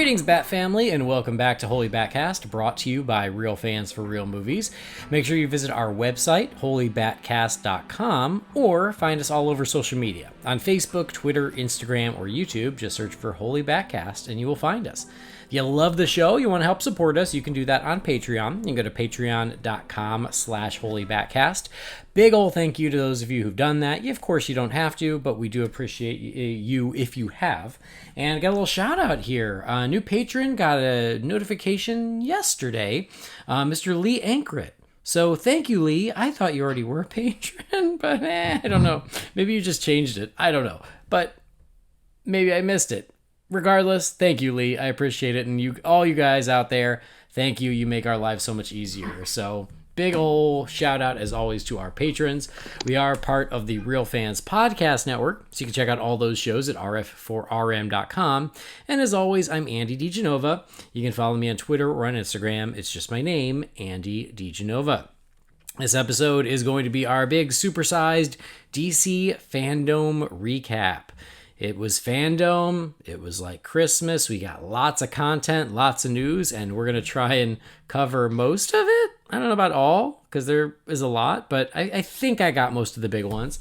Greetings, Bat Family, and welcome back to Holy BatCast, brought to you by Real Fans for Real Movies. Make sure you visit our website, holybatcast.com, or find us all over social media. On Facebook, Twitter, Instagram, or YouTube, just search for Holy BatCast, and you will find us. If you love the show, you want to help support us, you can do that on Patreon. You can go to patreon.com/holybatcast. Big ol' thank you to those of you who've done that. Of course, you don't have to, but we do appreciate you if you have. And got a little shout out here. A new patron got a notification yesterday, Mr. Lee Ankrit. So thank you, Lee. I thought you already were a patron, but I don't know. Maybe you just changed it. I don't know. But maybe I missed it. Regardless, thank you, Lee. I appreciate it. And all you guys out there, thank you. You make our lives so much easier. So big ol' shout out, as always, to our patrons. We are part of the Real Fans Podcast Network, so you can check out all those shows at rf4rm.com. And as always, I'm Andy DiGenova. You can follow me on Twitter or on Instagram. It's just my name, Andy DiGenova. This episode is going to be our big supersized DC FanDome recap. It was FanDome. It was like Christmas. We got lots of content, lots of news, and we're going to try and cover most of it. I don't know about all, because there is a lot, but I think I got most of the big ones.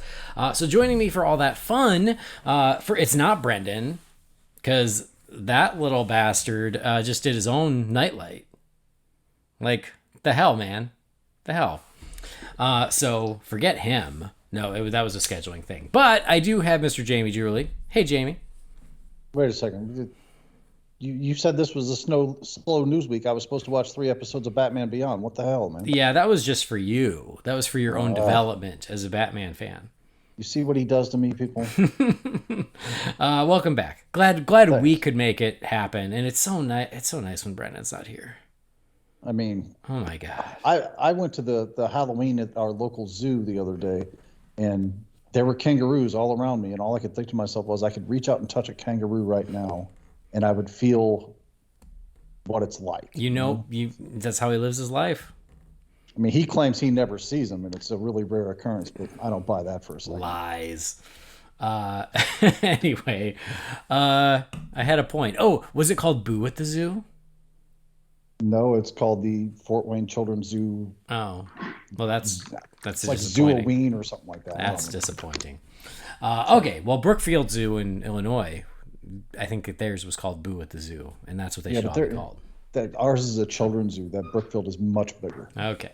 So joining me for all that fun, it's not Brendan, because that little bastard just did his own nightlight. Like, the hell, man. The hell. So forget him. No, that was a scheduling thing. But I do have Mr. Jamie Julie. Hey, Jamie. Wait a second. You said this was a slow news week. I was supposed to watch 3 episodes of Batman Beyond. What the hell, man? Yeah, that was just for you. That was for your own development as a Batman fan. You see what he does to me, people? Welcome back. Glad we could make it happen. And it's so nice. It's so nice when Brandon's not here. I mean, oh my God. I went to the Halloween at our local zoo the other day, and there were kangaroos all around me, and all I could think to myself was I could reach out and touch a kangaroo right now, and I would feel what it's like. That's how he lives his life. I mean, he claims he never sees them, and it's a really rare occurrence, but I don't buy that for a second. Lies. Anyway, I had a point. Oh, was it called Boo at the Zoo? No, it's called the Fort Wayne Children's Zoo. Oh, well, that's like Zoo-a-ween or something like that. That's disappointing. Okay, well, Brookfield Zoo in Illinois, I think that theirs was called Boo at the Zoo, and that's what they should all be called. Ours is a children's zoo. That Brookfield is much bigger. Okay.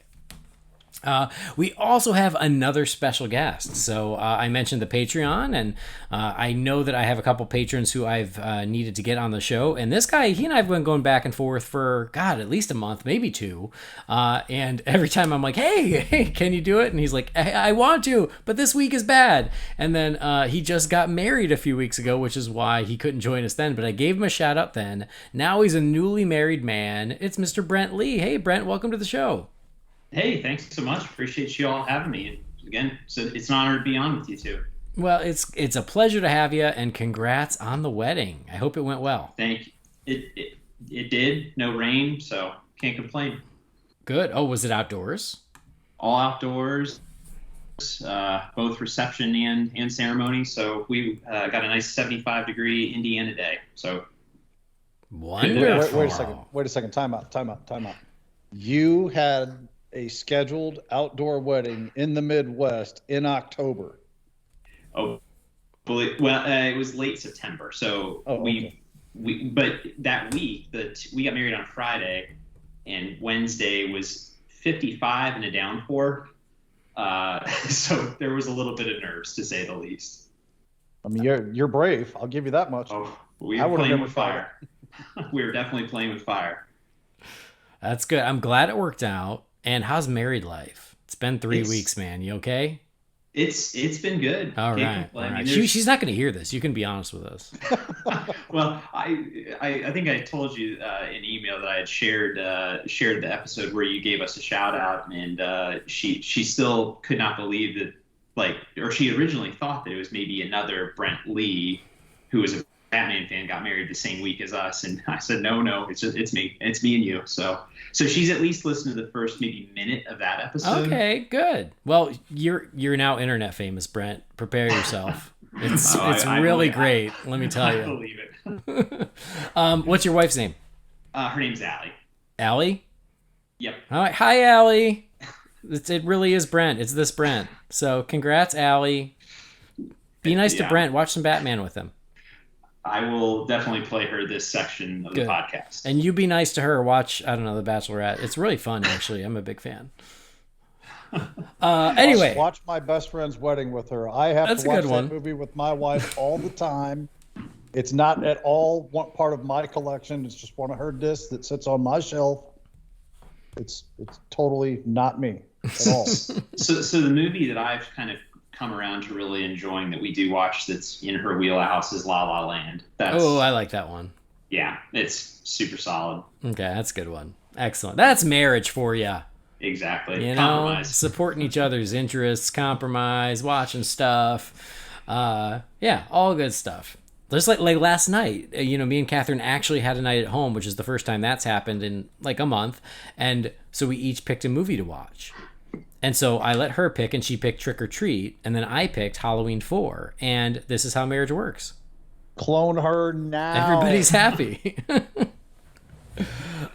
We also have another special guest. So I mentioned the Patreon, and I know that I have a couple patrons who I've needed to get on the show. And this guy, he and I have been going back and forth for, at least a month, maybe 2. And every time I'm like, hey, can you do it? And he's like, I want to, but this week is bad. And then he just got married a few weeks ago, which is why he couldn't join us then. But I gave him a shout out then. Now he's a newly married man. It's Mr. Brent Lee. Hey, Brent, welcome to the show. Hey, thanks so much. Appreciate you all having me. Again, so it's an honor to be on with you two. Well, it's a pleasure to have you, and congrats on the wedding. I hope it went well. Thank you. It did. No rain, so can't complain. Good. Oh, was it outdoors? All outdoors, both reception and ceremony. So we got a nice 75-degree Indiana day. So wonderful. Wait a second. Time out. You had a scheduled outdoor wedding in the Midwest in October. Oh, well, it was late September. So but that week we got married on Friday, and Wednesday was 55 and a downpour. So there was a little bit of nerves, to say the least. I mean, you're brave. I'll give you that much. Oh, we were playing with fire. We were definitely playing with fire. That's good. I'm glad it worked out. And how's married life? It's been 3 weeks, man. You okay? It's been good. All right. I mean, she's not going to hear this. You can be honest with us. Well, I think I told you in email that I had shared the episode where you gave us a shout out, and she still could not believe that, or she originally thought that it was maybe another Brent Lee who was a Batman fan got married the same week as us, and I said no, it's me and you. So she's at least listened to the first maybe minute of that episode. Okay, good. Well, you're now internet famous, Brent. Prepare yourself. It's really great. Let me tell you. I believe it. What's your wife's name? Her name's Allie. Allie? Yep. All right. Hi, Allie. It really is Brent. It's this Brent. So congrats, Allie. Be nice to Brent. Watch some Batman with him. I will definitely play her this section of the podcast. And you be nice to her. Watch, I don't know, The Bachelorette. It's really fun, actually. I'm a big fan. Anyway. Watch My Best Friend's Wedding with her. I have to watch that movie with my wife all the time. It's not at all one part of my collection. It's just one of her discs that sits on my shelf. It's totally not me at all. So the movie that I've kind of come around to really enjoying that we do watch that's in her wheelhouse is La La Land. I like that one. Yeah, it's super solid. Okay, that's a good one. Excellent. That's marriage for you. Exactly. You know, supporting each other's interests, compromise, watching stuff. Yeah, all good stuff. Just like last night, me and Catherine actually had a night at home, which is the first time that's happened in like a month. And so we each picked a movie to watch. And so I let her pick, and she picked Trick or Treat, and then I picked Halloween 4. And this is how marriage works. Clone her now. Everybody's happy.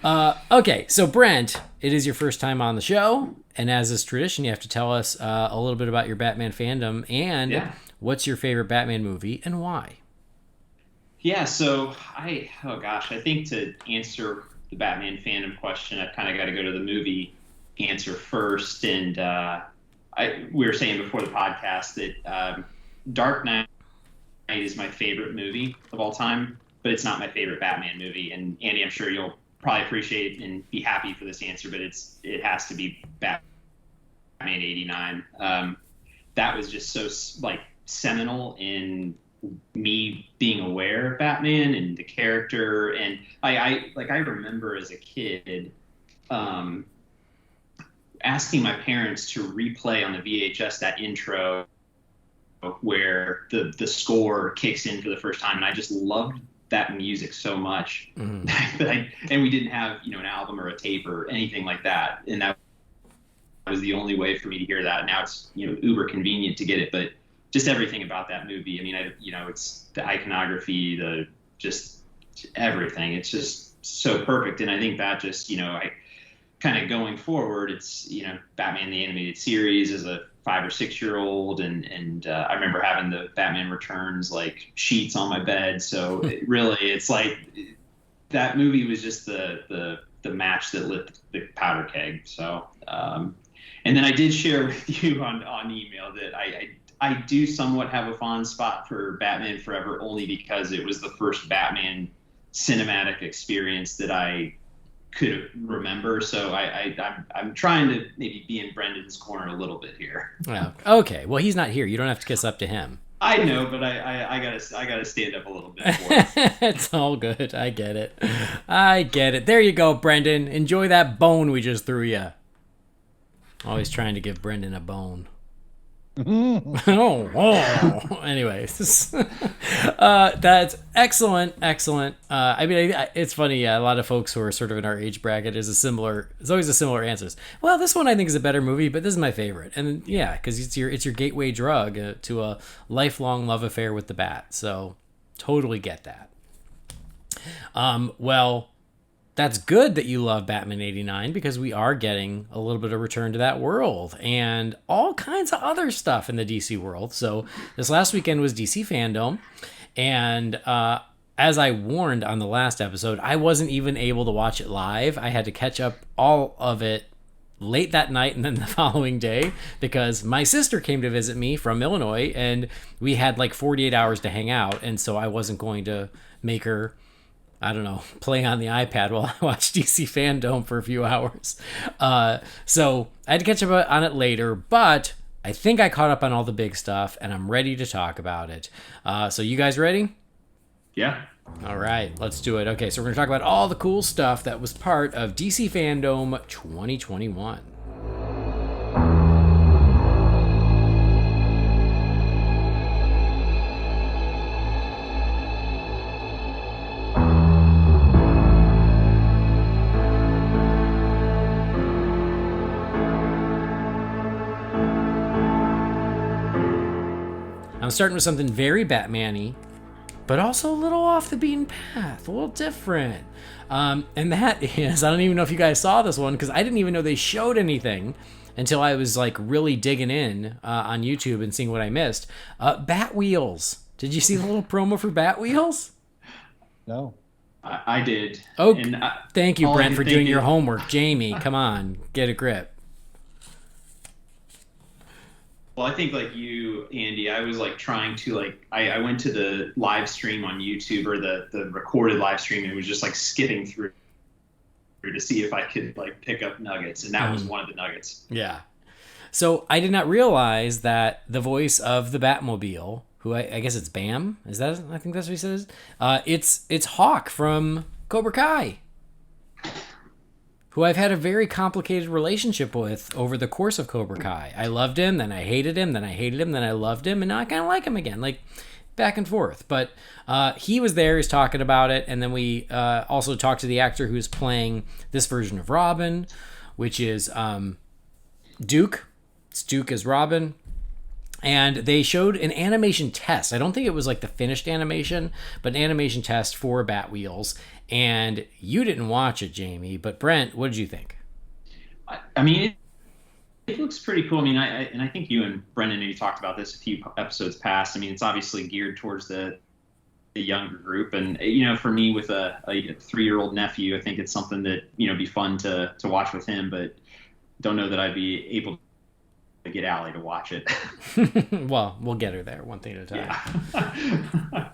Okay, so Brent, it is your first time on the show, and as is tradition, you have to tell us a little bit about your Batman fandom and what's your favorite Batman movie and why. Yeah, so I think to answer the Batman fandom question, I've kind of got to go to the movie answer first. And we were saying before the podcast that Dark Knight is my favorite movie of all time, but it's not my favorite Batman movie. And Andy, I'm sure you'll probably appreciate and be happy for this answer, but it has to be Batman 89. That was just so seminal in me being aware of Batman and the character. And I remember as a kid asking my parents to replay on the VHS that intro where the score kicks in for the first time, and I just loved that music so much. And we didn't have an album or a tape or anything like that, and that was the only way for me to hear that. Now it's uber convenient to get it, but just everything about that movie. I mean, it's the iconography, the just everything. It's just so perfect, and I think that just I kind of going forward, it's Batman the Animated Series as a 5 or 6 year old, and I remember having the Batman Returns sheets on my bed. So it's like that movie was just the match that lit the powder keg. So and then I did share with you on email that I do somewhat have a fond spot for Batman Forever, only because it was the first Batman cinematic experience that I could remember. So I'm trying to maybe be in Brendan's corner a little bit here. Yeah. Okay. Well, he's not here. You don't have to kiss up to him. I know, but I gotta stand up a little bit for it. It's all good. I get it. There you go, Brendan. Enjoy that bone we just threw you. Always trying to give Brendan a bone. Anyways, that's excellent. I mean, it's funny. A lot of folks who are sort of in our age bracket it's always a similar answers. Well, this one I think is a better movie, but this is my favorite. And yeah, because it's your gateway drug to a lifelong love affair with the Bat. So totally get that. Well, that's good that you love Batman 89, because we are getting a little bit of return to that world and all kinds of other stuff in the DC world. So this last weekend was DC FanDome, and as I warned on the last episode, I wasn't even able to watch it live. I had to catch up all of it late that night and then the following day, because my sister came to visit me from Illinois, and we had 48 hours to hang out, and so I wasn't going to make her, I don't know, play on the iPad while I watched DC FanDome for a few hours. So I had to catch up on it later, but I think I caught up on all the big stuff, and I'm ready to talk about it. So you guys ready? Yeah. All right, let's do it. Okay, so we're going to talk about all the cool stuff that was part of DC FanDome 2021. I'm starting with something very Batman-y, but also a little off the beaten path, a little different. And that is, I don't even know if you guys saw this one, because I didn't even know they showed anything until I was like really digging in on YouTube and seeing what I missed. Bat Wheels. Did you see the little promo for Bat Wheels? No. I did. Oh, and thank you, Brent, for doing your homework. Jamie, come on, get a grip. Well, I think like you, Andy, I was like trying to like I went to the live stream on YouTube, or the recorded live stream, and was just like skipping through to see if I could like pick up nuggets, and that was one of the nuggets. Yeah. So I did not realize that the voice of the Batmobile, who I guess it's Bam, is that, I think that's what he says. It's Hawk from Cobra Kai, who I've had a very complicated relationship with over the course of Cobra Kai. I loved him, then I hated him, then I hated him, then I loved him, and now I kind of like him again, like back and forth. But he was there, he's talking about it, and then we also talked to the actor who's playing this version of Robin, which is Duke. It's Duke as Robin. And they showed an animation test. I don't think it was like the finished animation, but an animation test for Bat Wheels. And you didn't watch it, Jamie, but Brent, what did you think? I mean, it looks pretty cool. I mean, I think you and Brendan, you talked about this a few episodes past. I mean, it's obviously geared towards the younger group. And, you know, for me with a 3-year-old nephew, I think it's something that, you know, be fun to watch with him, but don't know that I'd be able to get Allie to watch it. Well, we'll get her there one thing at a time. Yeah.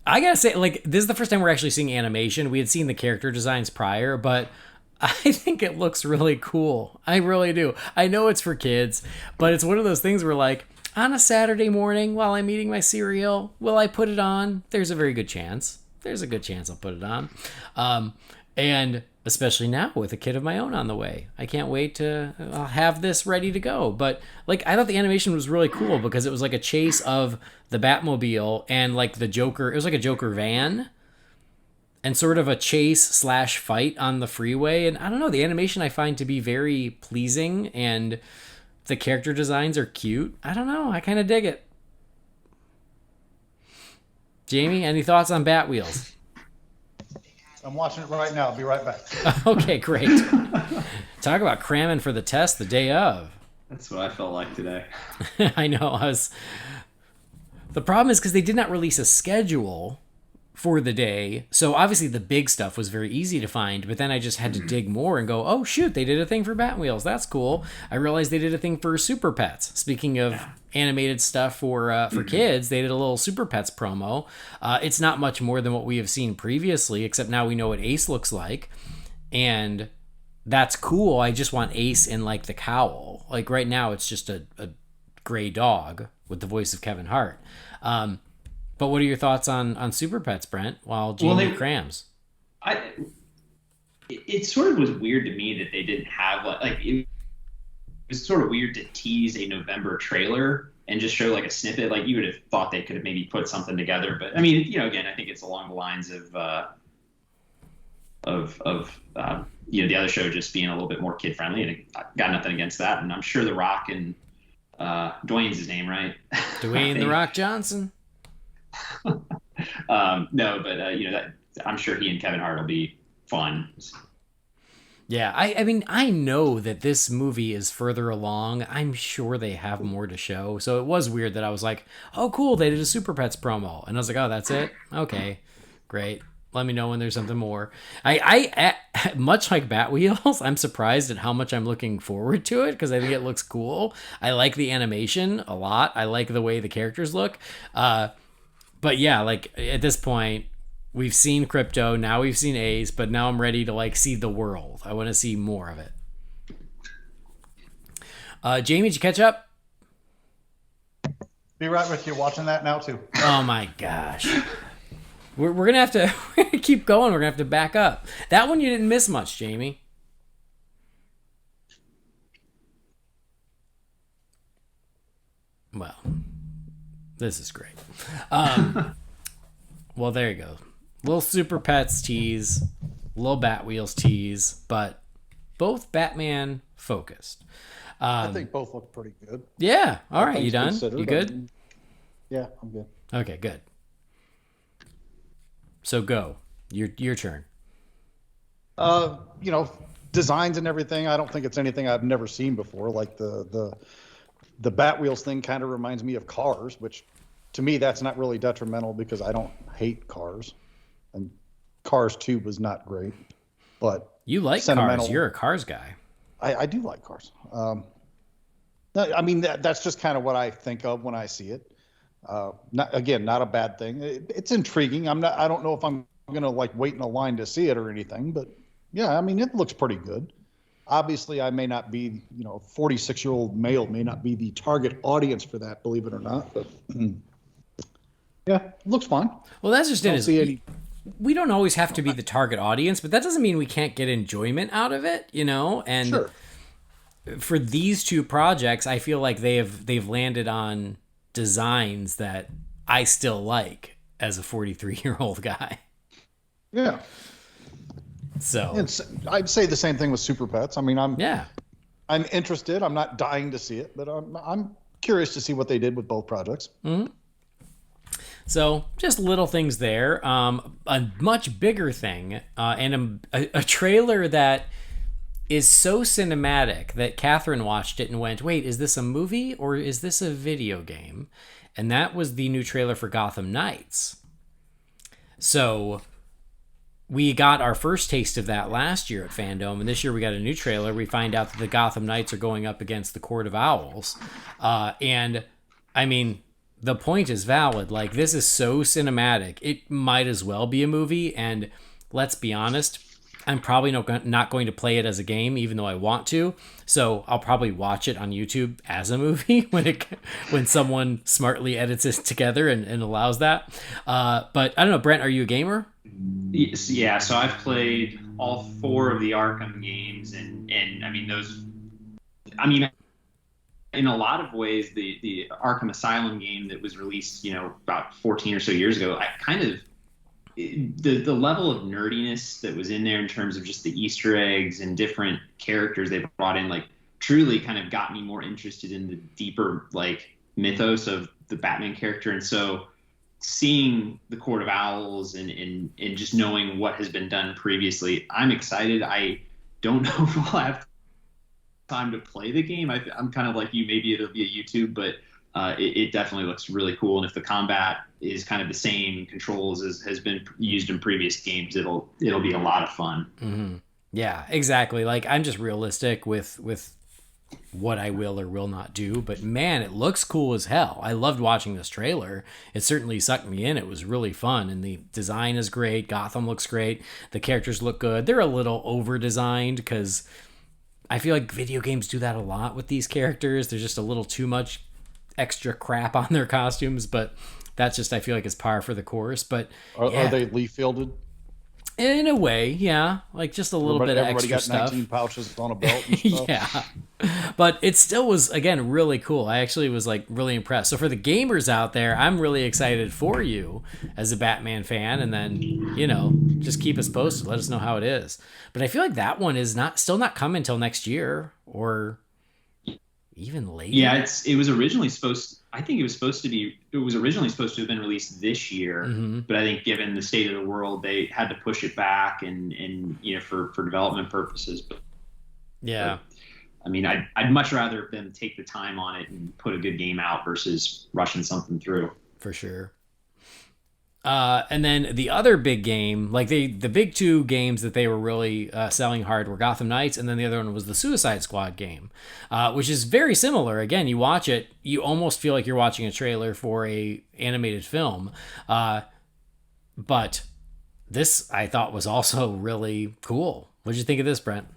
I gotta say, like, this is the first time we're actually seeing animation. We had seen the character designs prior, but I think it looks really cool. I really do. I know it's for kids, but it's one of those things where, like, on a Saturday morning while I'm eating my cereal, will I put it on? There's a very good chance. There's a good chance I'll put it on. And especially now with a kid of my own on the way. I can't wait to have this ready to go. But like, I thought the animation was really cool because it was like a chase of the Batmobile and like the Joker. It was like a Joker van and sort of a chase / fight on the freeway. And I don't know, the animation I find to be very pleasing and the character designs are cute. I don't know. I kind of dig it. Jamie, any thoughts on Bat Wheels? I'm watching it right now. I'll be right back. Okay, great. Talk about cramming for the test the day of. That's what I felt like today. I know. The problem is because they did not release a schedule for the day. So obviously the big stuff was very easy to find, but then I just had to dig more and go, oh, shoot, they did a thing for Bat Wheels. That's cool. I realized they did a thing for Super Pets. Speaking of animated stuff for kids, they did a little Super Pets promo. It's not much more than what we have seen previously, except now we know what Ace looks like. And that's cool. I just want Ace in like the cowl. Like right now it's just a gray dog with the voice of Kevin Hart. But what are your thoughts on Super Pets, Brent, while Jamie crams? It sort of was weird to me that they didn't have like it was sort of weird to tease a November trailer and just show like a snippet. Like you would have thought they could have maybe put something together, but I mean, you know, again, I think it's along the lines of you know, the other show just being a little bit more kid friendly, and I got nothing against that. And I'm sure The Rock and Dwayne's his name, right? Dwayne The Rock Johnson. No, but you know, that I'm sure he and Kevin Hart will be fun. Yeah, I mean, I know that this movie is further along. I'm sure they have more to show. So it was weird that I was like, oh, cool, they did a Super Pets promo. And I was like, oh, that's it? Okay, great. Let me know when there's something more. I much like Bat Wheels, I'm surprised at how much I'm looking forward to it because I think it looks cool. I like the animation a lot. I like the way the characters look. But yeah, like at this point, we've seen Crypto, now we've seen Ace, but now I'm ready to like see the world. I want to see more of it. Jamie, did you catch up? Be right with you. Watching that now too. Oh my gosh. We're gonna have to we're gonna keep going. We're gonna have to back up. That one you didn't miss much, Jamie. Well, this is great. Well, there you go. Little Super Pets tease, little Bat Wheels tease, but both Batman focused. I think both look pretty good. Yeah. All right. You done? You good? Yeah, I'm good. Okay, good. So go. Your turn. You know, designs and everything. I don't think it's anything I've never seen before. Like the Batwheels thing kind of reminds me of Cars, which to me that's not really detrimental because I don't hate Cars, and Cars 2 was not great. But you like Cars? You're a Cars guy. I do like Cars. I mean that's just kind of what I think of when I see it. Not a bad thing. It's intriguing. I don't know if I'm gonna like wait in a line to see it or anything, but yeah, I mean it looks pretty good. Obviously, I may not be, 46-year-old male may not be the target audience for that, believe it or not. But yeah, it looks fine. Well, that's just it. We don't always have to be the target audience, but that doesn't mean we can't get enjoyment out of it, And sure. For these two projects, I feel like they've landed on designs that I still like as a 43-year-old guy. Yeah. So I'd say the same thing with Super Pets. I mean, I'm interested. I'm not dying to see it, but I'm curious to see what they did with both projects. Mm-hmm. So just little things there. A much bigger thing, and a trailer that is so cinematic that Catherine watched it and went, "Wait, is this a movie or is this a video game?" And that was the new trailer for Gotham Knights. So we got our first taste of that last year at FanDome, and this year we got a new trailer. We find out that the Gotham Knights are going up against the Court of Owls. And, I mean, the point is valid. Like, this is so cinematic. It might as well be a movie, and let's be honest, I'm probably not going to play it as a game, even though I want to. So I'll probably watch it on YouTube as a movie when someone smartly edits it together and allows that. But I don't know, Brent, are you a gamer? Yeah, so I've played all 4 of the Arkham games, and I mean in a lot of ways, the Arkham Asylum game that was released, about 14 or so years ago, I kind of the level of nerdiness that was in there in terms of just the Easter eggs and different characters they brought in, like, truly kind of got me more interested in the deeper, like, mythos of the Batman character. And so seeing the Court of Owls and just knowing what has been done previously, I'm excited. I don't know if I'll have time to play the game. I'm kind of like you. Maybe it'll be a YouTube, but it definitely looks really cool. And if the combat is kind of the same controls as has been used in previous games, it'll be a lot of fun. Mm-hmm. Yeah, exactly. Like, I'm just realistic with what I will or will not do, but man, it looks cool as hell. I loved watching this trailer. It certainly sucked me in. It was really fun, and the design is great. Gotham looks great. The characters look good. They're a little over-designed because I feel like video games do that a lot with these characters. There's just a little too much extra crap on their costumes, but that's just, I feel like, is par for the course. But are they leaf fielded? In a way, yeah, like just a little bit of extra stuff. Everybody got 19 pouches on a belt and stuff. Yeah, but it still was, again, really cool. I actually was like really impressed. So for the gamers out there, I'm really excited for you as a Batman fan, and then just keep us posted. Let us know how it is. But I feel like that one is still not coming until next year or even later. Yeah, it was originally supposed. I think it was originally supposed to have been released this year, mm-hmm. but I think given the state of the world, they had to push it back and for development purposes. But I mean, I'd much rather them take the time on it and put a good game out versus rushing something through. For sure. And then the other big game, like the big 2 games that they were really selling hard were Gotham Knights, and then the other one was the Suicide Squad game, which is very similar. Again, you watch it, you almost feel like you're watching a trailer for a animated film. But this, I thought, was also really cool. What did you think of this, Brent?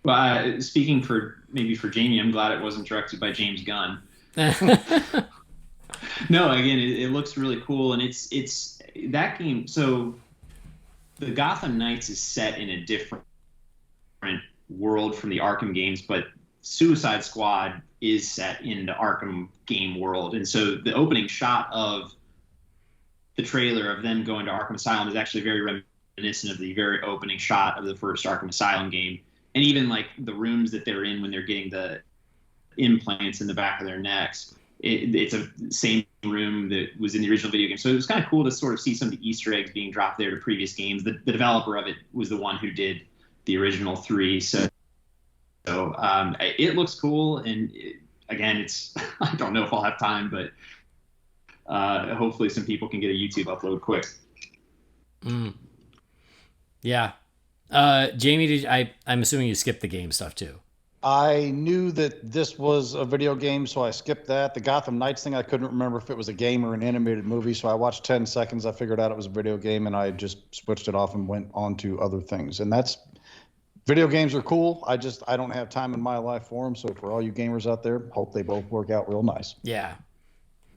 Well, speaking for Jamie, I'm glad it wasn't directed by James Gunn. No, again, it looks really cool, and it's that game. So the Gotham Knights is set in a different world from the Arkham games, but Suicide Squad is set in the Arkham game world. And so the opening shot of the trailer of them going to Arkham Asylum is actually very reminiscent of the very opening shot of the first Arkham Asylum game. And even like the rooms that they're in when they're getting the implants in the back of their necks it's a same room that was in the original video game. So it was kind of cool to sort of see some of the Easter eggs being dropped there to previous games. The developer of it was the one who did the original 3. So it looks cool. And again, it's I don't know if I'll have time, but hopefully some people can get a YouTube upload quick. Yeah. Jamie, I'm assuming you skipped the game stuff too. I knew that this was a video game, so I skipped that. The Gotham Knights thing, I couldn't remember if it was a game or an animated movie, so I watched 10 seconds. I figured out it was a video game, and I just switched it off and went on to other things. And video games are cool. I don't have time in my life for them, so for all you gamers out there, hope they both work out real nice. Yeah.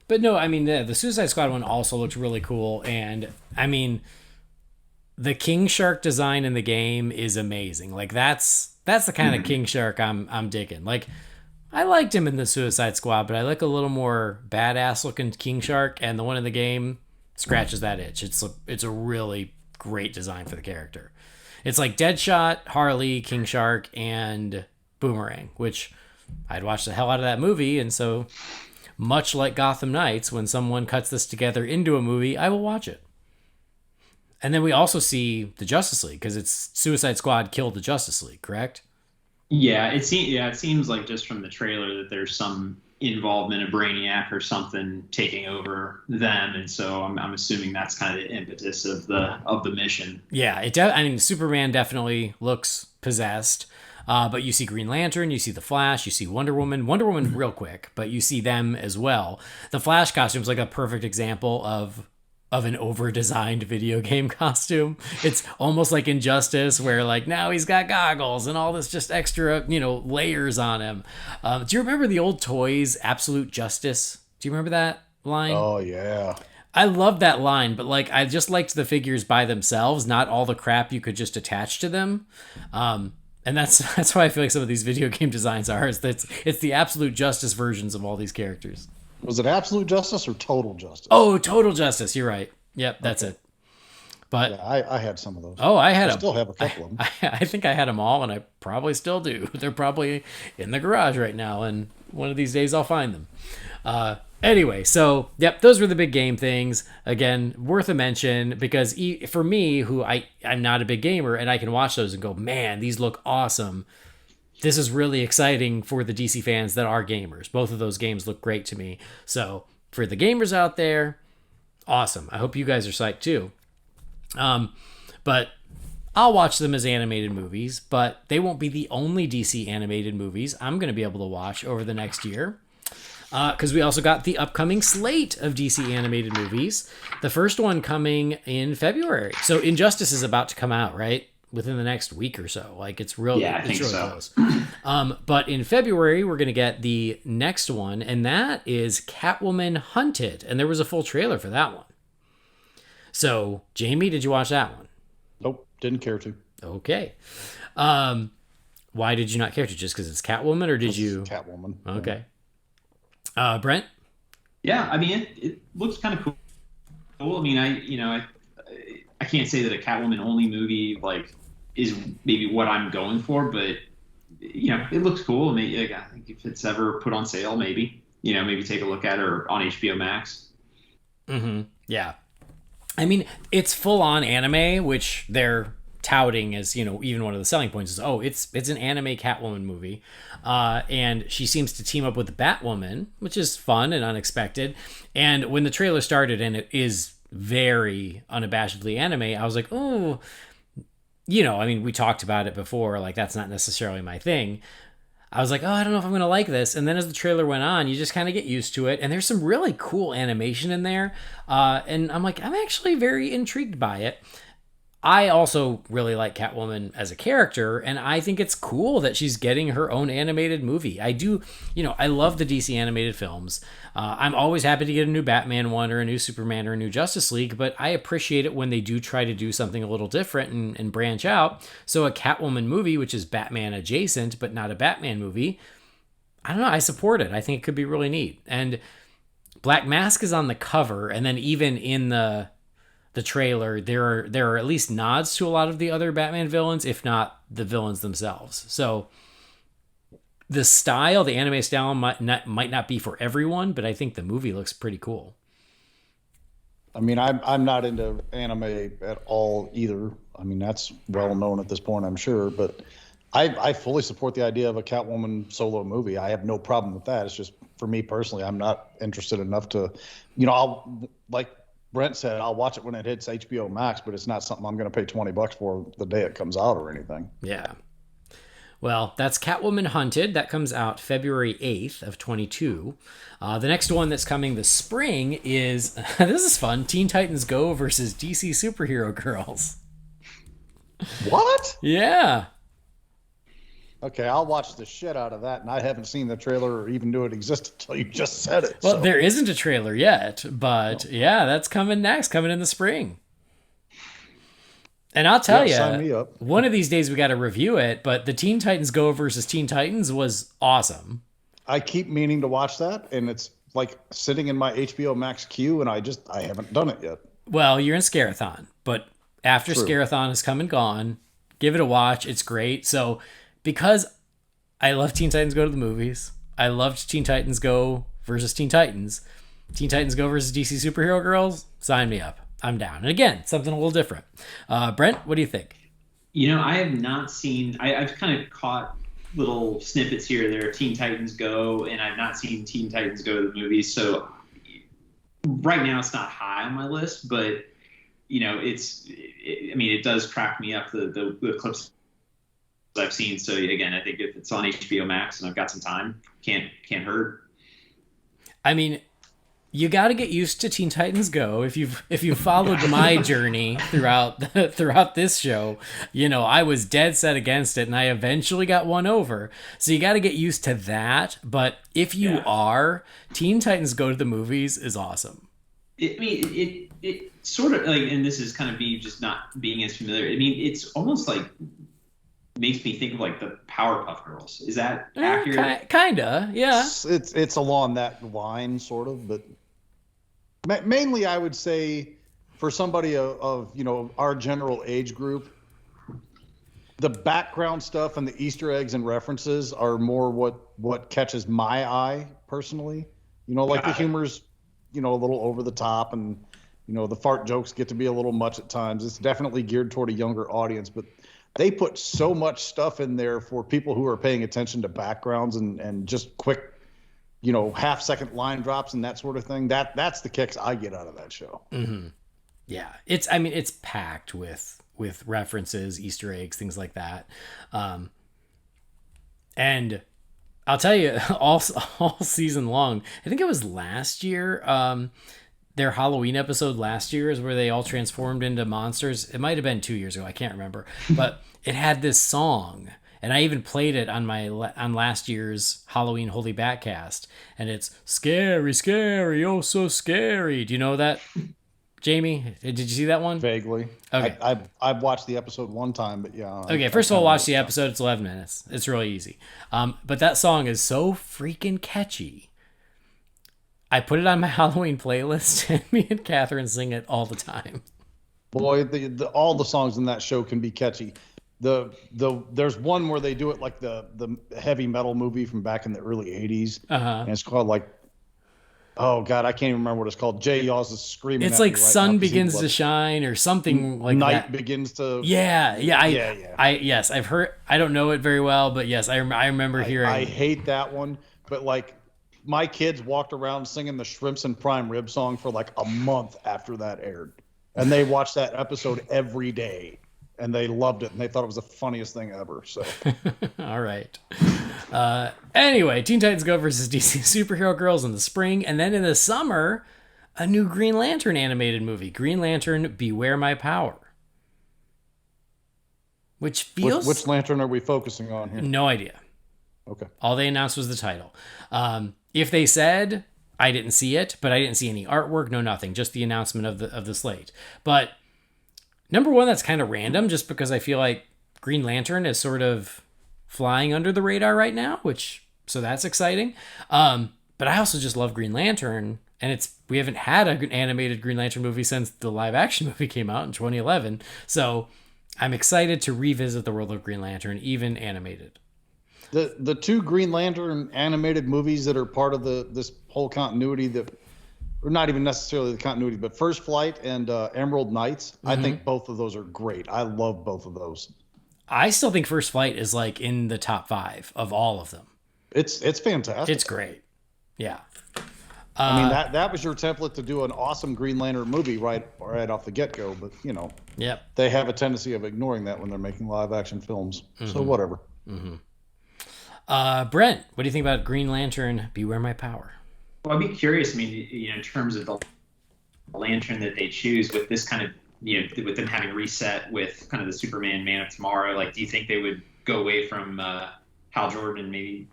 But no, I mean, the Suicide Squad one also looks really cool, and I mean, the King Shark design in the game is amazing. Like, that's the kind of King Shark I'm digging. Like, I liked him in the Suicide Squad, but I like a little more badass looking King Shark, and the one in the game scratches that itch. It's a really great design for the character. It's like Deadshot, Harley, King Shark, and Boomerang, which I'd watch the hell out of that movie, and so much like Gotham Knights, when someone cuts this together into a movie, I will watch it. And then we also see the Justice League, because it's Suicide Squad killed the Justice League, correct? Yeah, it seems like just from the trailer that there's some involvement of Brainiac or something taking over them, and so I'm assuming that's kind of the impetus of the mission. Yeah, I mean, Superman definitely looks possessed, but you see Green Lantern, you see the Flash, you see Wonder Woman real quick, but you see them as well. The Flash costume is like a perfect example of an over-designed video game costume. It's almost like Injustice, where like now he's got goggles and all this just extra, layers on him. Do you remember the old toys, Absolute Justice? Do you remember that line? Oh, yeah. I love that line, but like I just liked the figures by themselves, not all the crap you could just attach to them. And that's why I feel like some of these video game designs are. It's the Absolute Justice versions of all these characters. Was it Absolute Justice or Total Justice? Oh, Total Justice. You're right. Yep, that's it. But yeah, I had some of those. Oh, I still have a couple of them. I think I had them all, and I probably still do. They're probably in the garage right now, and one of these days I'll find them. Anyway, so yep, those were the big game things. Again, worth a mention, because for me, who I'm not a big gamer, and I can watch those and go, man, these look awesome. This is really exciting for the DC fans that are gamers. Both of those games look great to me. So for the gamers out there, awesome. I hope you guys are psyched too. But I'll watch them as animated movies, but they won't be the only DC animated movies I'm going to be able to watch over the next year. Because we also got the upcoming slate of DC animated movies. The first one coming in February. So Injustice is about to come out, right? Within the next week or so. Like, it's really, I think really so. Close. But in February, we're going to get the next one, and that is Catwoman Hunted. And there was a full trailer for that one. So, Jamie, did you watch that one? Nope, didn't care to. Okay. Why did you not care to? Just because it's Catwoman, or did you? Catwoman. Okay. Brent? Yeah, I mean, it looks kind of cool. I mean, I can't say that a Catwoman only movie like is maybe what I'm going for, but it looks cool. I mean, I think if it's ever put on sale, maybe take a look at it, or on HBO Max. Mm-hmm. Yeah. I mean, it's full on anime, which they're touting as, even one of the selling points is, it's an anime Catwoman movie. And she seems to team up with Batwoman, which is fun and unexpected. And when the trailer started, and it is very unabashedly anime, I was like, oh, I mean, we talked about it before, like that's not necessarily my thing. I was like, oh, I don't know if I'm going to like this. And then as the trailer went on, you just kind of get used to it. And there's some really cool animation in there. And I'm like, I'm actually very intrigued by it. I also really like Catwoman as a character, and I think it's cool that she's getting her own animated movie. I do, I love the DC animated films. I'm always happy to get a new Batman one, or a new Superman, or a new Justice League, but I appreciate it when they do try to do something a little different and branch out. So a Catwoman movie, which is Batman adjacent, but not a Batman movie, I don't know, I support it. I think it could be really neat. And Black Mask is on the cover, and then even in the trailer, there are at least nods to a lot of the other Batman villains, if not the villains themselves. So the style, the anime style might not be for everyone, but I think the movie looks pretty cool. I mean, I'm not into anime at all either. I mean, that's well known at this point, I'm sure. But I fully support the idea of a Catwoman solo movie. I have no problem with that. It's just for me personally, I'm not interested enough to, I'll, like Brent said, I'll watch it when it hits HBO Max, but it's not something I'm going to pay $20 for the day it comes out or anything. Yeah. Well, that's Catwoman Hunted. That comes out February 8th of 22. The next one that's coming this spring is, this is fun, Teen Titans Go versus DC Superhero Girls. What? Yeah. Okay, I'll watch the shit out of that, and I haven't seen the trailer or even knew it existed until you just said it. Well, there isn't a trailer yet, but yeah, that's coming next, coming in the spring. And I'll tell sign me up. one of these days we got to review it, but the Teen Titans Go versus Teen Titans was awesome. I keep meaning to watch that, and it's like sitting in my HBO Max queue, and I haven't done it yet. Well, you're in Scarathon, but after True. Scarathon has come and gone, give it a watch. It's great. So because I love Teen Titans Go to the movies, I loved Teen Titans Go versus Teen Titans Go versus DC Superhero Girls, sign me up. I'm down. And again, something a little different. Brent, what do you think? I have not seen. I've kind of caught little snippets here or there. Teen Titans Go, and I've not seen Teen Titans Go to the movies. So right now, it's not high on my list, but it does crack me up the clips I've seen. So again, I think if it's on HBO Max and I've got some time, can't hurt. I mean, you got to get used to Teen Titans Go. If you've followed my journey throughout this show, I was dead set against it, and I eventually got won over. So you got to get used to that. But if you are, Teen Titans Go to the movies is awesome. It sort of like, and this is kind of me just not being as familiar. I mean, it's almost like makes me think of like the Powerpuff Girls. Is that accurate? Kinda, yeah. It's along that line, sort of, but mainly I would say for somebody of our general age group, the background stuff and the Easter eggs and references are more what catches my eye personally. The humor's a little over the top, and the fart jokes get to be a little much at times. It's definitely geared toward a younger audience, but they put so much stuff in there for people who are paying attention to backgrounds and just quick, half-second line drops and that sort of thing. That's the kicks I get out of that show. Mm-hmm. Yeah, it's packed with references, Easter eggs, things like that. And I'll tell you, all season long, I think it was last year, their Halloween episode last year is where they all transformed into monsters. It might have been 2 years ago. I can't remember. But it had this song, and I even played it on last year's Halloween Holy BatCast. And it's scary, scary, oh so scary. Do you know that, Jamie? Did you see that one? Vaguely. Okay. I've watched the episode one time, but yeah. Okay, first of all, watch the episode. It's 11 minutes. It's really easy. But that song is so freaking catchy. I put it on my Halloween playlist, and me and Catherine sing it all the time. Boy, all the songs in that show can be catchy. There's one where they do it like the heavy metal movie from back in the early 80s. And it's called like, oh God, I can't even remember what it's called. Jay Yaws is screaming. It's like Sun Begins to Shine or something like Night that. Begins to. Yeah. Yes, I've heard. I don't know it very well, but yes, I remember hearing. I hate that one, but like my kids walked around singing the Shrimps and Prime Rib song for like a month after that aired, and they watched that episode every day, and they loved it, and they thought it was the funniest thing ever. So. All right. Anyway, Teen Titans Go versus DC Superhero Girls in the spring, and then in the summer, a new Green Lantern animated movie, Green Lantern: Beware My Power. Which feels... Which lantern are we focusing on here? No idea. Okay. All they announced was the title. If they said, I didn't see it, but I didn't see any artwork, no nothing, just the announcement of the slate. But number one, that's kind of random, just because I feel like Green Lantern is sort of flying under the radar right now, so that's exciting. But I also just love Green Lantern, and we haven't had an animated Green Lantern movie since the live action movie came out in 2011. So I'm excited to revisit the world of Green Lantern, even animated. The two Green Lantern animated movies that are part of this whole continuity or not even necessarily the continuity, but First Flight and Emerald Knights, I think both of those are great. I love both of those. I still think First Flight is like in the top 5 of all of them. It's fantastic. It's great. Yeah. I mean, that was your template to do an awesome Green Lantern movie right off the get-go, but, Yep. They have a tendency of ignoring that when they're making live-action films. So whatever. Brent, what do you think about Green Lantern, Beware My Power? Well, I'd be curious, I mean, in terms of the lantern that they choose with this kind of, with them having reset with kind of the Superman Man of Tomorrow, like, do you think they would go away from Hal Jordan and maybe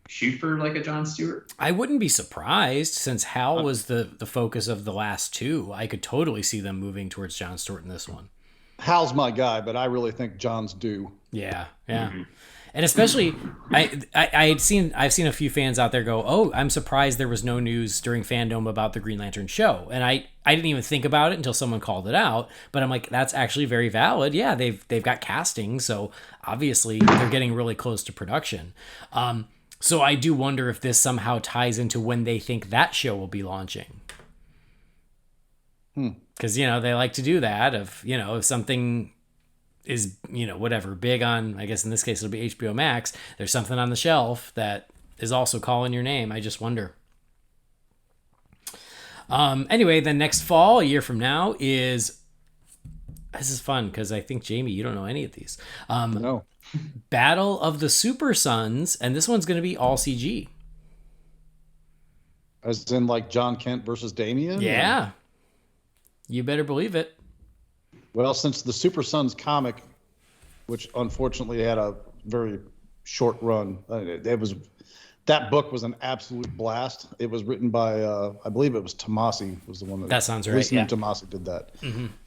shoot for like a Jon Stewart? I wouldn't be surprised, since Hal was the focus of the last two. I could totally see them moving towards Jon Stewart in this one. Hal's my guy, but I really think John's due. Yeah. And especially, I've seen a few fans out there go, "Oh, I'm surprised there was no news during FanDome about the Green Lantern show." And I didn't even think about it until someone called it out. But I'm like, that's actually very valid. Yeah, they've got casting, so obviously they're getting really close to production. So I do wonder if this somehow ties into when they think that show will be launching. Because they like to do that. If something is whatever big on, I guess in this case it'll be HBO Max, there's something on the shelf that is also calling your name. I just wonder. Anyway, then next fall, a year from now, this is fun because I think, Jamie, you don't know any of these. No. Battle of the Super Sons, and this one's going to be all CG. As in like John Kent versus Damian? Yeah. You better believe it. Well, since the Super Sons comic, which unfortunately had a very short run, that book was an absolute blast. It was written by, I believe it was Tomasi was the one that sounds right. Yeah. Tomasi did that,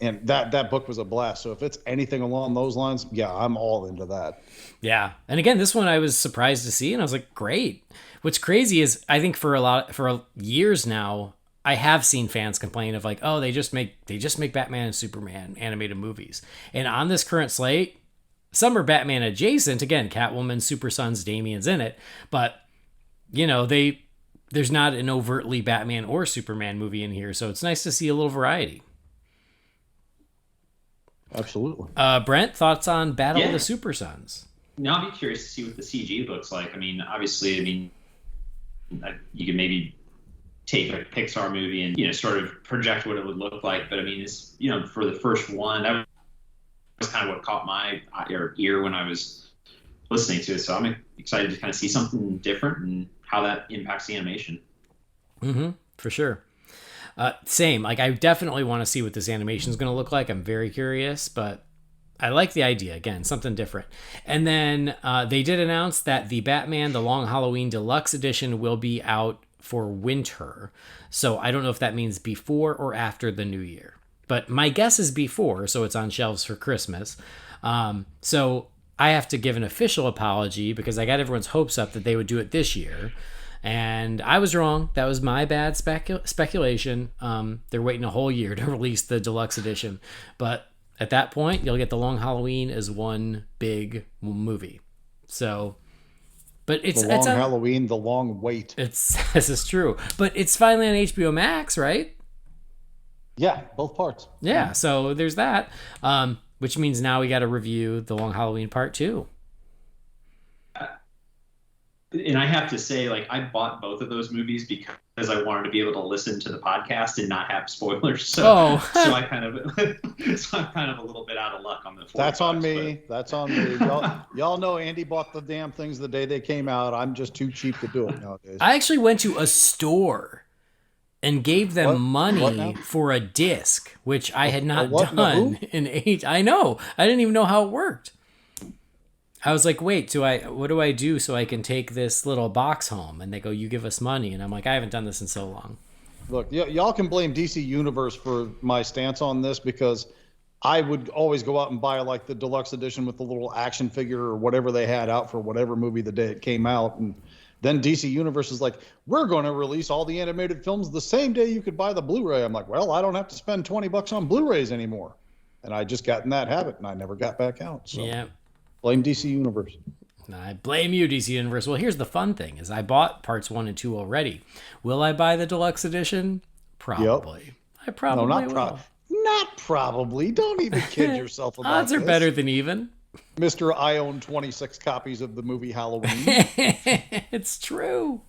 and that book was a blast. So if it's anything along those lines, yeah, I'm all into that. Yeah, and again, this one I was surprised to see, and I was like, great. What's crazy is I think for years now, I have seen fans complain of like, oh, they just make Batman and Superman animated movies. And on this current slate, some are Batman adjacent. Again, Catwoman, Super Sons, Damian's in it. But, there's not an overtly Batman or Superman movie in here. So it's nice to see a little variety. Absolutely. Brent, thoughts on Battle of the Super Sons? Now I'll be curious to see what the CG looks like. I mean, obviously, you can maybe take a Pixar movie and sort of project what it would look like, but I mean, it's for the first one, that was kind of what caught my ear when I was listening to it. So I'm excited to kind of see something different and how that impacts the animation. For sure. Same. Like, I definitely want to see what this animation is going to look like. I'm very curious, but I like the idea. Again, something different. And then they did announce that the Batman The Long Halloween Deluxe Edition will be out for winter. So I don't know if that means before or after the new year. But my guess is before, so it's on shelves for Christmas. So I have to give an official apology because I got everyone's hopes up that they would do it this year. And I was wrong. That was my bad speculation. They're waiting a whole year to release the deluxe edition. But at that point, you'll get The Long Halloween as one big movie. So... But it's the long Halloween, the long wait. This is true, but it's finally on HBO Max, right? Yeah, both parts. Yeah, so there's that, which means now we got to review The Long Halloween Part 2. And I have to say, like, I bought both of those movies because I wanted to be able to listen to the podcast and not have spoilers. So, so I'm kind of a little bit out of luck on the. That's on me. That's on me. Y'all know Andy bought the damn things the day they came out. I'm just too cheap to do it nowadays. I actually went to a store and gave them money for a disc, which I had not done in age. I know. I didn't even know how it worked. I was like, wait, what do I do so I can take this little box home? And they go, you give us money. And I'm like, I haven't done this in so long. Look, y'all can blame DC Universe for my stance on this because I would always go out and buy like the deluxe edition with the little action figure or whatever they had out for whatever movie the day it came out. And then DC Universe is like, we're going to release all the animated films the same day you could buy the Blu-ray. I'm like, well, I don't have to spend $20 on Blu-rays anymore. And I just got in that habit and I never got back out. So. Yeah. Blame DC Universe. I blame you, DC Universe. Well, here's the fun thing: is I bought parts 1 and 2 already. Will I buy the deluxe edition? Probably. Yep. I probably will. Not probably. Don't even kid yourself about Odds are this. better than even. Mr. I own 26 copies of the movie Halloween. It's true.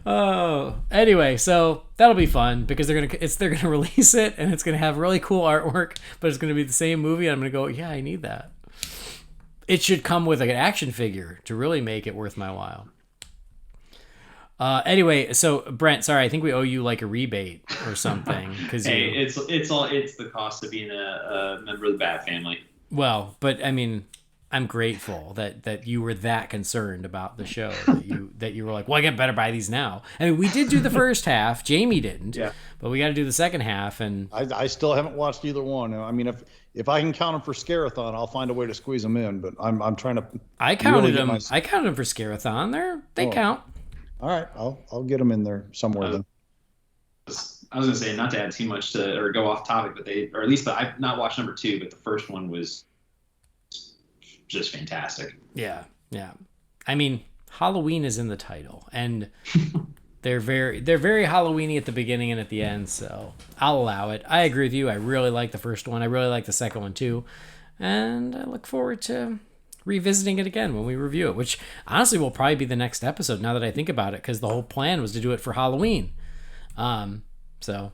Oh, anyway, so that'll be fun because they're gonna release it and it's gonna have really cool artwork, but it's gonna be the same movie. And I'm gonna go, yeah, I need that. It should come with like an action figure to really make it worth my while. Anyway, so Brent, sorry, I think we owe you like a rebate or something. Hey, it's the cost of being a member of the Bat family. Well, but I mean, I'm grateful that you were that concerned about the show that you were like, well, I better buy these now. I mean, we did do the first half. Jamie didn't, yeah, but we got to do the second half, and I still haven't watched either one. I mean, if I can count them for Scarathon, I'll find a way to squeeze them in. But I'm trying to. I counted them. I counted them for Scarathon. They count. All right, I'll get them in there somewhere then. I was gonna say, not to add too much or go off topic, but I've not watched number 2, but the first one was just fantastic. Yeah. I mean, Halloween is in the title, and they're very Halloweeny at the beginning and at the end, so I'll allow it. I agree with you. I really like the first one. I really like the second one too, and I look forward to revisiting it again when we review it, which honestly will probably be the next episode now that I think about it, because the whole plan was to do it for Halloween. So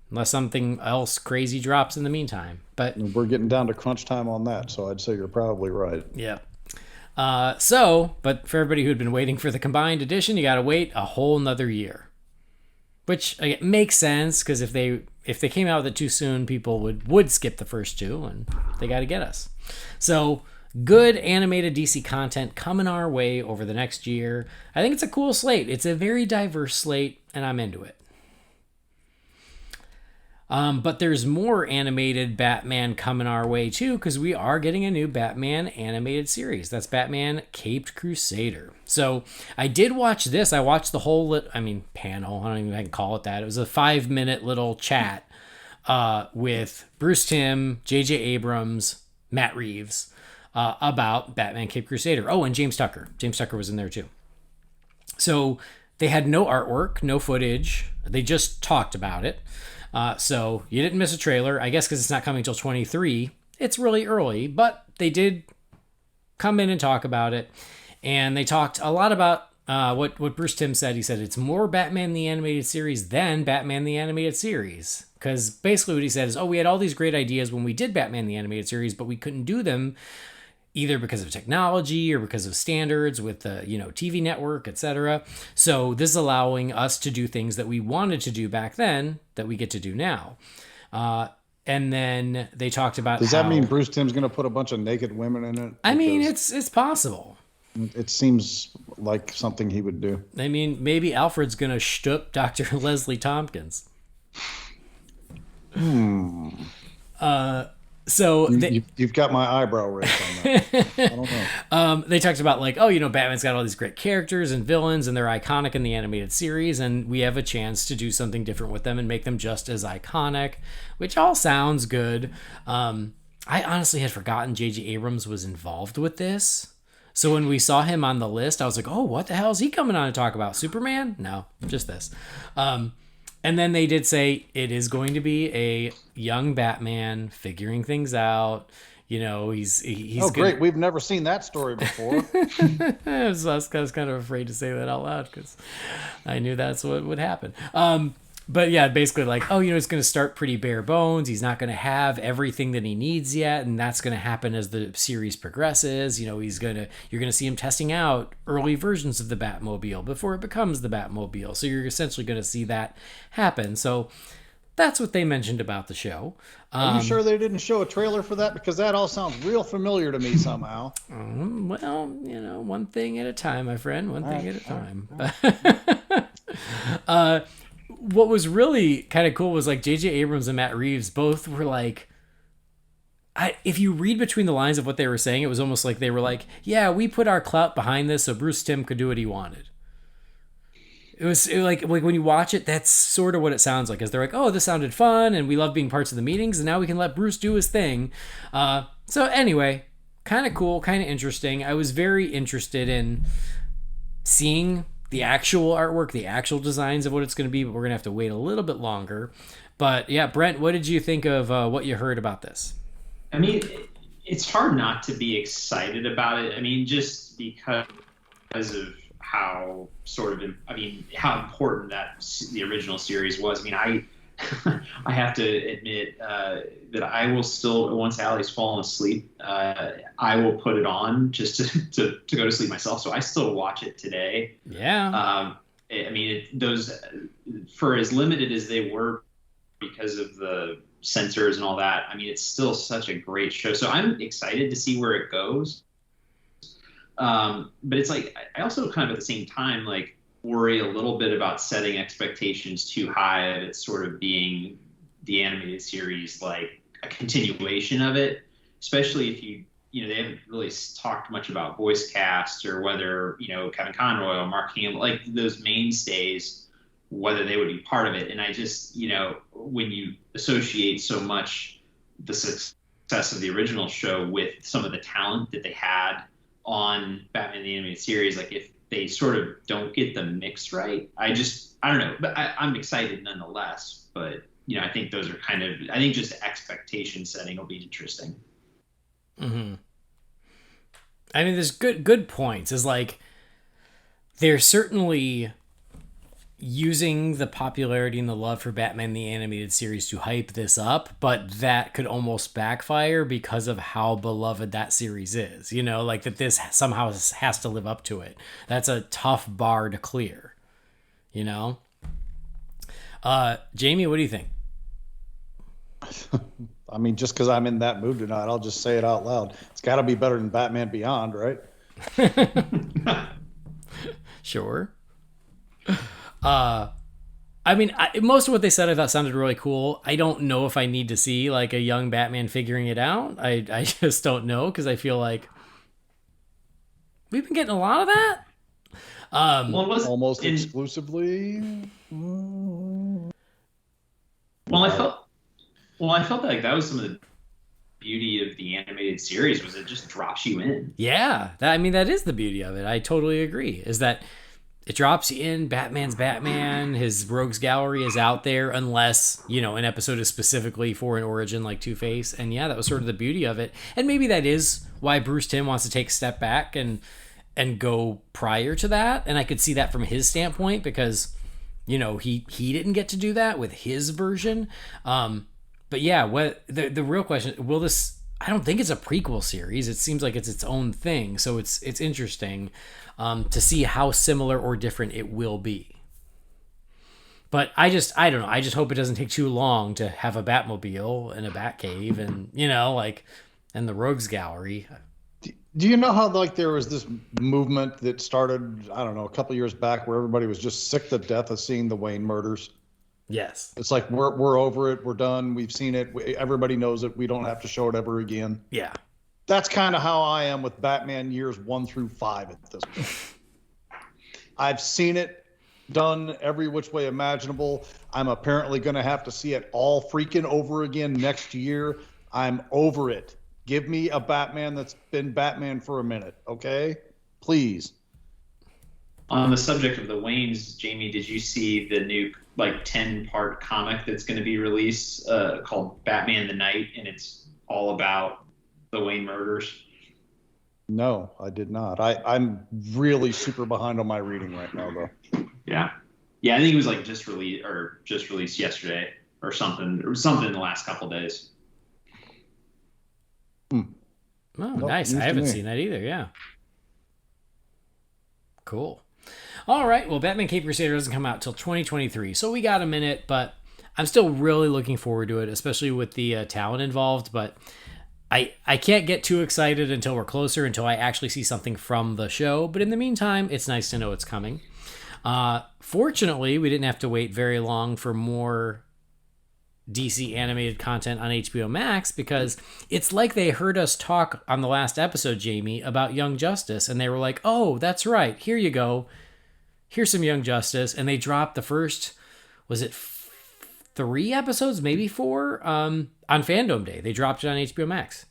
unless something else crazy drops in the meantime, but we're getting down to crunch time on that, so I'd say you're probably right. Yeah. But for everybody who'd been waiting for the combined edition, you got to wait a whole nother year, which makes sense, because if they came out with it too soon, people would skip the first 2, and they got to get us. So good animated DC content coming our way over the next year. I think it's a cool slate. It's a very diverse slate, and I'm into it. But there's more animated Batman coming our way too, because we are getting a new Batman animated series. That's Batman Caped Crusader. So I did watch this. I watched the whole panel. I don't even know if I can call it that. It was a 5-minute little chat with Bruce Timm, J.J. Abrams, Matt Reeves about Batman Caped Crusader. Oh, and James Tucker. James Tucker was in there too. So they had no artwork, no footage. They just talked about it. So you didn't miss a trailer, I guess, because it's not coming until 2023. It's really early, but they did come in and talk about it. And they talked a lot about what Bruce Timm said. He said it's more Batman the Animated Series than Batman the Animated Series. Because basically what he said is, we had all these great ideas when we did Batman the Animated Series, but we couldn't do them either because of technology or because of standards with the TV network, etc. So this is allowing us to do things that we wanted to do back then that we get to do now. And then they talked about Does that mean Bruce Timm's going to put a bunch of naked women in it? I mean, it's possible. It seems like something he would do. I mean, maybe Alfred's going to shtup Dr. Leslie Tompkins. So you've got my eyebrow raised on that. I don't know. They talked about Batman's got all these great characters and villains, and they're iconic in the animated series, and we have a chance to do something different with them and make them just as iconic, which all sounds good. I honestly had forgotten J.J. Abrams was involved with this. So when we saw him on the list, I was like, oh, what the hell is he coming on to talk about? Superman? No, just this. And then they did say it is going to be a young Batman figuring things out. He's great. We've never seen that story before. I was kind of afraid to say that out loud because I knew that's what would happen. But yeah, basically it's going to start pretty bare bones. He's not going to have everything that he needs yet, and that's going to happen as the series progresses. You're going to see him testing out early versions of the Batmobile before it becomes the Batmobile. So you're essentially going to see that happen. So that's what they mentioned about the show. Are you sure they didn't show a trailer for that? Because that all sounds real familiar to me somehow. Well, one thing at a time, my friend. One thing at a time. What was really kind of cool was J.J. Abrams and Matt Reeves both were if you read between the lines of what they were saying, it was almost like they were yeah, we put our clout behind this so Bruce Timm could do what he wanted. It was when you watch it, that's sort of what it sounds like. Is they're oh, this sounded fun and we love being parts of the meetings and now we can let Bruce do his thing. So anyway, kind of cool, kind of interesting. I was very interested in seeing the actual artwork, the actual designs of what it's going to be, but we're going to have to wait a little bit longer. But yeah, Brent, what did you think of what you heard about this? I mean, it's hard not to be excited about it. I mean, just because of how how important the original series was. I mean, I have to admit that I will still, once Allie's fallen asleep, I will put it on just to go to sleep myself. So I still watch it today. Yeah. I mean, those, for as limited as they were because of the censors and all that, I mean, it's still such a great show. So I'm excited to see where it goes. But it's like, I also kind of at the same time, like, worry a little bit about setting expectations too high of it sort of being the animated series, like a continuation of it, especially if they haven't really talked much about voice cast or whether, Kevin Conroy or Mark Hamill, like those mainstays, whether they would be part of it. And I just, when you associate so much the success of the original show with some of the talent that they had on Batman the Animated Series, like if they sort of don't get the mix right, I don't know, but I'm excited nonetheless. But, I think those are I think just expectation setting will be interesting. Mm-hmm. I mean, there's good points. Is like, they're certainly using the popularity and the love for Batman the Animated Series to hype this up, but that could almost backfire because of how beloved that series is. Like that this somehow has to live up to it. That's a tough bar to clear. Jamie, what do you think? I mean, just because I'm in that mood tonight, I'll just say it out loud. It's got to be better than Batman Beyond, right? Sure. I mean, most of what they said I thought sounded really cool. I don't know if I need to see like a young Batman figuring it out. I just don't know, because I feel like we've been getting a lot of that. Almost exclusively. I felt like that was some of the beauty of the animated series, was it just drops you in. Yeah, that is the beauty of it. I totally agree. Is that it drops you in. Batman's Batman. His rogues gallery is out there, unless, an episode is specifically for an origin like Two-Face. And yeah, that was sort of the beauty of it. And maybe that is why Bruce Timm wants to take a step back and go prior to that. And I could see that from his standpoint, because, he didn't get to do that with his version. But yeah, what the real question, will this, I don't think it's a prequel series. It seems like it's its own thing. So it's interesting to see how similar or different it will be. But I don't know. I just hope it doesn't take too long to have a Batmobile and a Batcave and, and the Rogues Gallery. Do you know how there was this movement that started, I don't know, a couple years back, where everybody was just sick to death of seeing the Wayne murders? Yes. It's like, we're over it. We're done. We've seen it. Everybody knows it. We don't have to show it ever again. Yeah. That's kind of how I am with Batman years 1 through 5 at this point. I've seen it done every which way imaginable. I'm apparently going to have to see it all freaking over again next year. I'm over it. Give me a Batman that's been Batman for a minute, okay? Please. On the subject of the Waynes, Jamie, did you see the new 10-part comic that's going to be released called Batman the Knight, and it's all about the Wayne murders? No, I did not. I'm really super behind on my reading right now, though. Yeah, I think it was just released yesterday or something in the last couple of days. Oh, nice. I haven't seen that either. Yeah. Cool. All right. Well, Batman Cape Crusader doesn't come out till 2023, so we got a minute, but I'm still really looking forward to it, especially with the talent involved. But I can't get too excited until we're closer, until I actually see something from the show. But in the meantime, it's nice to know it's coming. Fortunately, we didn't have to wait very long for more DC animated content on HBO Max, because it's like they heard us talk on the last episode, Jamie, about Young Justice, and they were like, oh, that's right, here you go. Here's some Young Justice. And they dropped the first, was it 3 episodes, maybe 4, on FanDome Day. They dropped it on HBO Max.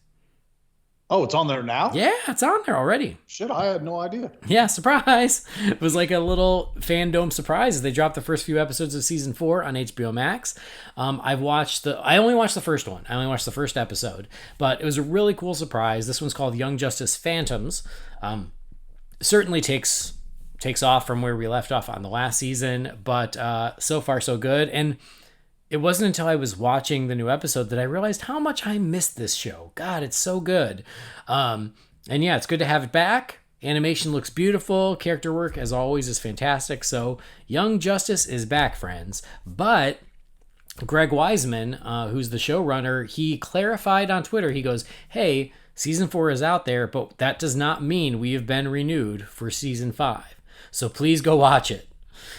Oh, it's on there now? Yeah, it's on there already. Shit, I had no idea. Yeah, surprise. It was like a little FanDome surprise. They dropped the first few episodes of season 4 on HBO Max. I only watched the first one. I only watched the first episode, but it was a really cool surprise. This one's called Young Justice Phantoms. Certainly takes off from where we left off on the last season, but so far so good. And it wasn't until I was watching the new episode that I realized how much I missed this show. God, it's so good. And yeah, it's good to have it back. Animation looks beautiful. Character work, as always, is fantastic. So Young Justice is back, friends. But Greg Wiseman, who's the showrunner, he clarified on Twitter. He goes, hey, season 4 is out there, but that does not mean we have been renewed for season 5. So please go watch it.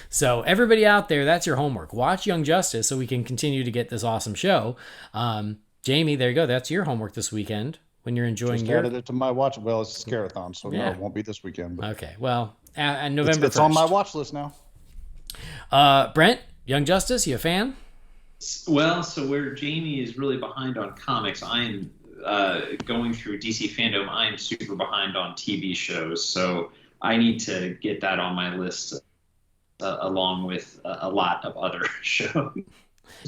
So everybody out there, that's your homework. Watch Young Justice so we can continue to get this awesome show. Jamie, there you go. That's your homework this weekend when you're enjoying Just added it to my watch. Well, it's a Scarathon, so no, it won't be this weekend. But okay, well, November it's 1st. on my watch list now. Brent, Young Justice, you a fan? Well, so where Jamie is really behind on comics, I am going through DC FanDome. I am super behind on TV shows, so I need to get that on my list along with a lot of other shows.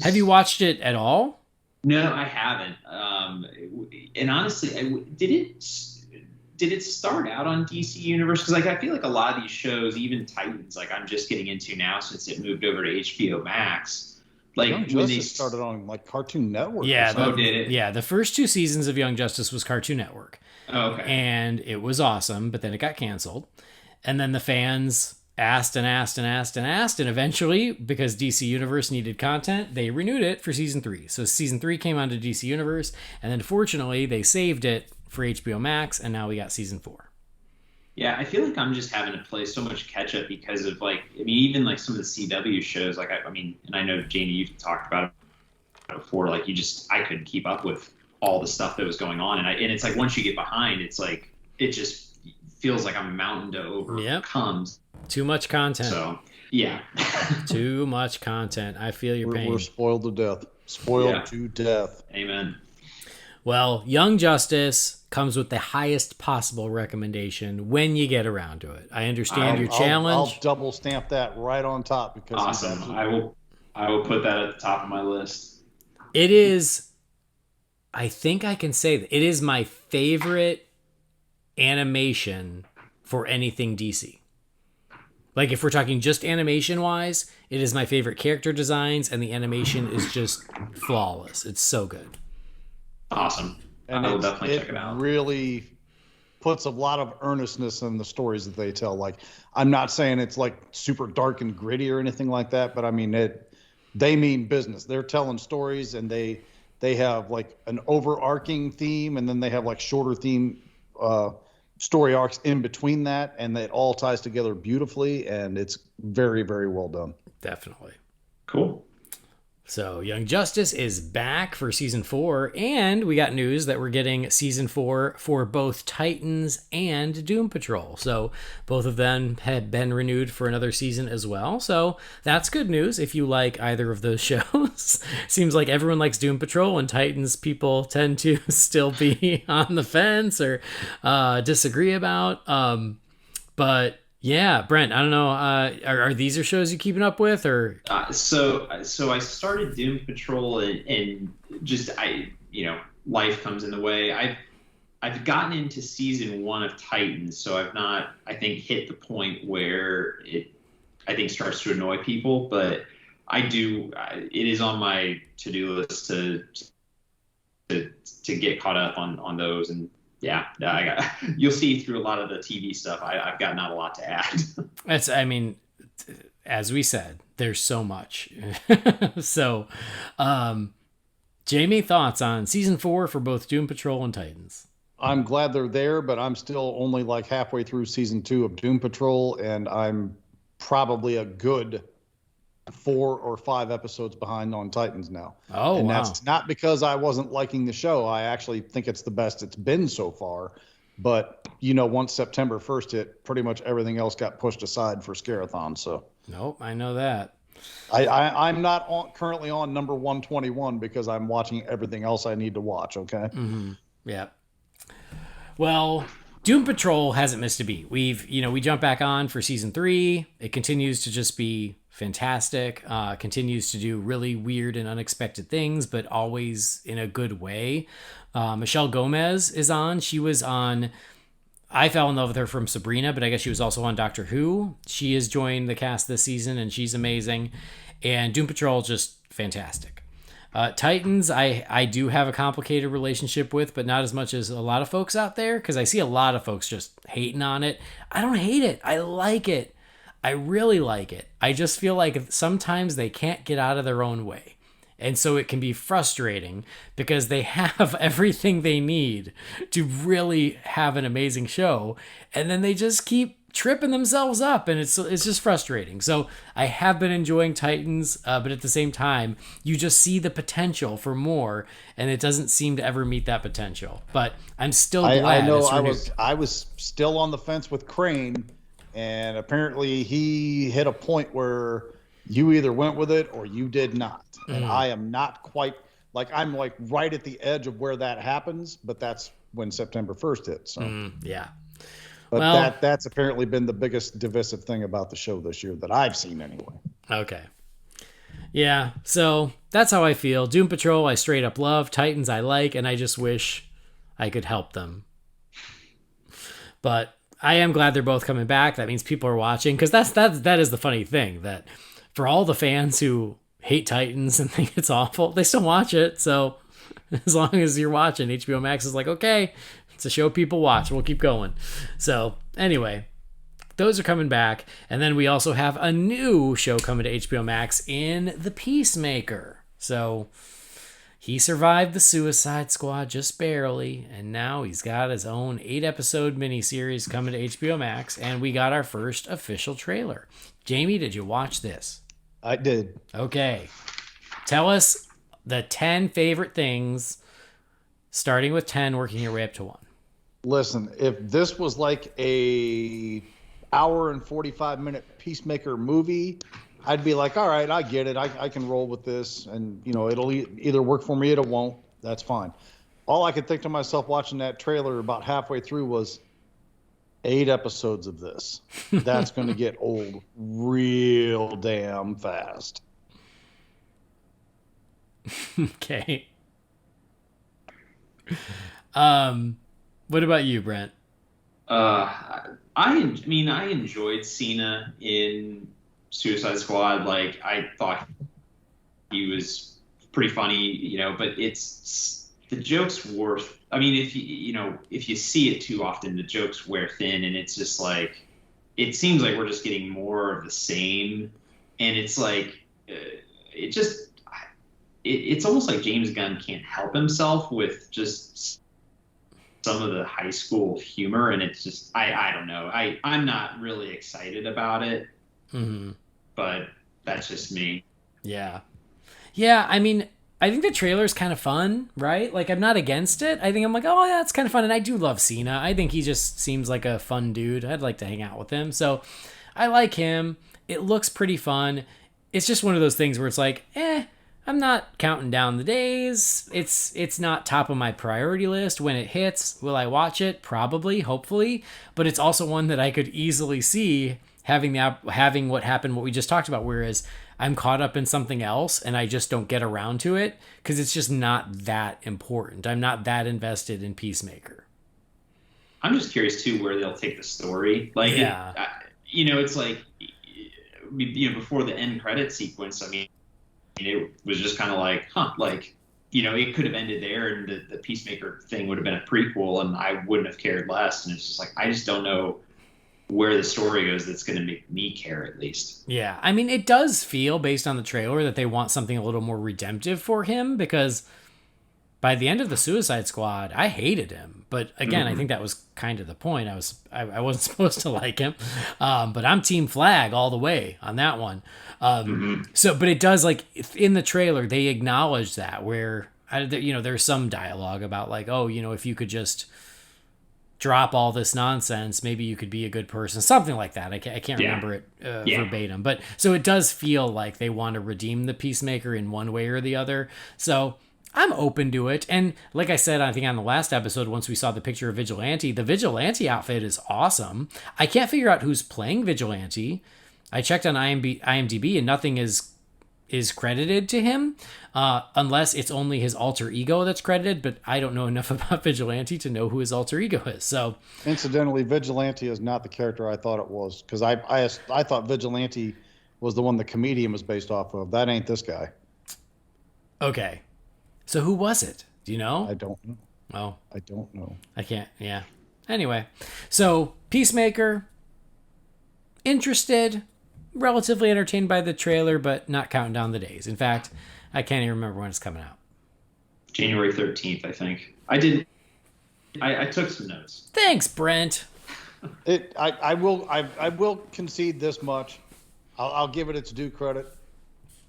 Have you watched it at all? No, I haven't. And honestly, did it start out on DC Universe? Because like I feel like a lot of these shows, even Titans, like I'm just getting into now since it moved over to HBO Max. Like Young when Justice started on like Cartoon Network. Yeah, did it? Yeah, the first 2 seasons of Young Justice was Cartoon Network. Oh, okay. And it was awesome, but then it got canceled. And then the fans asked, and eventually, because DC Universe needed content, they renewed it for season 3. So season 3 came onto DC Universe, and then fortunately they saved it for HBO Max, and now we got season 4. Yeah, I feel like I'm just having to play so much catch up because of like, I mean, even like some of the CW shows, like I mean, and I know Jamie, you've talked about it before, like I couldn't keep up with all the stuff that was going on, and it's like once you get behind, it's like it just feels like I'm a mountain to overcome. Yep. Too much content. So, yeah. Too much content. I feel your pain. We're spoiled to death. Spoiled to death. Amen. Well, Young Justice comes with the highest possible recommendation when you get around to it. I understand your challenge. I'll double stamp that right on top because awesome. I will put that at the top of my list. It is, I think I can say that it is my favorite animation for anything DC. Like if we're talking just animation wise, it is my favorite character designs, and the animation is just flawless. It's so good. Awesome. And I will definitely check it out. It really puts a lot of earnestness in the stories that they tell. Like, I'm not saying it's like super dark and gritty or anything like that, but I mean they mean business. They're telling stories, and they have like an overarching theme, and then they have like shorter theme story arcs in between that, and it all ties together beautifully, and it's very, very well done. Definitely. Cool. So Young Justice is back for season 4, and we got news that we're getting season 4 for both Titans and Doom Patrol. So both of them had been renewed for another season as well. So that's good news if you like either of those shows. Seems like everyone likes Doom Patrol, and Titans people tend to still be on the fence or disagree about. But yeah, Brent, I don't know. Are these your shows you keeping up with, or? So I started Doom Patrol, and just life comes in the way. I've gotten into season 1 of Titans, so I've not, I think, hit the point where it, I think, starts to annoy people. But it is on my to-do list to get caught up on those. And yeah, you'll see through a lot of the TV stuff. I've got not a lot to add. I mean, as we said, there's so much. So, Jamie, thoughts on season 4 for both Doom Patrol and Titans? I'm glad they're there, but I'm still only like halfway through season 2 of Doom Patrol, and I'm probably a good 4 or 5 episodes behind on Titans now. Oh, and wow. That's not because I wasn't liking the show. I actually think it's the best it's been so far. But, once September 1st hit, pretty much everything else got pushed aside for Scarathon. So nope, I know that. I'm not currently on number 121 because I'm watching everything else I need to watch, okay? Mm-hmm. Yeah. Well, Doom Patrol hasn't missed a beat. We jump back on for season 3. It continues to just be fantastic. Continues to do really weird and unexpected things, but always in a good way. Michelle Gomez is on. She was on. I fell in love with her from Sabrina, but I guess she was also on Doctor Who. She has joined the cast this season, and she's amazing. And Doom Patrol, just fantastic. Titans, I do have a complicated relationship with, but not as much as a lot of folks out there, because I see a lot of folks just hating on it. I don't hate it. I like it. I really like it. I just feel like sometimes they can't get out of their own way. And so it can be frustrating because they have everything they need to really have an amazing show. And then they just keep tripping themselves up, and it's just frustrating. So I have been enjoying Titans, but at the same time, you just see the potential for more, and it doesn't seem to ever meet that potential. But I'm still glad. I know I was still on the fence with Crane, and apparently he hit a point where you either went with it or you did not. And I am not quite I'm right at the edge of where that happens, but that's when September 1st hits. So. Yeah. But that's apparently been the biggest divisive thing about the show this year that I've seen anyway. Okay. Yeah, so that's how I feel. Doom Patrol, I straight up love. Titans, I like, and I just wish I could help them. But I am glad they're both coming back. That means people are watching, because that is the funny thing, that for all the fans who hate Titans and think it's awful, they still watch it. So as long as you're watching, HBO Max is like, okay, it's a show people watch. We'll keep going. So anyway, those are coming back. And then we also have a new show coming to HBO Max in The Peacemaker. So he survived the Suicide Squad just barely, and now he's got his own 8-episode miniseries coming to HBO Max, and we got our first official trailer. Jamie, did you watch this? I did. Okay. Tell us the 10 favorite things, starting with 10, working your way up to 1. Listen, if this was like a hour and 45-minute Peacemaker movie, I'd be like, all right, I get it. I can roll with this. And, it'll either work for me or it won't. That's fine. All I could think to myself watching that trailer about halfway through was 8 episodes of this. That's going to get old real damn fast. Okay. What about you, Brent? I enjoyed Cena in Suicide Squad. I thought he was pretty funny, but it's the jokes wore. If you see it too often, the jokes wear thin, and it's just it seems like we're just getting more of the same, and it's it's almost like James Gunn can't help himself with just some of the high school humor, and it's just I don't know. I'm not really excited about it, but that's just me. Yeah. I think the trailer's kind of fun, right? I'm not against it. I think I'm like, oh, yeah, it's kind of fun. And I do love Cena. I think he just seems like a fun dude. I'd like to hang out with him. So I like him. It looks pretty fun. It's just one of those things where it's I'm not counting down the days. It's not top of my priority list. When it hits, will I watch it? Probably, hopefully. But it's also one that I could easily see having what happened, what we just talked about, whereas I'm caught up in something else and I just don't get around to it because it's just not that important. I'm not that invested in Peacemaker. I'm just curious too where they'll take the story. It's before the end credit sequence. It was just kind of it could have ended there, and the Peacemaker thing would have been a prequel, and I wouldn't have cared less. And it's just I just don't know where the story goes that's going to make me care, at least. Yeah, it does feel, based on the trailer, that they want something a little more redemptive for him, because by the end of the Suicide Squad, I hated him. But again, I think that was kind of the point. I wasn't supposed to like him, but I'm Team Flag all the way on that one. But it does, in the trailer, they acknowledge that, where there's some dialogue about if you could just drop all this nonsense, maybe you could be a good person, something like that. I can't remember it verbatim, but so it does feel like they want to redeem the Peacemaker in one way or the other. So I'm open to it. And like I said, I think on the last episode, once we saw the picture of Vigilante, the Vigilante outfit is awesome. I can't figure out who's playing Vigilante. I checked on IMDb and nothing is credited to him, unless it's only his alter ego that's credited, but I don't know enough about Vigilante to know who his alter ego is. So, incidentally, Vigilante is not the character I thought it was, because I thought Vigilante was the one the comedian was based off of. That ain't this guy. Okay. So who was it? Do you know? I don't know. Oh. I don't know. I can't, yeah. Anyway, so Peacemaker, interested, relatively entertained by the trailer, but not counting down the days. In fact, I can't even remember when it's coming out. January 13th, I think. I took some notes. Thanks, Brent. I will concede this much. I'll give it its due credit.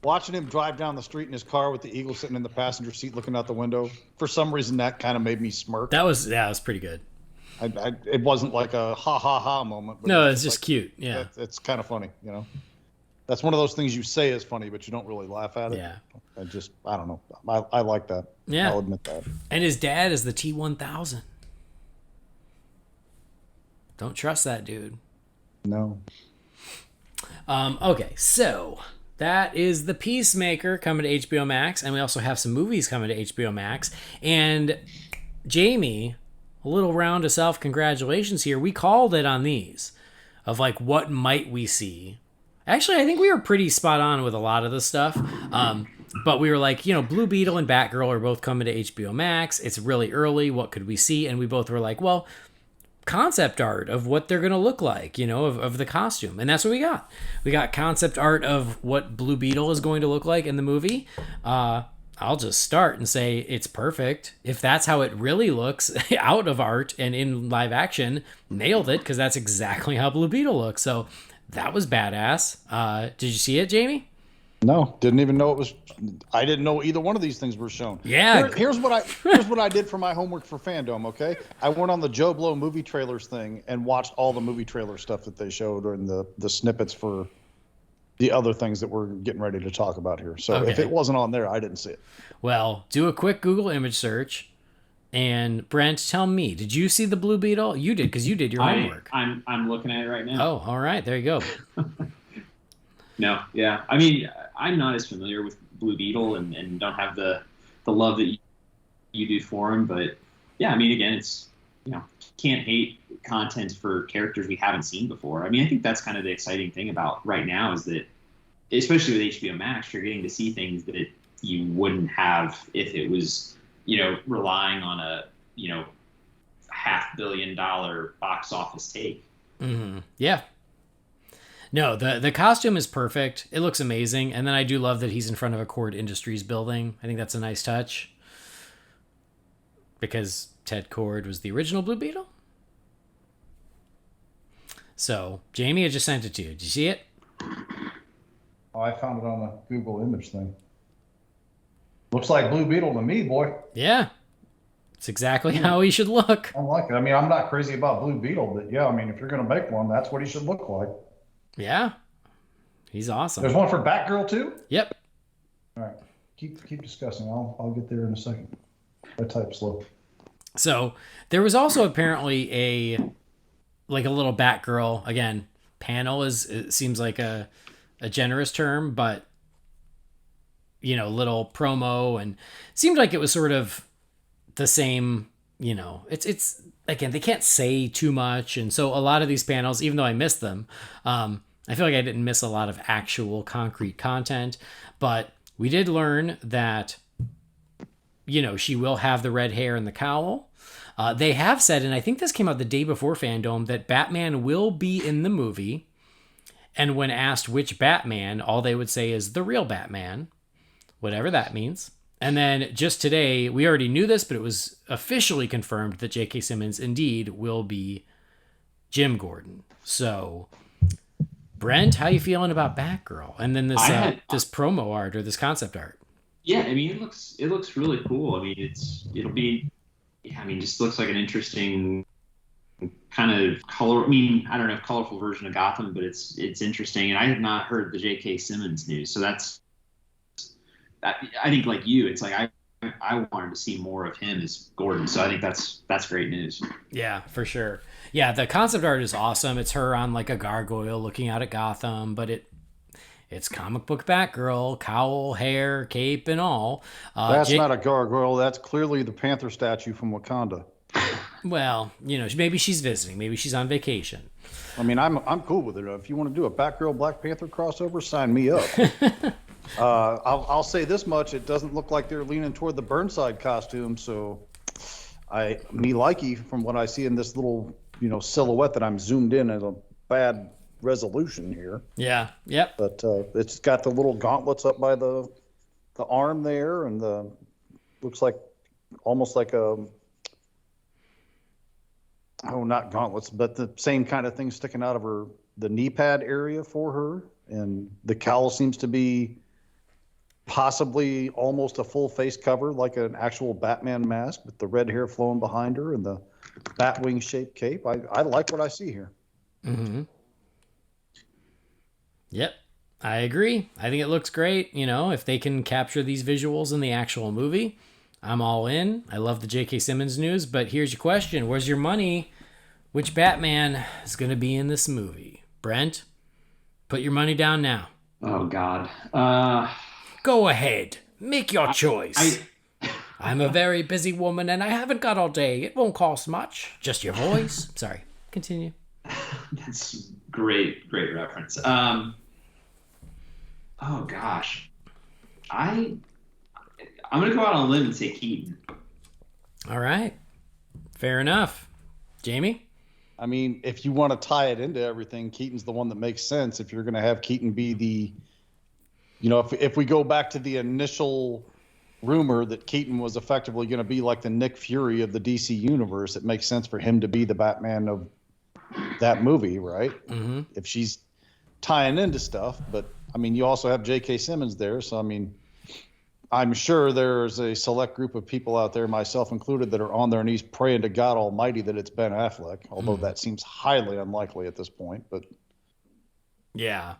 Watching him drive down the street in his car with the eagle sitting in the passenger seat looking out the window, for some reason that kind of made me smirk. That was pretty good. It wasn't like a ha ha ha moment. But no, it's just like, cute. Yeah, it's kind of funny. You know, that's one of those things you say is funny, but you don't really laugh at it. Yeah, I don't know. I like that. Yeah, I'll admit that. And his dad is the T-1000. Don't trust that dude. No. Okay, so that is The Peacemaker coming to HBO Max, and we also have some movies coming to HBO Max. And Jamie, a little round of self-congratulations here. We called it on these, of like, what might we see? Actually, I think we were pretty spot on with a lot of the stuff. But we were like, Blue Beetle and Batgirl are both coming to HBO Max. It's really early. What could we see? And we both were like, well, concept art of what they're going to look like, of the costume. And that's what we got. We got concept art of what Blue Beetle is going to look like in the movie. I'll just start and say it's perfect. If that's how it really looks out of art and in live action, nailed it, because that's exactly how Blue Beetle looks. So that was badass. Did you see it, Jamie? No, didn't even know it was. I didn't know either one of these things were shown. Yeah. Here's what I did for my homework for FanDome. Okay, I went on the Joe Blow movie trailers thing and watched all the movie trailer stuff that they showed, or the snippets for the other things that we're getting ready to talk about here. So if it wasn't on there, I didn't see it. Well, do a quick Google image search. And Brent, tell me, did you see the Blue Beetle? You did, because you did your homework. I'm looking at it right now. Oh, all right. There you go. No, yeah. I mean, I'm not as familiar with Blue Beetle and don't have the love that you do for him. But yeah, I mean, again, it's, can't hate content for characters we haven't seen before. I mean, I think that's kind of the exciting thing about right now is that, especially with HBO Max, you're getting to see things that you wouldn't have if it was, relying on a, $500 million box office take. Mm-hmm. Yeah. No, the costume is perfect. It looks amazing. And then I do love that he's in front of a Cord Industries building. I think that's a nice touch. Because Ted Cord was the original Blue Beetle. So, Jamie, I just sent it to you. Did you see it? Oh, I found it on the Google image thing. Looks like Blue Beetle to me, boy. Yeah. It's exactly how he should look. I like it. I mean, I'm not crazy about Blue Beetle, but yeah, I mean, if you're going to make one, that's what he should look like. Yeah. He's awesome. There's one for Batgirl, too? Yep. All right. Keep discussing. I'll get there in a second. I type slow. So, there was also apparently a little Batgirl, again, panel it seems like a generous term, but little promo, and it seemed like it was sort of the same, it's again, they can't say too much, and so a lot of these panels, even though I missed them, I feel like I didn't miss a lot of actual concrete content, but we did learn that she will have the red hair and the cowl. They have said, and I think this came out the day before FanDome, that Batman will be in the movie, and when asked which Batman, all they would say is the real Batman, whatever that means. And then just today, we already knew this, but it was officially confirmed that J.K. Simmons indeed will be Jim Gordon. So, Brent, how you feeling about Batgirl? And then this promo art or this concept art. Yeah, I mean, it looks really cool. I mean, just looks like an interesting kind of color. I mean, I don't know if colorful version of Gotham, but it's interesting. And I have not heard the J.K. Simmons news, so I think like you, it's like I I wanted to see more of him as Gordon. So I think that's great news. Yeah, for sure. Yeah, the concept art is awesome. It's her on like a gargoyle looking out at Gotham, but it's comic book Batgirl, cowl, hair, cape, and all. That's not a gargoyle. That's clearly the Panther statue from Wakanda. Well, maybe she's visiting. Maybe she's on vacation. I mean, I'm cool with it. If you want to do a Batgirl Black Panther crossover, sign me up. I'll say this much: it doesn't look like they're leaning toward the Burnside costume. So, me likey from what I see in this little silhouette that I'm zoomed in at a bad resolution here. Yeah. Yep. But it's got the little gauntlets up by the arm there, and looks like almost like not gauntlets, but the same kind of thing sticking out of the knee pad area for her. And the cowl seems to be possibly almost a full face cover, like an actual Batman mask with the red hair flowing behind her and the Batwing shaped cape. I like what I see here. Mm-hmm. Yep. I agree. I think it looks great. If they can capture these visuals in the actual movie, I'm all in. I love the J.K. Simmons news, but here's your question. Where's your money? Which Batman is going to be in this movie? Brent, put your money down now. Oh, God. Go ahead. Make your choice. I'm a very busy woman, and I haven't got all day. It won't cost much. Just your voice. Sorry. Continue. That's great reference. Oh, gosh. I'm going to go out on a limb and say Keaton. All right. Fair enough. Jamie? I mean, if you want to tie it into everything, Keaton's the one that makes sense. If you're going to have Keaton be the, if we go back to the initial rumor that Keaton was effectively going to be like the Nick Fury of the DC universe, it makes sense for him to be the Batman of that movie, right? Mm-hmm. If she's tying into stuff. But, I mean, you also have J.K. Simmons there. So, I mean, I'm sure there's a select group of people out there, myself included, that are on their knees praying to God Almighty that it's Ben Affleck, although that seems highly unlikely at this point. But yeah,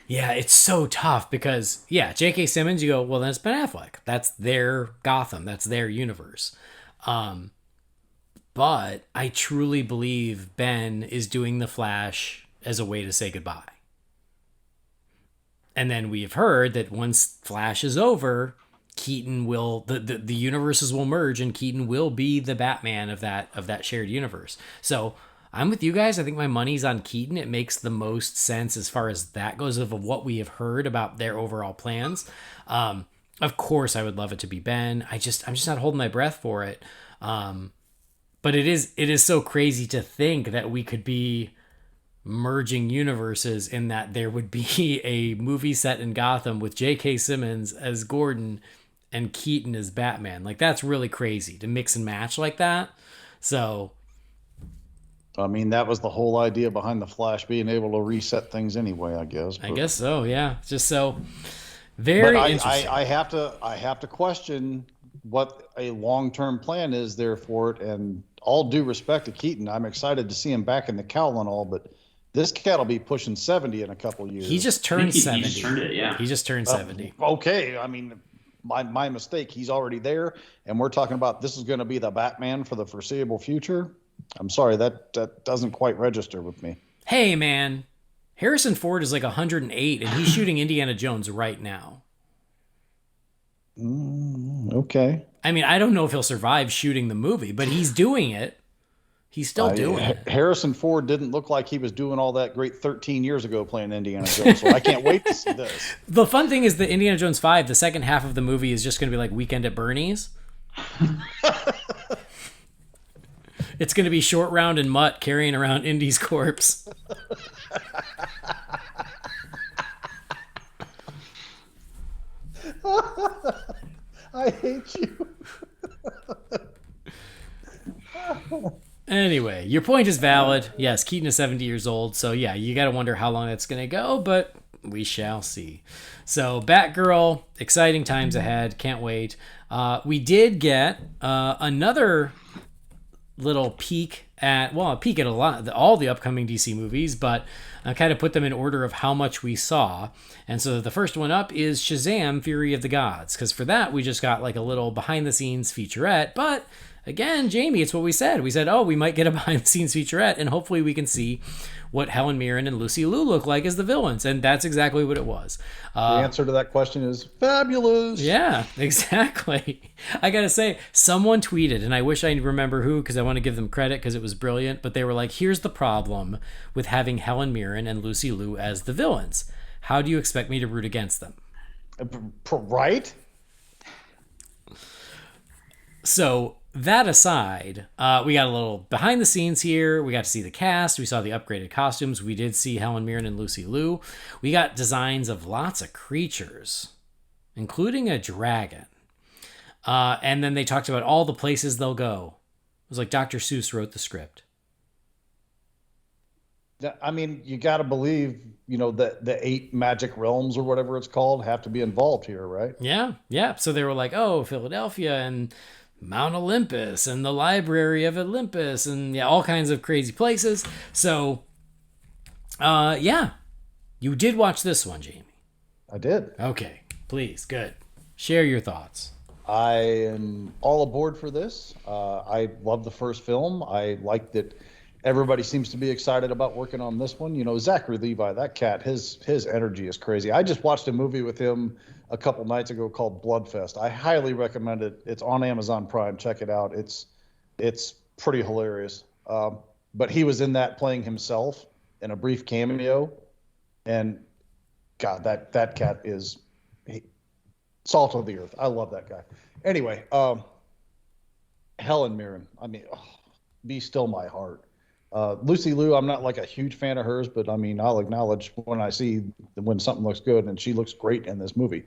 it's so tough because J.K. Simmons, you go, well, then it's Ben Affleck. That's their Gotham. That's their universe. But I truly believe Ben is doing the Flash as a way to say goodbye. And then we have heard that once Flash is over, Keaton will the universes will merge, and Keaton will be the Batman of that shared universe. So I'm with you guys. I think my money's on Keaton. It makes the most sense as far as that goes of what we have heard about their overall plans. Of course, I would love it to be Ben. I'm just not holding my breath for it. But it is so crazy to think that we could be merging universes in that there would be a movie set in Gotham with J.K. Simmons as Gordon and Keaton as Batman. Like, that's really crazy to mix and match like that. So, I mean, that was the whole idea behind the Flash being able to reset things anyway, I guess. I guess so, yeah. Just so very interesting. I have to question what a long-term plan is there for it. And all due respect to Keaton, I'm excited to see him back in the cowl and all, but this cat will be pushing 70 in a couple of years. He just turned 70. He just turned it, yeah. He just turned 70. Okay, I mean, my mistake. He's already there, and we're talking about this is going to be the Batman for the foreseeable future. I'm sorry, that doesn't quite register with me. Hey, man. Harrison Ford is like 108, and he's shooting Indiana Jones right now. Okay. I mean, I don't know if he'll survive shooting the movie, but he's doing it. He's still doing it. Harrison Ford didn't look like he was doing all that great 13 years ago playing Indiana Jones, so I can't wait to see this. The fun thing is that Indiana Jones 5, the second half of the movie is just going to be like Weekend at Bernie's. It's going to be Short Round and Mutt carrying around Indy's corpse. I hate you. Anyway, your point is valid. Yes, Keaton is 70 years old, so yeah, you got to wonder how long that's going to go, but we shall see. So, Batgirl, exciting times ahead. Can't wait. We did get another little peek at all the upcoming DC movies, but kind of put them in order of how much we saw. And so the first one up is Shazam: Fury of the Gods, because for that we just got like a little behind the scenes featurette. But again, Jamie, it's what we said. We said, oh, we might get a behind the scenes featurette, and hopefully we can see what Helen Mirren and Lucy Liu look like as the villains. And that's exactly what it was. The answer to that question is fabulous. Yeah, exactly. I gotta say, someone tweeted, and I wish I remember who, because I want to give them credit because it was brilliant, but they were like, here's the problem with having Helen Mirren and Lucy Liu as the villains. How do you expect me to root against them? Right? So that aside, we got a little behind the scenes here. We got to see the cast. We saw the upgraded costumes. We did see Helen Mirren and Lucy Liu. We got designs of lots of creatures, including a dragon. And then they talked about all the places they'll go. It was like Dr. Seuss wrote the script. I mean, you got to believe, the 8 magic realms or whatever it's called have to be involved here, right? Yeah. So they were like, oh, Philadelphia and Mount Olympus and the Library of Olympus and all kinds of crazy places. So, you did watch this one, Jamie. I did. Okay, please, good. Share your thoughts. I am all aboard for this. I love the first film. I like that everybody seems to be excited about working on this one. Zachary Levi, that cat, his energy is crazy. I just watched a movie with him a couple nights ago called Bloodfest. I highly recommend it. It's on Amazon Prime. Check it out. It's pretty hilarious. But he was in that playing himself in a brief cameo, and God, that cat is salt of the earth. I love that guy. Anyway, Helen Mirren. I mean, be still my heart. Lucy Liu, I'm not like a huge fan of hers, but I mean, I'll acknowledge when something looks good, and she looks great in this movie,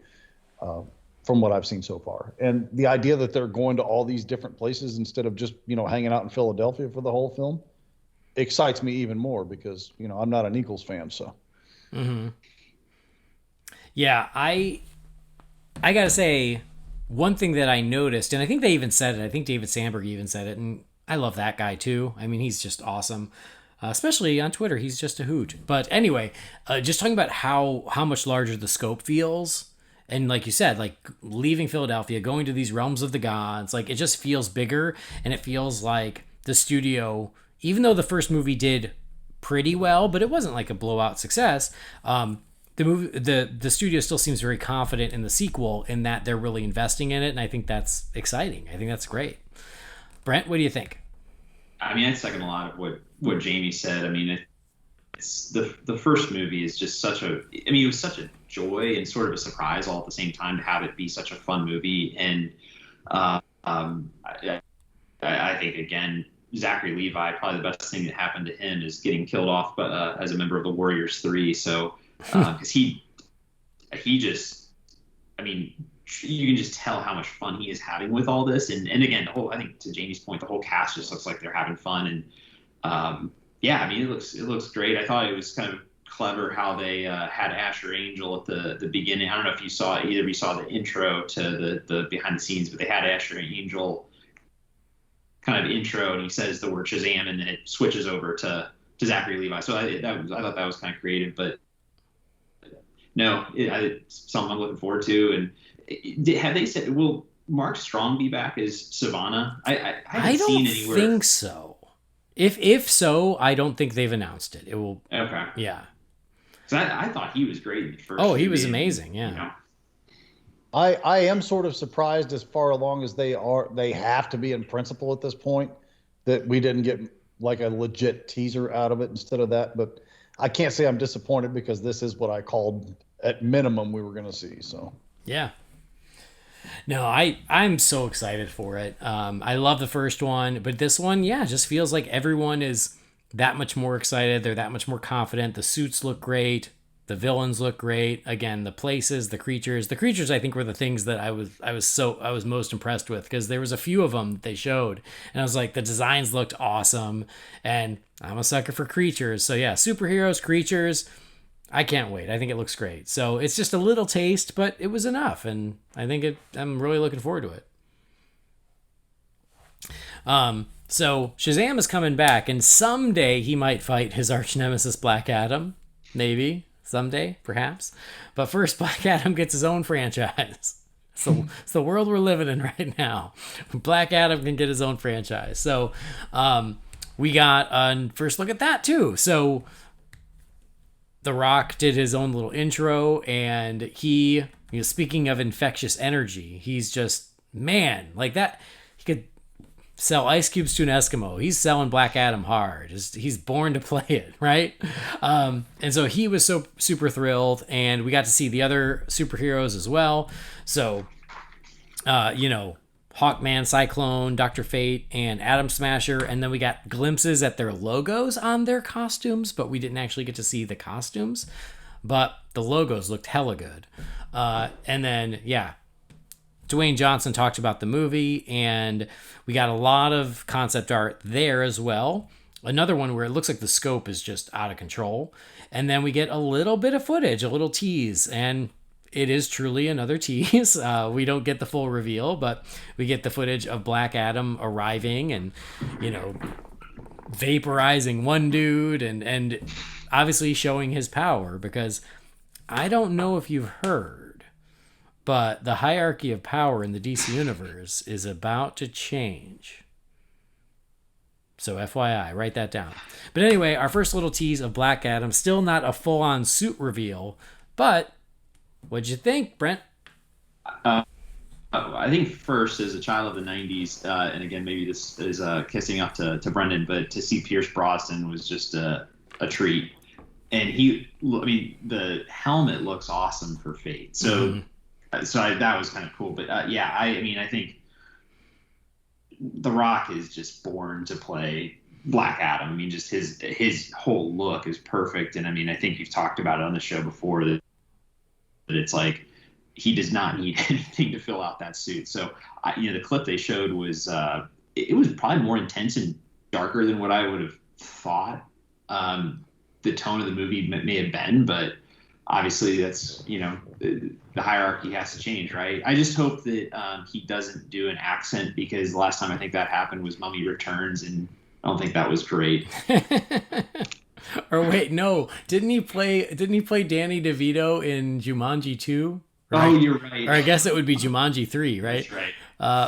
from what I've seen so far. And the idea that they're going to all these different places instead of just, hanging out in Philadelphia for the whole film excites me even more because, I'm not an Eagles fan, so. Mm-hmm. Yeah, I gotta say, one thing that I noticed, and I think they even said it, I think David Sandberg even said it, and I love that guy too. I mean, he's just awesome. Especially on Twitter, he's just a hoot. But anyway, just talking about how much larger the scope feels. And like you said, like leaving Philadelphia, going to these realms of the gods, like it just feels bigger. And it feels like the studio, even though the first movie did pretty well, but it wasn't like a blowout success, the studio still seems very confident in the sequel in that they're really investing in it. And I think that's exciting. I think that's great. Brent, what do you think? I mean, I second a lot of what Jamie said. I mean, it's the first movie is just it was such a joy and sort of a surprise all at the same time to have it be such a fun movie. And I think, again, Zachary Levi, probably the best thing that happened to him is getting killed off as a member of the Warriors 3. So, because he just, I mean, you can just tell how much fun he is having with all this. And again, I think to Jamie's point, the whole cast just looks like they're having fun. And I mean, it looks great. I thought it was kind of clever how they had Asher Angel at the beginning. I don't know if either of you saw the intro to the behind the scenes, but they had Asher Angel kind of intro, and he says the word Shazam, and then it switches over to Zachary Levi. So I thought that was kind of creative, but no, it's something I'm looking forward to. And have they said, will Mark Strong be back as Savannah? I haven't seen anywhere. I don't think so. If so, I don't think they've announced it. It will. Okay. Yeah. So I thought he was great in the first. Oh, he was amazing. Yeah. I am sort of surprised as far along as they have to be in principle at this point that we didn't get like a legit teaser out of it instead of that. But I can't say I'm disappointed because this is what I called at minimum we were going to see. So. Yeah. No, I'm so excited for it. I love the first one, but this one, just feels like everyone is that much more excited. They're that much more confident. The suits look great. The villains look great. Again, the places, the creatures. The creatures, I think, were the things that I was most impressed with because there was a few of them that they showed, and I was like, the designs looked awesome, and I'm a sucker for creatures. So yeah, superheroes, creatures. I can't wait. I think it looks great. So it's just a little taste, but it was enough. And I think I'm really looking forward to it. So Shazam is coming back, and someday he might fight his arch nemesis Black Adam. Maybe. Someday, perhaps. But first, Black Adam gets his own franchise. So it's the world we're living in right now. Black Adam can get his own franchise. So we got a first look at that, too. So The Rock did his own little intro, and he, speaking of infectious energy, he's just, man, like that. He could sell ice cubes to an Eskimo. He's selling Black Adam hard. He's born to play it, right? And so he was so super thrilled, and we got to see the other superheroes as well. So, Hawkman, Cyclone, Dr. Fate, and Atom Smasher, and then we got glimpses at their logos on their costumes, but we didn't actually get to see the costumes. But the logos looked hella good. And then, Dwayne Johnson talked about the movie, and we got a lot of concept art there as well. Another one where it looks like the scope is just out of control. And then we get a little bit of footage, a little tease, and it is truly another tease. We don't get the full reveal, but we get the footage of Black Adam arriving and, vaporizing one dude and obviously showing his power, because I don't know if you've heard, but the hierarchy of power in the DC universe is about to change. So FYI, write that down. But anyway, our first little tease of Black Adam, still not a full-on suit reveal, but what'd you think, Brent? I think first, as a child of the 90s, and again, maybe this is kissing up to Brendan, but to see Pierce Brosnan was just a treat. And the helmet looks awesome for Fate. So, that was kind of cool. But I think The Rock is just born to play Black Adam. I mean, just his whole look is perfect. And I think you've talked about it on the show before that it's like he does not need anything to fill out that suit. So, the clip they showed was it was probably more intense and darker than what I would have thought the tone of the movie may have been, but obviously that's, the hierarchy has to change, right? I just hope that he doesn't do an accent, because the last time I think that happened was Mummy Returns, and I don't think that was great. Or wait, no, didn't he play Danny DeVito in Jumanji 2? Right? Oh, you're right. Or I guess it would be Jumanji 3, right? That's right.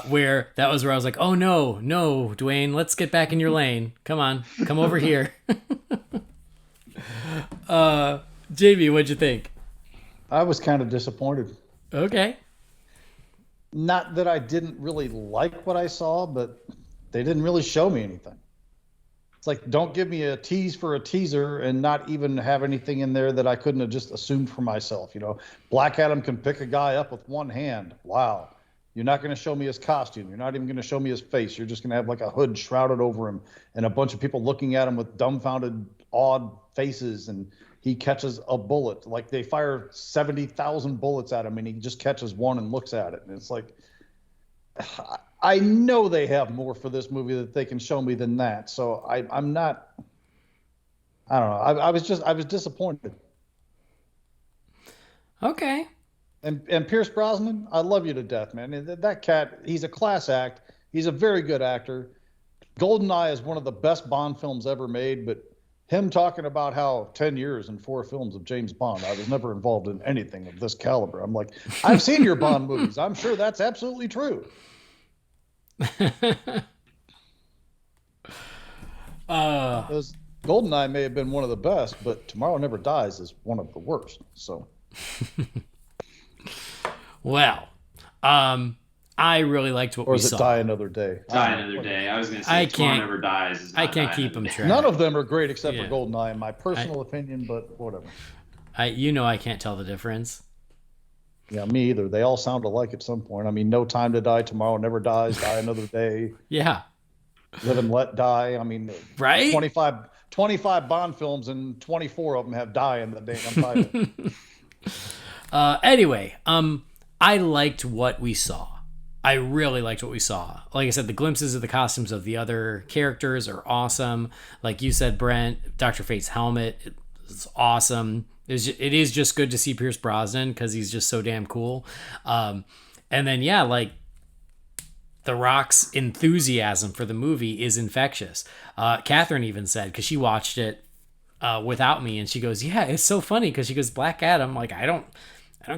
Where I was like, oh no, Dwayne, let's get back in your lane. Come on, come over here. JB, what'd you think? I was kind of disappointed. Okay. Not that I didn't really like what I saw, but they didn't really show me anything. It's like, don't give me a tease for a teaser and not even have anything in there that I couldn't have just assumed for myself. Black Adam can pick a guy up with one hand. Wow. You're not going to show me his costume. You're not even going to show me his face. You're just going to have like a hood shrouded over him and a bunch of people looking at him with dumbfounded, awed faces, and he catches a bullet. Like, they fire 70,000 bullets at him and he just catches one and looks at it. And it's like, I know they have more for this movie that they can show me than that. So I'm not, I don't know. I was disappointed. Okay. And Pierce Brosnan, I love you to death, man. That cat, he's a class act. He's a very good actor. GoldenEye is one of the best Bond films ever made, but him talking about how 10 years and 4 films of James Bond, I was never involved in anything of this caliber. I'm like, I've seen your Bond movies. I'm sure that's absolutely true. GoldenEye may have been one of the best, but Tomorrow Never Dies is one of the worst. So... Well, I really liked what we saw. Or is it Die Another Day? Die Another Day. I was going to say Tomorrow Never Dies is not I can't Die keep Another them Day. track. None of them are great except for GoldenEye, in my personal opinion, but whatever. I can't tell the difference. Yeah, me either. They all sound alike at some point. I mean, No Time to Die, Tomorrow Never Dies, Die Another Day. Yeah. Live and Let Die. I mean, right? 25 Bond films and 24 of them have Die in the damn title. Anyway, I liked what we saw. I really liked what we saw. Like I said, the glimpses of the costumes of the other characters are awesome. Like you said, Brent, Dr. Fate's helmet is awesome. It is just good to see Pierce Brosnan because he's just so damn cool. And then, The Rock's enthusiasm for the movie is infectious. Catherine even said, because she watched it without me, and she goes, "Yeah, it's so funny," because she goes, "Black Adam." I'm like, I don't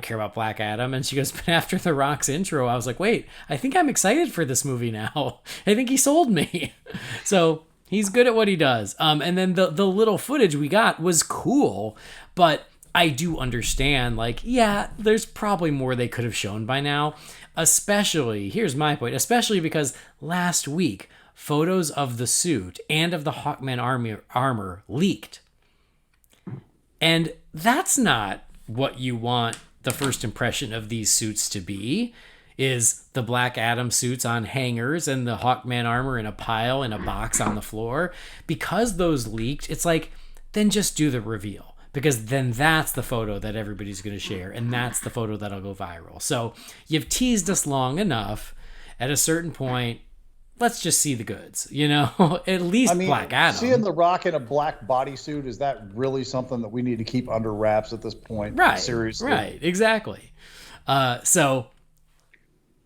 care about Black Adam. And she goes, but after The Rock's intro, I was like, wait, I think I'm excited for this movie now. I think he sold me. So he's good at what he does. And then the little footage we got was cool, but I do understand, like, yeah, there's probably more they could have shown by now. Especially, here's my point, especially because last week, photos of the suit and of the Hawkman armor leaked. And that's not what you want the first impression of these suits to be, is the Black Adam suits on hangers and the Hawkman armor in a pile in a box on the floor. Because those leaked, it's like, then just do the reveal, because then that's the photo that everybody's going to share, and that's the photo that'll go viral. So you've teased us long enough. At a certain point, let's just see the goods, at least Black Adam. Seeing The Rock in a black bodysuit, is that really something that we need to keep under wraps at this point? Right. Seriously. Right. Exactly. So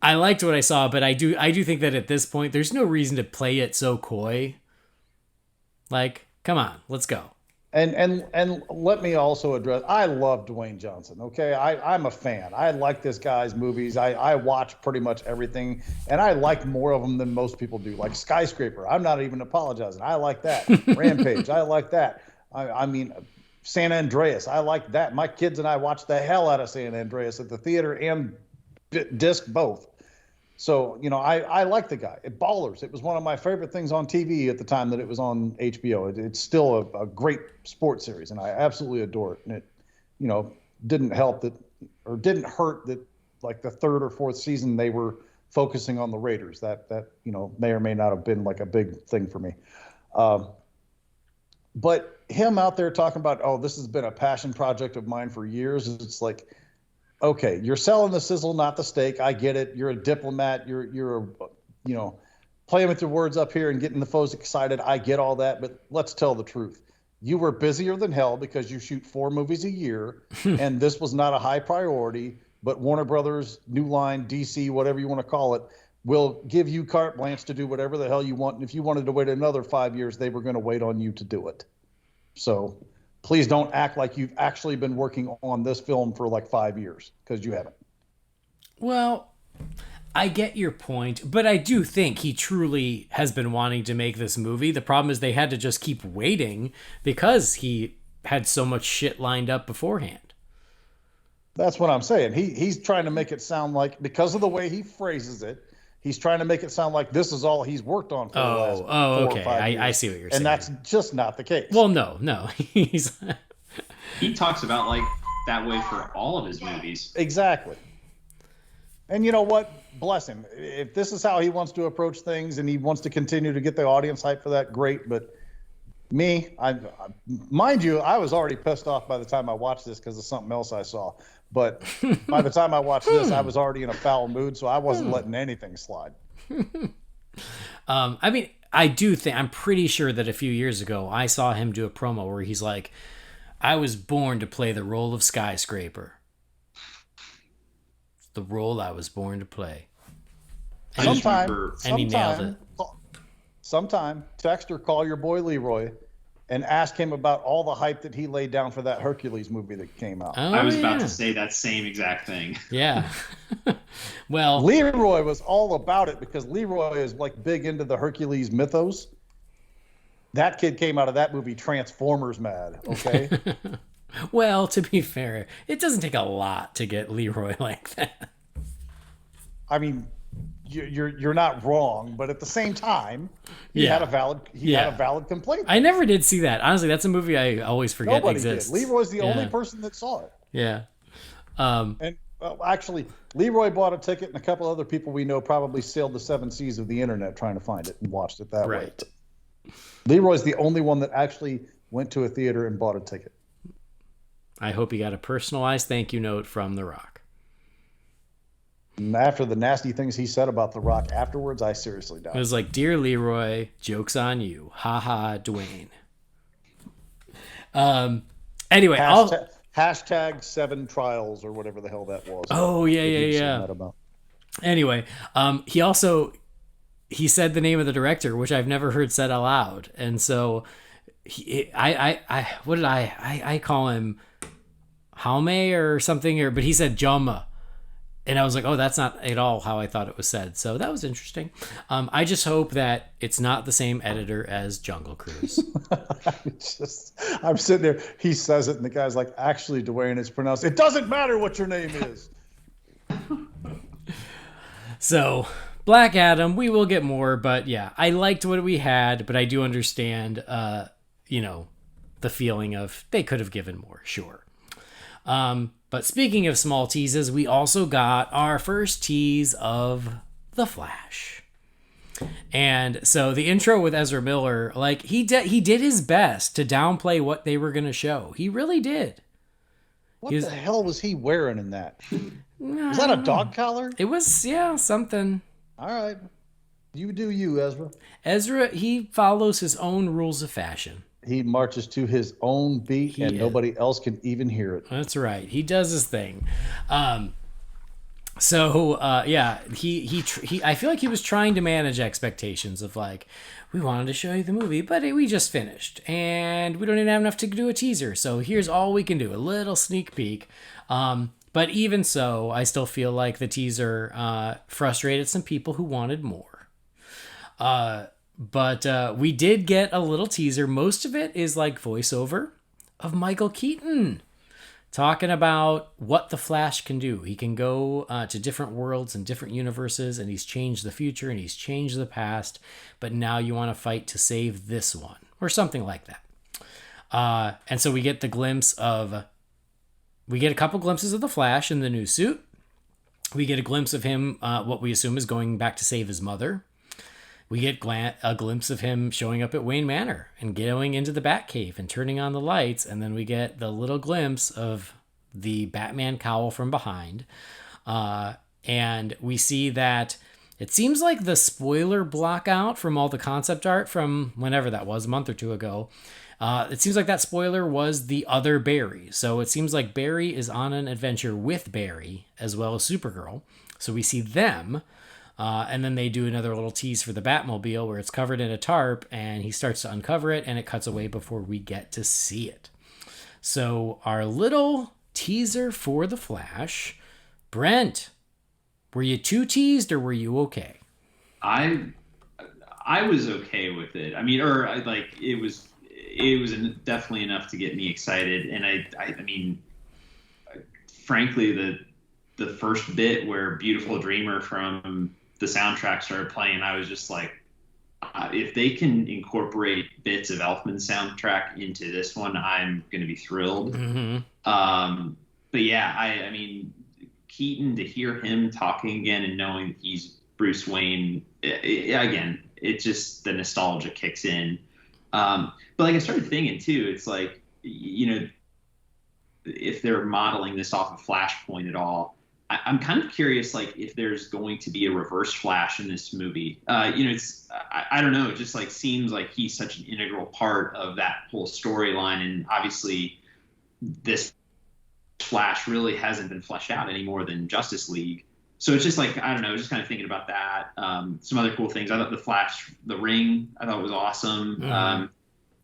I liked what I saw, but I do think that at this point, there's no reason to play it so coy. Like, come on, let's go. And let me also address, I love Dwayne Johnson, okay? I'm a fan. I like this guy's movies. I watch pretty much everything, and I like more of them than most people do. Like Skyscraper, I'm not even apologizing. I like that. Rampage, I like that. I mean, San Andreas, I like that. My kids and I watched the hell out of San Andreas at the theater and disc both. So, I like the guy. Ballers, it was one of my favorite things on TV at the time that it was on HBO. It's still a great sports series, and I absolutely adore it. And it, didn't hurt that, like, the third or fourth season they were focusing on the Raiders. That may or may not have been like a big thing for me. But him out there talking about, oh, this has been a passion project of mine for years. It's like, okay, you're selling the sizzle, not the steak. I get it. You're a diplomat. You're playing with your words up here and getting the foes excited. I get all that, but let's tell the truth. You were busier than hell because you shoot 4 movies a year, and this was not a high priority. But Warner Brothers, New Line, DC, whatever you want to call it, will give you carte blanche to do whatever the hell you want. And if you wanted to wait another 5 years, they were going to wait on you to do it. So please don't act like you've actually been working on this film for like 5 years, because you haven't. Well, I get your point, but I do think he truly has been wanting to make this movie. The problem is they had to just keep waiting because he had so much shit lined up beforehand. That's what I'm saying. He's trying to make it sound like, because of the way he phrases it, he's trying to make it sound like this is all he's worked on for the last 4 okay. or 5 years. I see what you're saying. And that's just not the case. Well, no. He talks about like that way for all of his movies. Exactly. And you know what? Bless him. If this is how he wants to approach things and he wants to continue to get the audience hype for that, great. But me, mind you, I was already pissed off by the time I watched this because of something else I saw. But by the time I watched this, I was already in a foul mood, so I wasn't letting anything slide. I mean, I'm pretty sure that a few years ago, I saw him do a promo where he's like, I was born to play the role of Skyscraper. It's the role I was born to play. And he nailed it. Sometime, text or call your boy Leroy and ask him about all the hype that he laid down for that Hercules movie that came out. I was about to say that same exact thing. Yeah. Well, Leroy was all about it because Leroy is like big into the Hercules mythos. That kid came out of that movie Transformers mad, okay? Well, to be fair, it doesn't take a lot to get Leroy like that. I mean, you're not wrong, but at the same time, he had a valid complaint. I never did see that. Honestly, that's a movie I always forget exists. Did. Leroy's the only person that saw it. Yeah. And actually, Leroy bought a ticket, and a couple other people we know probably sailed the 7 seas of the internet trying to find it and watched it that way. Leroy's the only one that actually went to a theater and bought a ticket. I hope he got a personalized thank you note from The Rock. And after the nasty things he said about The Rock afterwards, I seriously doubt it. It was like, Dear Leroy, joke's on you. Ha ha, Dwayne. Anyway, hashtag 7 trials or whatever the hell that was. Oh, yeah. About. Anyway, he also he said the name of the director, which I've never heard said out loud. And so what did I call him? Jaume or something, but he said Jama. And I was like, oh, that's not at all how I thought it was said. So that was interesting. I just hope that it's not the same editor as Jungle Cruise. I'm sitting there. He says it, and the guy's like, actually, Dwayne, it's pronounced, it doesn't matter what your name is. So, Black Adam, we will get more. But yeah, I liked what we had, but I do understand, the feeling of they could have given more, sure. But speaking of small teases, we also got our first tease of The Flash. And so the intro with Ezra Miller, like he did his best to downplay what they were going to show. He really did. What the hell was he wearing in that? Was that a dog collar? It was, yeah, something. All right. You do you, Ezra. Ezra, he follows his own rules of fashion. He marches to his own beat, and nobody else can even hear it. That's right. He does his thing. He I feel like he was trying to manage expectations of like, we wanted to show you the movie, but we just finished, and we don't even have enough to do a teaser. So here's all we can do, a little sneak peek. But even so, I still feel like the teaser frustrated some people who wanted more. But we did get a little teaser. Most of it is like voiceover of Michael Keaton talking about what the Flash can do. He can go to different worlds and different universes, and he's changed the future and he's changed the past. But now you want to fight to save this one, or something like that. And so we get a couple glimpses of the Flash in the new suit. We get a glimpse of him, what we assume is going back to save his mother. We get a glimpse of him showing up at Wayne Manor and going into the Batcave and turning on the lights. And then we get the little glimpse of the Batman cowl from behind. And we see that it seems like the spoiler block out from all the concept art from whenever that was, a month or two ago. It seems like that spoiler was the other Barry. So it seems like Barry is on an adventure with Barry as well as Supergirl. So we see them. And then they do another little tease for the Batmobile where it's covered in a tarp and he starts to uncover it and it cuts away before we get to see it. So our little teaser for the Flash. Brent, were you too teased or were you okay? I was okay with it. I mean, it was definitely enough to get me excited. And I mean, frankly, the first bit where Beautiful Dreamer from the soundtrack started playing, I was just like, if they can incorporate bits of Elfman's soundtrack into this one, I'm going to be thrilled. Mm-hmm. But yeah, I mean, Keaton, to hear him talking again and knowing that he's Bruce Wayne, again, it just, the nostalgia kicks in. But like I started thinking too, it's like, if they're modeling this off of Flashpoint at all, I'm kind of curious, like, if there's going to be a reverse Flash in this movie. It's, I don't know, it just like seems like he's such an integral part of that whole storyline. And obviously this Flash really hasn't been fleshed out any more than Justice League. So it's just like, I don't know, just kind of thinking about that. Some other cool things. I thought the Flash, the ring, I thought was awesome. Mm-hmm.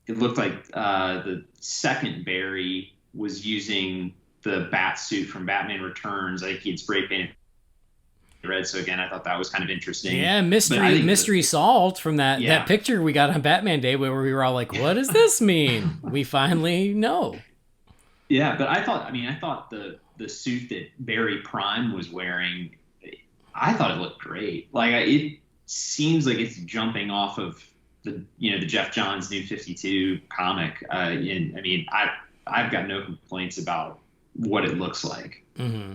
It looked like the second Barry was using the bat suit from Batman Returns. I think he had spray painted red. So again, I thought that was kind of interesting. Yeah, mystery solved from that picture we got on Batman Day where we were all like, what does this mean? We finally know. Yeah, but I thought the suit that Barry Prime was wearing, I thought it looked great. Like it seems like it's jumping off of the Jeff Johns New 52 comic. I've got no complaints about what it looks like. Mm-hmm.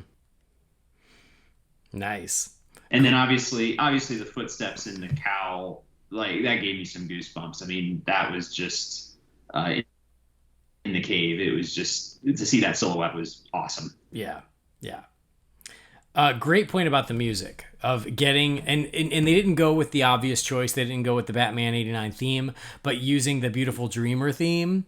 Nice. And then obviously the footsteps in the cowl, like that gave me some goosebumps. I mean, that was just in the cave. It was just, to see that silhouette was awesome. Yeah. Great point about the music of getting, and they didn't go with the obvious choice. They didn't go with the Batman 89 theme, but using the Beautiful Dreamer theme.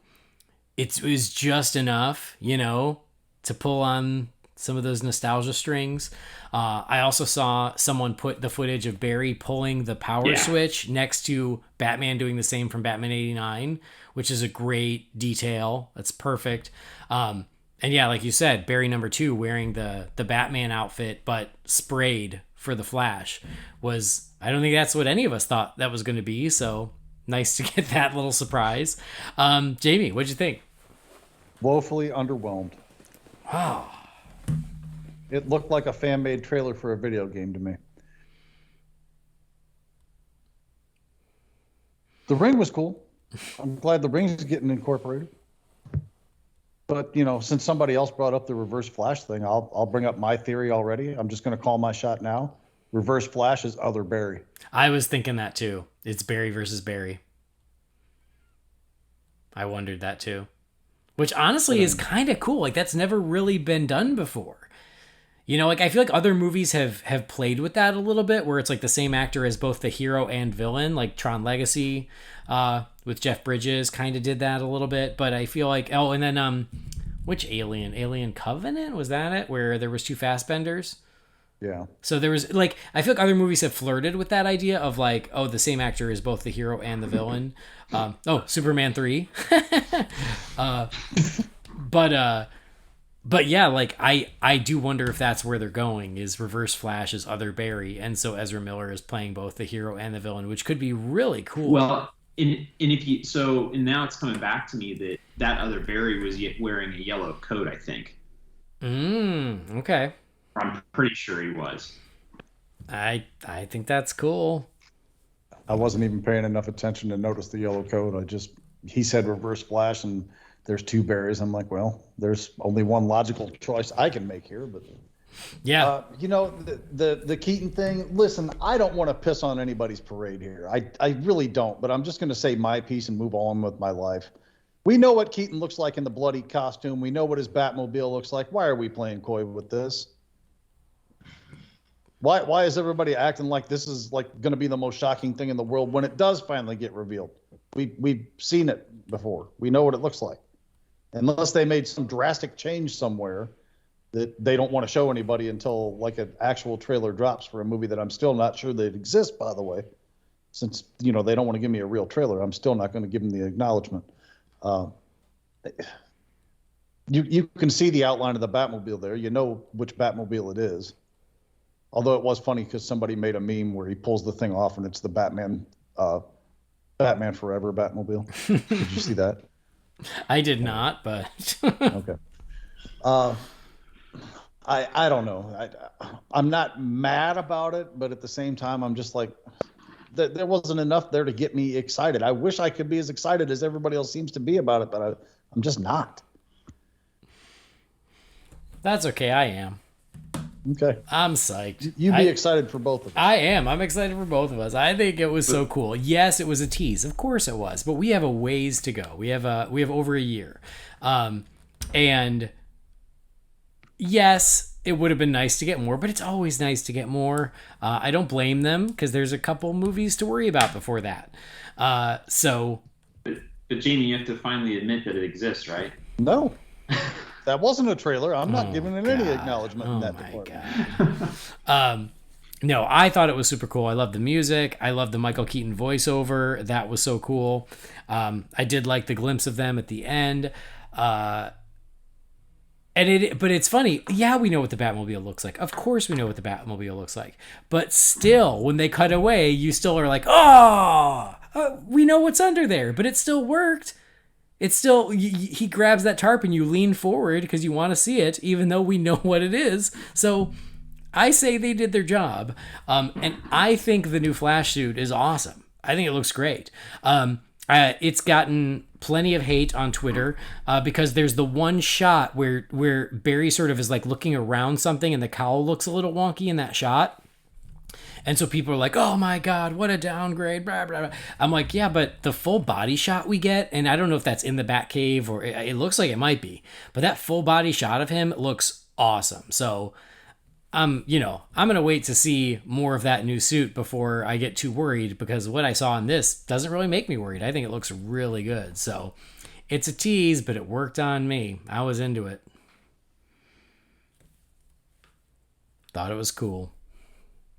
It was just enough, to pull on some of those nostalgia strings. I also saw someone put the footage of Barry pulling the power switch next to Batman doing the same from Batman 89, which is a great detail. That's perfect. And yeah, like you said, Barry number 2 wearing the Batman outfit, but sprayed for the Flash was, I don't think that's what any of us thought that was going to be. So nice to get that little surprise. Jamie, what'd you think? Woefully underwhelmed. Oh. It looked like a fan-made trailer for a video game to me. The ring was cool. I'm glad the ring's getting incorporated. But, you know, since somebody else brought up the Reverse Flash thing, I'll bring up my theory already. I'm just going to call my shot now. Reverse Flash is other Barry. I was thinking that too. It's Barry versus Barry. I wondered that too. Which honestly is kind of cool. Like, that's never really been done before. You know, like, I feel like other movies have played with that a little bit, where it's like the same actor as both the hero and villain, like Tron Legacy with Jeff Bridges kind of did that a little bit. But I feel like, oh, and then which Alien? Alien Covenant? Was that it? Where there was 2 Fassbenders? Yeah. So there was, like, I feel like other movies have flirted with that idea of, like, oh, the same actor is both the hero and the villain. Superman 3. But yeah, like, I do wonder if that's where they're going, is Reverse Flash is other Barry, and so Ezra Miller is playing both the hero and the villain, which could be really cool. Well, and now it's coming back to me that other Barry was wearing a yellow coat, I think. Okay. I'm pretty sure he was. I think that's cool. I wasn't even paying enough attention to notice the yellow coat. He said Reverse Flash and there's 2 Barrys. I'm like, well, there's only one logical choice I can make here. But yeah, you know, the Keaton thing. Listen, I don't want to piss on anybody's parade here. I really don't. But I'm just going to say my piece and move on with my life. We know what Keaton looks like in the bloody costume. We know what his Batmobile looks like. Why are we playing coy with this? Why is everybody acting like this is like going to be the most shocking thing in the world when it does finally get revealed? We've seen it before. We know what it looks like. Unless they made some drastic change somewhere that they don't want to show anybody until like an actual trailer drops for a movie that I'm still not sure that exists, by the way. Since, you know, they don't want to give me a real trailer, I'm still not going to give them the acknowledgement. You can see the outline of the Batmobile there. You know which Batmobile it is. Although it was funny because somebody made a meme where he pulls the thing off and it's the Batman Forever Batmobile. Did you see that? I did not, but okay. I don't know. I'm not mad about it, but at the same time, I'm just like, there wasn't enough there to get me excited. I wish I could be as excited as everybody else seems to be about it, but I'm just not. That's okay. I am. Okay. I'm psyched. You be excited for both of us. I am. I'm excited for both of us. I think it was so cool. Yes, it was a tease. Of course it was. But we have a ways to go. We have over a year. And yes, it would have been nice to get more, but it's always nice to get more. I don't blame them because there's a couple movies to worry about before that. But Jamie, you have to finally admit that it exists, right? No. That wasn't a trailer. I'm not giving it any acknowledgement in that department. No, I thought it was super cool. I love the music. I love the Michael Keaton voiceover. That was so cool. I did like the glimpse of them at the end. But it's funny. Yeah, we know what the Batmobile looks like. Of course we know what the Batmobile looks like. But still, when they cut away, you still are like, we know what's under there. But it still worked. It's still, he grabs that tarp and you lean forward because you want to see it, even though we know what it is. So I say they did their job. And I think the new Flash suit is awesome. I think it looks great. It's gotten plenty of hate on Twitter because there's the one shot where Barry sort of is like looking around something and the cowl looks a little wonky in that shot. And so people are like, oh my God, what a downgrade, blah, blah, blah. I'm like, yeah, but the full body shot we get, and I don't know if that's in the Batcave or it looks like it might be, but that full body shot of him looks awesome. So I'm going to wait to see more of that new suit before I get too worried because what I saw in this doesn't really make me worried. I think it looks really good. So it's a tease, but it worked on me. I was into it. Thought it was cool.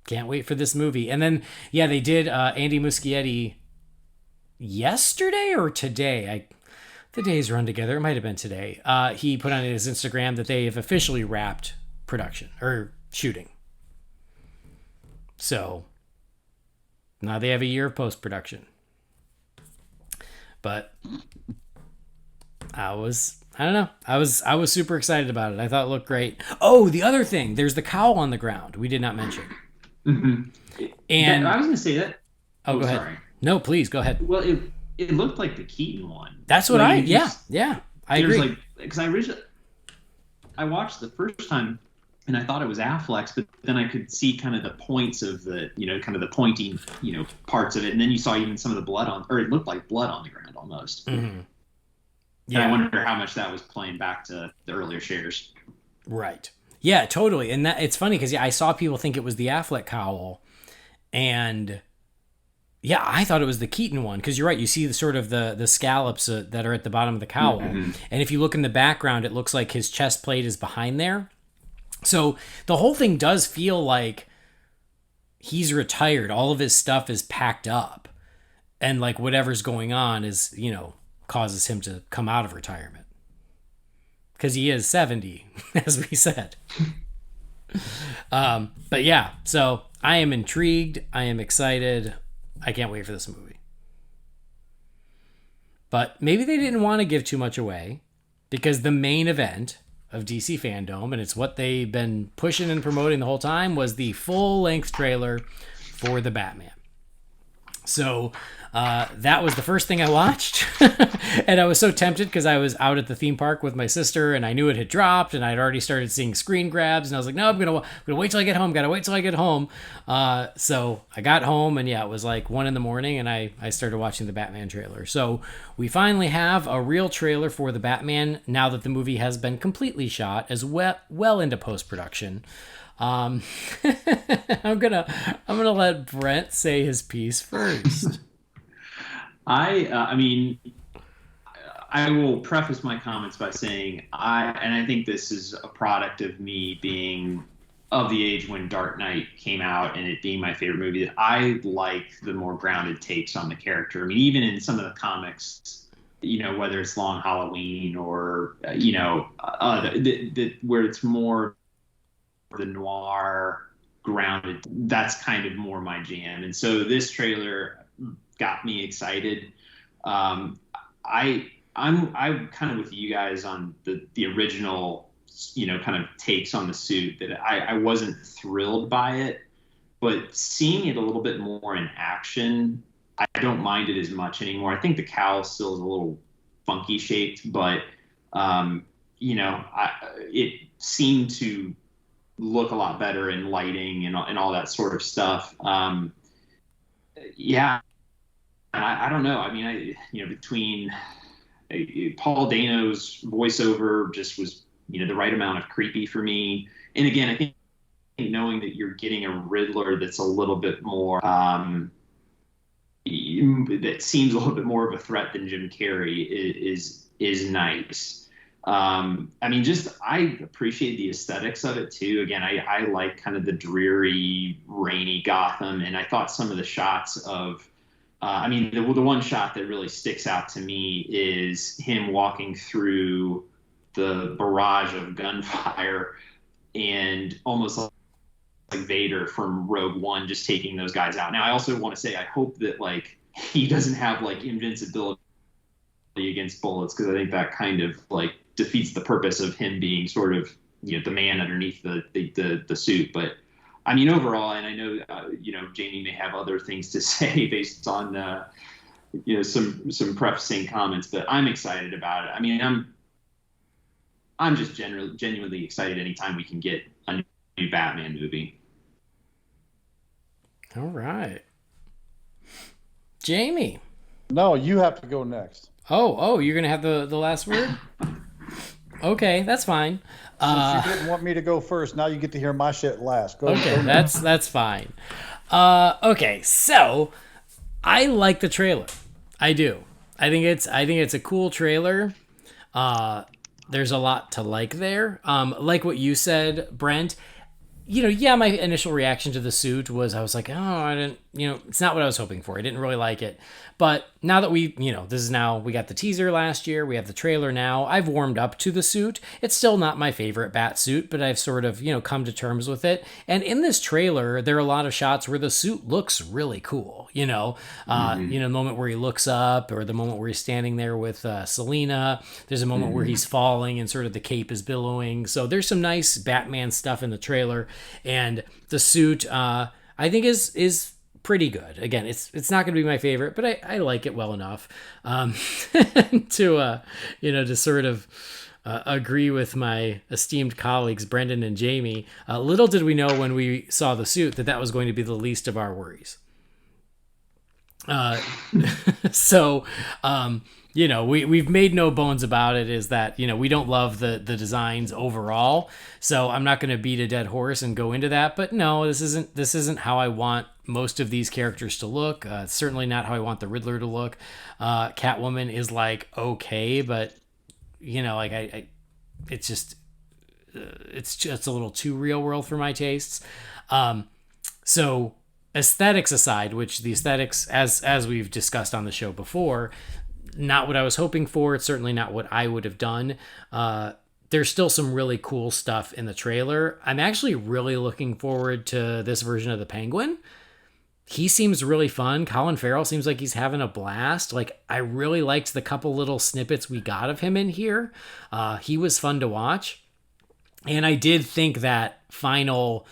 Can't wait for this movie. And then, yeah, they did Andy Muschietti yesterday or today. The days run together. It might have been today. He put on his Instagram that they have officially wrapped production or shooting. So now they have a year of post-production. But I don't know. I was super excited about it. I thought it looked great. Oh, the other thing, there's the cowl on the ground. We did not mention. Mm-hmm. And I was going to say that. Oh, go ahead. Sorry. No, please go ahead. Well, it looked like the Keaton one. That's what I agree. Like, because I watched the first time and I thought it was Affleck's, but then I could see kind of the points of the, kind of the pointing, parts of it. And then you saw even some of the blood or it looked like blood on the ground almost. Mm-hmm. Yeah. And I wonder how much that was playing back to the earlier shares. Right. Yeah, totally. And that it's funny because I saw people think it was the Affleck cowl, and yeah, I thought it was the Keaton one because you're right. You see the sort of the scallops that are at the bottom of the cowl, mm-hmm. and if you look in the background, it looks like his chest plate is behind there. So the whole thing does feel like he's retired. All of his stuff is packed up, and like whatever's going on is causes him to come out of retirement. Because he is 70, as we said. But yeah, so I am intrigued. I am excited. I can't wait for this movie. But maybe they didn't want to give too much away because the main event of DC FanDome, and it's what they've been pushing and promoting the whole time, was the full-length trailer for The Batman. So that was the first thing I watched. And I was so tempted because I was out at the theme park with my sister and I knew it had dropped and I'd already started seeing screen grabs and I was like, no, I'm gonna wait till I get home. Gotta wait till I get home. So I got home and yeah, it was like 1 a.m. and I started watching the Batman trailer. So we finally have a real trailer for the Batman now that the movie has been completely shot as well into post-production. I'm gonna let Brent say his piece first. I mean, I will preface my comments by saying I think this is a product of me being of the age when Dark Knight came out and it being my favorite movie, that I like the more grounded takes on the character. I mean, even in some of the comics, whether it's Long Halloween or, where it's more the noir grounded, that's kind of more my jam. And so this trailer got me excited. I'm kind of with you guys on the original, kind of takes on the suit, that I wasn't thrilled by it, but seeing it a little bit more in action, I don't mind it as much anymore. I think the cowl still is a little funky shaped, but it seemed to look a lot better in lighting and all that sort of stuff. Yeah. I don't know. I mean, between Paul Dano's voiceover just was, the right amount of creepy for me. And again, I think knowing that you're getting a Riddler that's a little bit more, that seems a little bit more of a threat than Jim Carrey is nice. I mean, I appreciate the aesthetics of it too. Again, I like kind of the dreary, rainy Gotham. And I thought some of the shots of, the one shot that really sticks out to me is him walking through the barrage of gunfire and almost like Vader from Rogue One, just taking those guys out. Now, I also want to say, I hope that he doesn't have invincibility against bullets, because I think that kind of defeats the purpose of him being sort of, the man underneath the suit. But I mean, overall, and I know, Jamie may have other things to say based on, some prefacing comments, but I'm excited about it. I mean, I'm just genuinely excited anytime we can get a new Batman movie. All right. Jamie. No, you have to go next. Oh, you're going to have the last word? Okay, that's fine. Since you didn't want me to go first, now you get to hear my shit last. Go that's fine. Okay, so I like the trailer. I do. I think it's a cool trailer. There's a lot to like there. Like what you said, Brent. yeah, my initial reaction to the suit was I was like, oh, I didn't, it's not what I was hoping for. I didn't really like it. But now that we got the teaser last year, we have the trailer now, I've warmed up to the suit. It's still not my favorite bat suit, but I've sort of, come to terms with it. And in this trailer, there are a lot of shots where the suit looks really cool, the moment where he looks up or the moment where he's standing there with Selena. There's a moment where he's falling and sort of the cape is billowing. So there's some nice Batman stuff in the trailer. And the suit, I think is pretty good. Again, it's not going to be my favorite, but I like it well enough to sort of agree with my esteemed colleagues Brendan and Jamie. Little did we know when we saw the suit that was going to be the least of our worries. We've made no bones about it, is that, we don't love the designs overall. So I'm not going to beat a dead horse and go into that. But no, this isn't how I want most of these characters to look. It's certainly not how I want the Riddler to look. Catwoman is okay, but it's just a little too real world for my tastes. So aesthetics aside, which the aesthetics, as we've discussed on the show before, not what I was hoping for. It's certainly not what I would have done. There's still some really cool stuff in the trailer. I'm actually really looking forward to this version of the Penguin. He seems really fun. Colin Farrell seems like he's having a blast. I really liked the couple little snippets we got of him in here. He was fun to watch. And I did think that final,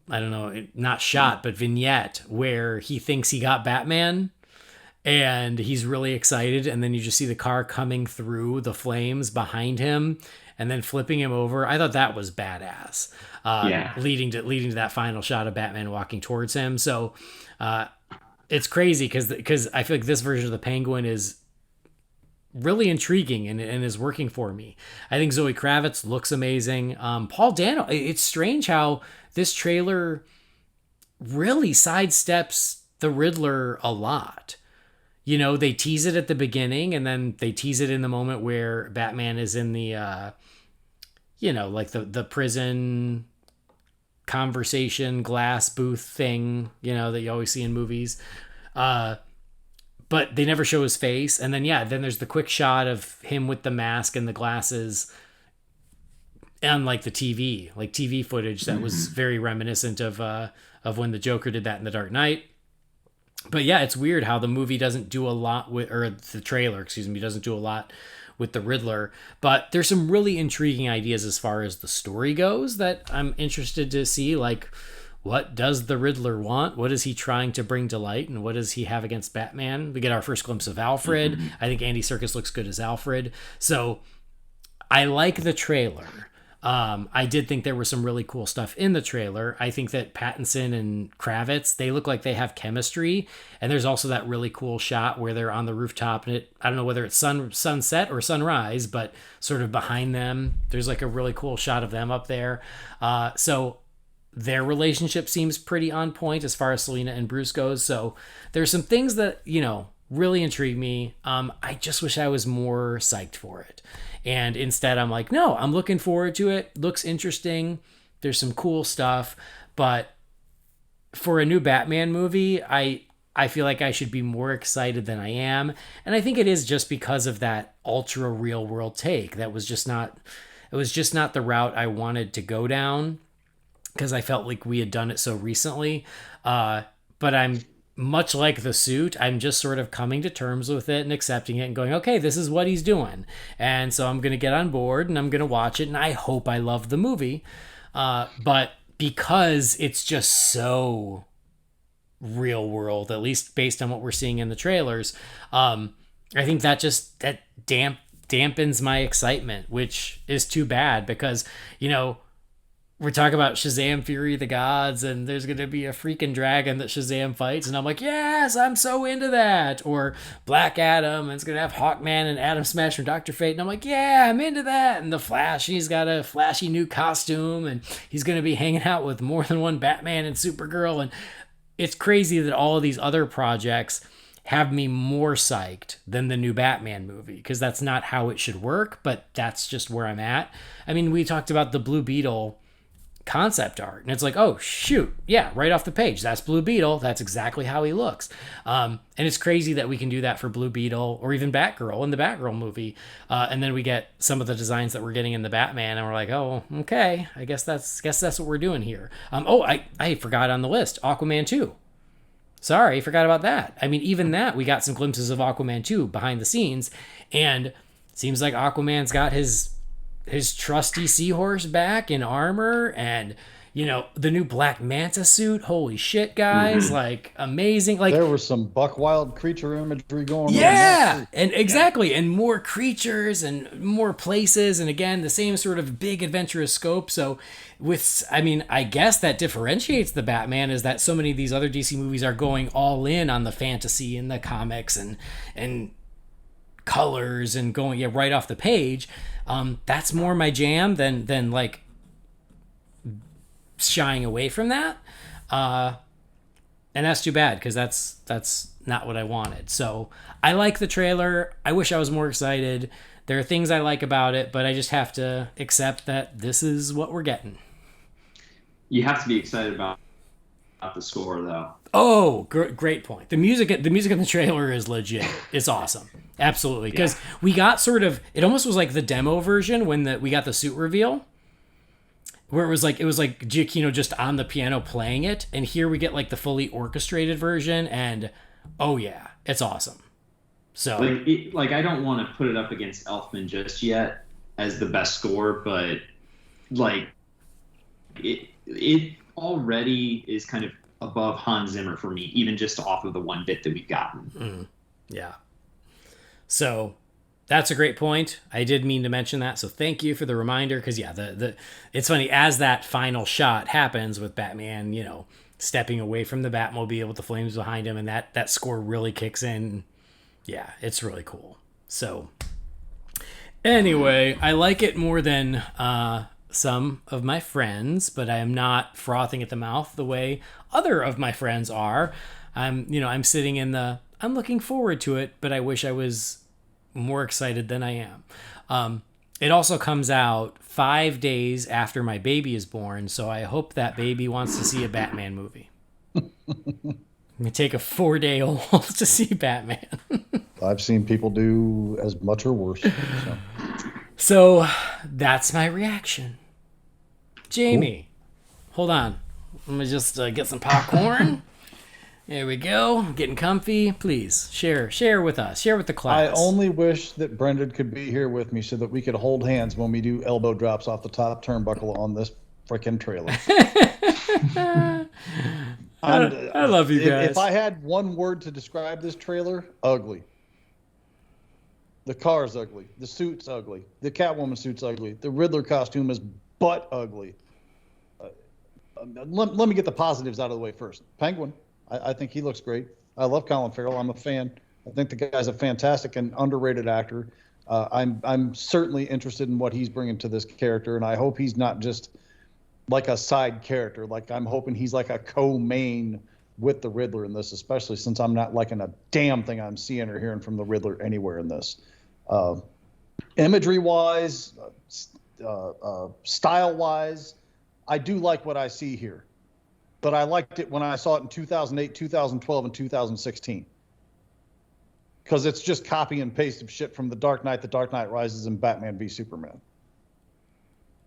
I don't know, not shot, but vignette where he thinks he got Batman and he's really excited, and then you just see the car coming through the flames behind him and then flipping him over. I thought that was badass. Leading to that final shot of Batman walking towards him. So it's crazy because I feel like this version of the Penguin is really intriguing and is working for me. I think Zoe Kravitz looks amazing. Paul Dano, it's strange how this trailer really sidesteps the Riddler a lot. They tease it at the beginning, and then they tease it in the moment where Batman is in the, the prison conversation glass booth thing, that you always see in movies. But they never show his face. And then, then there's the quick shot of him with the mask and the glasses and the TV footage that was very reminiscent of when the Joker did that in The Dark Knight. But it's weird how the movie doesn't do a lot the trailer, doesn't do a lot with the Riddler. But there's some really intriguing ideas as far as the story goes that I'm interested to see. What does the Riddler want? What is he trying to bring to light? And what does he have against Batman? We get our first glimpse of Alfred. I think Andy Serkis looks good as Alfred. So I like the trailer. I did think there was some really cool stuff in the trailer. I think that Pattinson and Kravitz, they look like they have chemistry. And there's also that really cool shot where they're on the rooftop, and I don't know whether it's sunset or sunrise, but sort of behind them, there's a really cool shot of them up there. So their relationship seems pretty on point as far as Selena and Bruce goes. So there's some things that, really intrigue me. I just wish I was more psyched for it. And instead I'm no, I'm looking forward to it. Looks interesting. There's some cool stuff, but for a new Batman movie, I feel like I should be more excited than I am. And I think it is just because of that ultra real world take. It was just not the route I wanted to go down, because I felt like we had done it so recently. But I'm much like the suit, I'm just sort of coming to terms with it and accepting it and going, okay, this is what he's doing. And so I'm going to get on board and I'm going to watch it, and I hope I love the movie. But because it's just so real world, at least based on what we're seeing in the trailers, I think that dampens my excitement, which is too bad, because, we're talking about Shazam Fury of the Gods, and there's going to be a freaking dragon that Shazam fights, and I'm like, yes, I'm so into that. Or Black Adam, and it's going to have Hawkman and Atom Smash from Dr. Fate, and I'm like, yeah, I'm into that. And the Flash, he's got a flashy new costume, and he's going to be hanging out with more than one Batman and Supergirl. And it's crazy that all of these other projects have me more psyched than the new Batman movie, because that's not how it should work, but that's just where I'm at. I mean, we talked about the Blue Beetle concept art, and it's like, oh shoot, yeah, right off the page, that's Blue Beetle, that's exactly how he looks. And it's crazy that we can do that for Blue Beetle or even Batgirl in the Batgirl movie, and then we get some of the designs that we're getting in the Batman, and we're like, oh, okay, I guess that's what we're doing here. I forgot on the list, Aquaman 2. Sorry, forgot about that. I mean, even that, we got some glimpses of Aquaman 2 behind the scenes, and seems like Aquaman's got his trusty seahorse back in armor, and the new Black Manta suit. Holy shit, guys. Like, amazing. Like, there was some buck wild creature imagery going on. Yeah, and exactly, and more creatures and more places, and again, the same sort of big adventurous scope. So I guess that differentiates the Batman is that so many of these other DC movies are going all in on the fantasy and the comics and colors and going right off the page. That's more my jam than like shying away from that, and that's too bad, because that's not what I wanted. So I like the trailer. I wish I was more excited. There are things I like about it, but I just have to accept that this is what we're getting. You have to be excited about the score, though. Oh, great point. The music in the trailer is legit. It's awesome. Absolutely. Because we got sort of, it almost was like the demo version when we got the suit reveal, where it was like Giacchino just on the piano playing it. And here we get like the fully orchestrated version, and oh yeah, it's awesome. So I don't want to put it up against Elfman just yet as the best score, but like it already is kind of above Hans Zimmer for me, even just off of the one bit that we've gotten. Yeah. So that's a great point. I did mean to mention that, so thank you for the reminder, because it's funny, as that final shot happens with Batman, stepping away from the Batmobile with the flames behind him, and that score really kicks in. Yeah, it's really cool. So anyway, I like it more than some of my friends, but I am not frothing at the mouth the way other of my friends are. I'm sitting I'm looking forward to it, but I wish I was more excited than I am. It also comes out 5 days after my baby is born, so I hope that baby wants to see a Batman movie. I'm gonna take a 4-day-old to see Batman. I've seen people do as much or worse. So that's my reaction. Jamie, Hold on. Let me just get some popcorn. There we go. I'm getting comfy. Please share with us. Share with the class. I only wish that Brendan could be here with me so that we could hold hands when we do elbow drops off the top turnbuckle on this freaking trailer. I love you guys. If I had one word to describe this trailer, ugly. The car's ugly. The suit's ugly. The Catwoman suit's ugly. The Riddler costume is butt ugly. Let me get the positives out of the way first. Penguin. I think he looks great. I love Colin Farrell. I'm a fan. I think the guy's a fantastic and underrated actor. I'm certainly interested in what he's bringing to this character, and I hope he's not just like a side character. Like, I'm hoping he's like a co-main with the Riddler in this, especially since I'm not liking a damn thing I'm seeing or hearing from the Riddler anywhere in this. Imagery-wise, style-wise, I do like what I see here. But I liked it when I saw it in 2008, 2012, and 2016. Because it's just copy and paste of shit from The Dark Knight Rises, and Batman v Superman.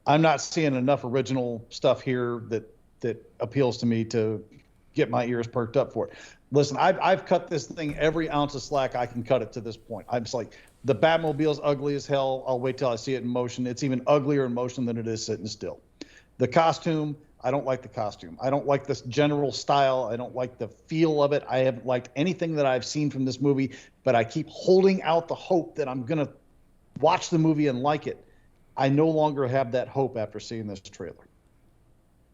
I'm not seeing enough original stuff here that appeals to me to get my ears perked up for it. Listen, I've cut this thing every ounce of slack I can cut it to this point. I'm just like, the Batmobile's ugly as hell. I'll wait till I see it in motion. It's even uglier in motion than it is sitting still. The costume, I don't like the costume. I don't like this general style. I don't like the feel of it. I haven't liked anything that I've seen from this movie, but I keep holding out the hope that I'm going to watch the movie and like it. I no longer have that hope after seeing this trailer.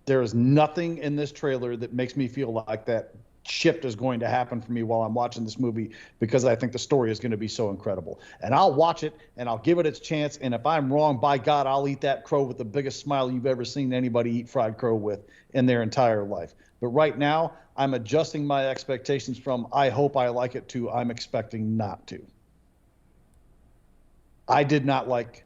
There is nothing in this trailer that makes me feel like that shift is going to happen for me while I'm watching this movie, because I think the story is going to be so incredible. And I'll watch it and I'll give it its chance. And if I'm wrong, by God, I'll eat that crow with the biggest smile you've ever seen anybody eat fried crow with in their entire life. But right now, I'm adjusting my expectations from I hope I like it to I'm expecting not to. I did not like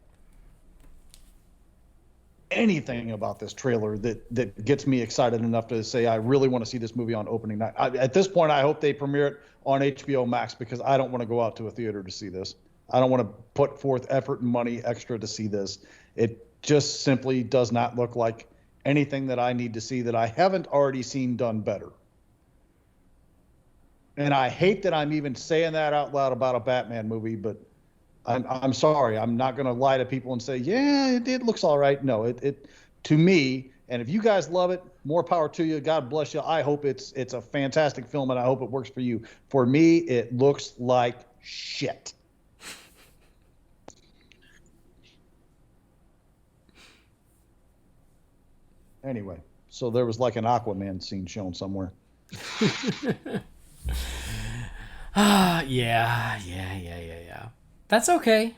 anything about this trailer that gets me excited enough to say I really want to see this movie on opening night. At this point, I hope they premiere it on HBO Max because I don't want to go out to a theater to see this. I don't want to put forth effort and money extra to see this. It just simply does not look like anything that I need to see that I haven't already seen done better. And I hate that I'm even saying that out loud about a Batman movie, but I'm sorry. I'm not going to lie to people and say, yeah, it looks all right. No, it to me, and if you guys love it, more power to you. God bless you. I hope it's a fantastic film, and I hope it works for you. For me, it looks like shit. Anyway, so there was like an Aquaman scene shown somewhere. Yeah. That's okay.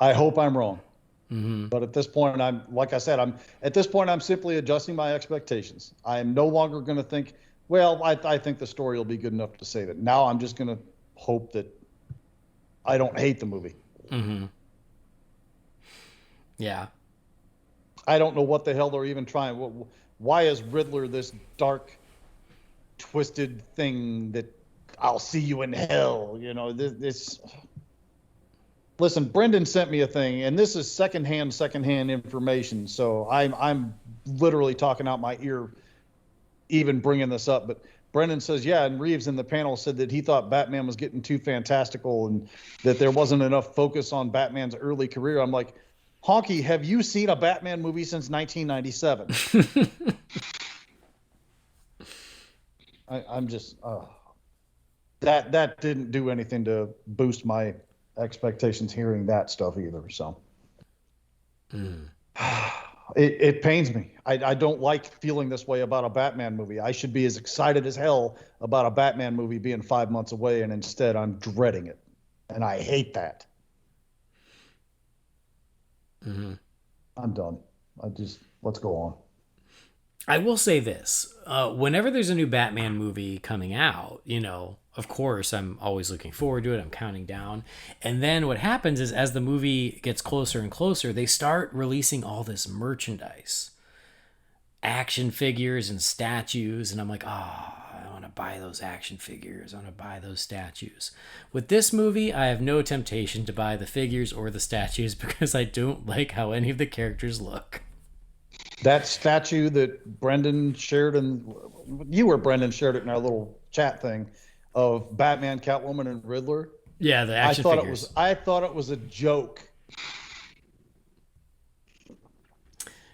I hope I'm wrong. Mm-hmm. But at this point, I'm simply adjusting my expectations. I am no longer going to think, well, I think the story will be good enough to save it. Now I'm just going to hope that I don't hate the movie. Mm-hmm. Yeah. I don't know what the hell they're even trying. Why is Riddler this dark, twisted thing that I'll see you in hell? You know, this. Listen, Brendan sent me a thing, and this is secondhand information. So I'm literally talking out my ear, even bringing this up. But Brendan says, yeah, and Reeves in the panel said that he thought Batman was getting too fantastical and that there wasn't enough focus on Batman's early career. I'm like, Honky, have you seen a Batman movie since 1997? I'm just that didn't do anything to boost my expectations hearing that stuff either. So it pains me. I don't like feeling this way about a Batman movie. I should be as excited as hell about a Batman movie being 5 months away, and instead I'm dreading it, and I hate that. Mm-hmm. I'm done. Let's go on. I will say this. Whenever there's a new Batman movie coming out, of course, I'm always looking forward to it. I'm counting down. And then what happens is as the movie gets closer and closer, they start releasing all this merchandise. Action figures and statues. And I'm like, I want to buy those action figures. I want to buy those statues. With this movie, I have no temptation to buy the figures or the statues because I don't like how any of the characters look. That statue that Brendan shared Brendan shared it in our little chat thing of Batman, Catwoman, and Riddler. Yeah, the action figures. I thought it was a joke.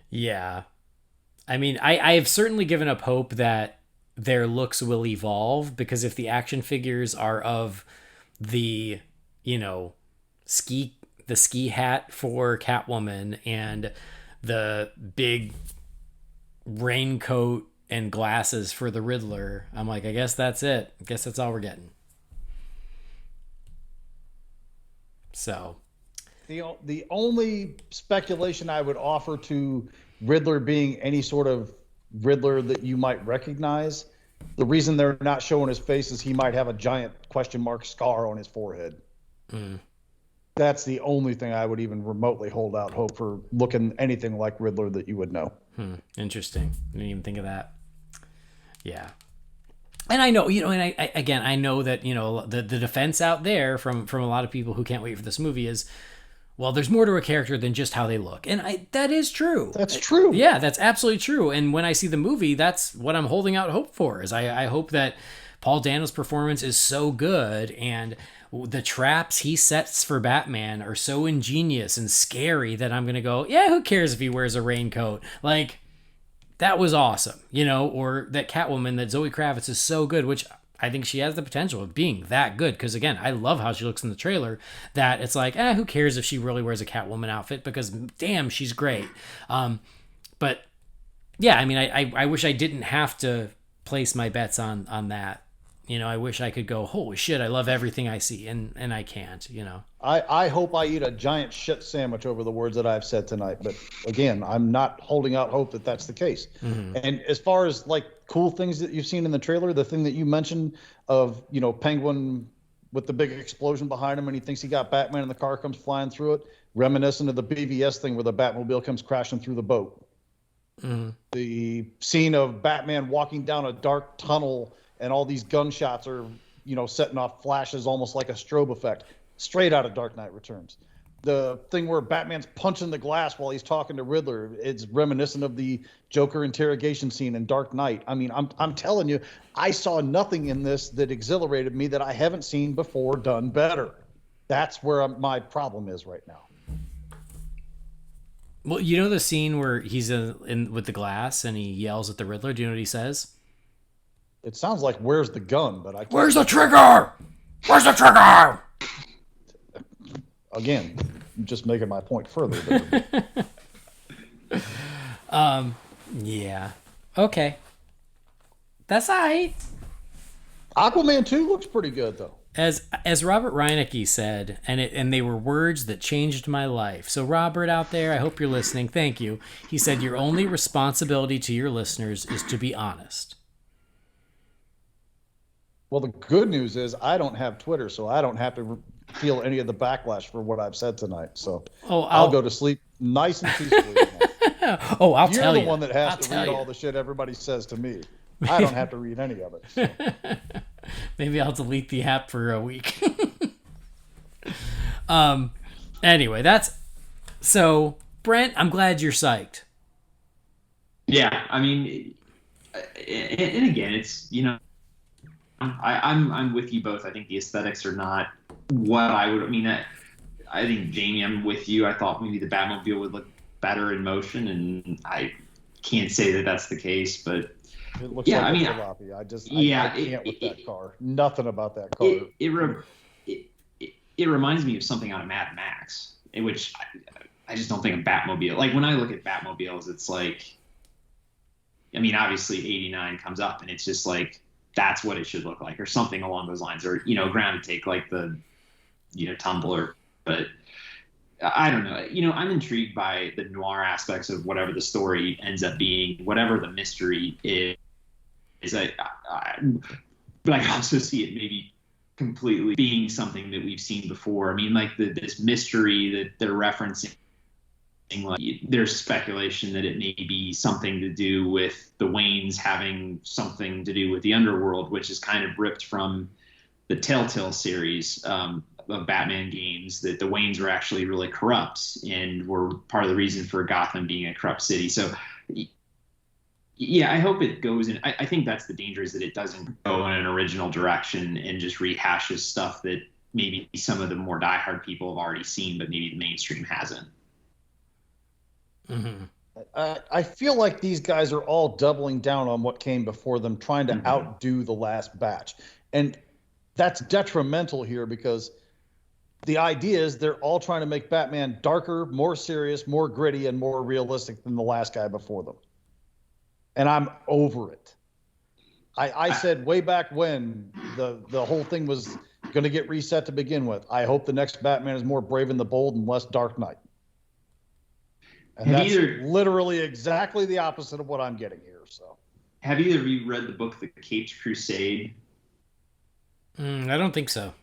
Yeah. I mean, I have certainly given up hope that their looks will evolve, because if the action figures are of the, ski hat for Catwoman and the big raincoat and glasses for the Riddler, I'm like, I guess that's it. I guess that's all we're getting. So the only speculation I would offer to Riddler being any sort of Riddler that you might recognize, the reason they're not showing his face is he might have a giant question mark scar on his forehead. That's the only thing I would even remotely hold out hope for looking anything like Riddler that you would know. Interesting. I didn't even think of that. Yeah. And I know, and I know that, the defense out there from a lot of people who can't wait for this movie is, well, there's more to a character than just how they look. And that is true. That's true. Yeah, that's absolutely true. And when I see the movie, that's what I'm holding out hope for, is I hope that Paul Dano's performance is so good, and the traps he sets for Batman are so ingenious and scary that I'm going to go, yeah, who cares if he wears a raincoat? Like, that was awesome, or that Catwoman, that Zoe Kravitz is so good, which I think she has the potential of being that good. Because again, I love how she looks in the trailer, that it's like, who cares if she really wears a Catwoman outfit, because damn, she's great. But yeah, I mean, I wish I didn't have to place my bets on that. I wish I could go, holy shit, I love everything I see, and I can't, I hope I eat a giant shit sandwich over the words that I've said tonight. But again, I'm not holding out hope that that's the case. Mm-hmm. And as far as like cool things that you've seen in the trailer, the thing that you mentioned of, Penguin with the big explosion behind him and he thinks he got Batman and the car comes flying through it. reminiscent of the BVS thing where the Batmobile comes crashing through the boat. Mm-hmm. The scene of Batman walking down a dark tunnel and all these gunshots are, setting off flashes almost like a strobe effect, straight out of Dark Knight Returns. The thing where Batman's punching the glass while he's talking to Riddler, it's reminiscent of the Joker interrogation scene in Dark Knight. I mean, I'm telling you, I saw nothing in this that exhilarated me that I haven't seen before done better. That's where my problem is right now. Well, you know the scene where he's in with the glass and he yells at the Riddler? Do you know what he says? It sounds like, where's the gun? But I can't. Where's the trigger? Where's the trigger? Again, I'm just making my point further. Yeah. Okay. That's all right. Aquaman 2 looks pretty good, though. As Robert Reinecke said, and they were words that changed my life. So Robert out there, I hope you're listening. Thank you. He said, your only responsibility to your listeners is to be honest. Well, the good news is I don't have Twitter, so I don't have to feel any of the backlash for what I've said tonight. So I'll go to sleep nice and peacefully. I'll tell you. You're the one that has to read all the shit everybody says to me. I don't have to read any of it. So. Maybe I'll delete the app for a week. Anyway, so Brent, I'm glad you're psyched. Yeah, I mean, and again, it's, I'm with you both. I think the aesthetics are not what I would. I mean, I think, Jamie, I'm with you. I thought maybe the Batmobile would look better in motion, and I can't say that that's the case, but. It looks like a jalopy. I can't with that car. Nothing about that car. It reminds me of something out of Mad Max, in which I just don't think of Batmobile. Like, when I look at Batmobiles, it's like, I mean, obviously 89 comes up, and it's just like, that's what it should look like, or something along those lines, or, Ground to Take, like the, Tumbler. But I don't know. I'm intrigued by the noir aspects of whatever the story ends up being, whatever the mystery is. But I also see it maybe completely being something that we've seen before. I mean, like this mystery that they're referencing, like, there's speculation that it may be something to do with the Waynes having something to do with the underworld, which is kind of ripped from the Telltale series of Batman games, that the Waynes were actually really corrupt and were part of the reason for Gotham being a corrupt city. So, yeah, I hope it goes in. I think that's the danger, is that it doesn't go in an original direction and just rehashes stuff that maybe some of the more diehard people have already seen, but maybe the mainstream hasn't. Mm-hmm. I feel like these guys are all doubling down on what came before them, trying to outdo the last batch. And that's detrimental here, because the idea is they're all trying to make Batman darker, more serious, more gritty, and more realistic than the last guy before them. And I'm over it. I said way back when the whole thing was going to get reset to begin with, I hope the next Batman is more brave and the bold and less Dark Knight. And that's literally exactly the opposite of what I'm getting here. So, have either of you read the book The Caped Crusade? I don't think so.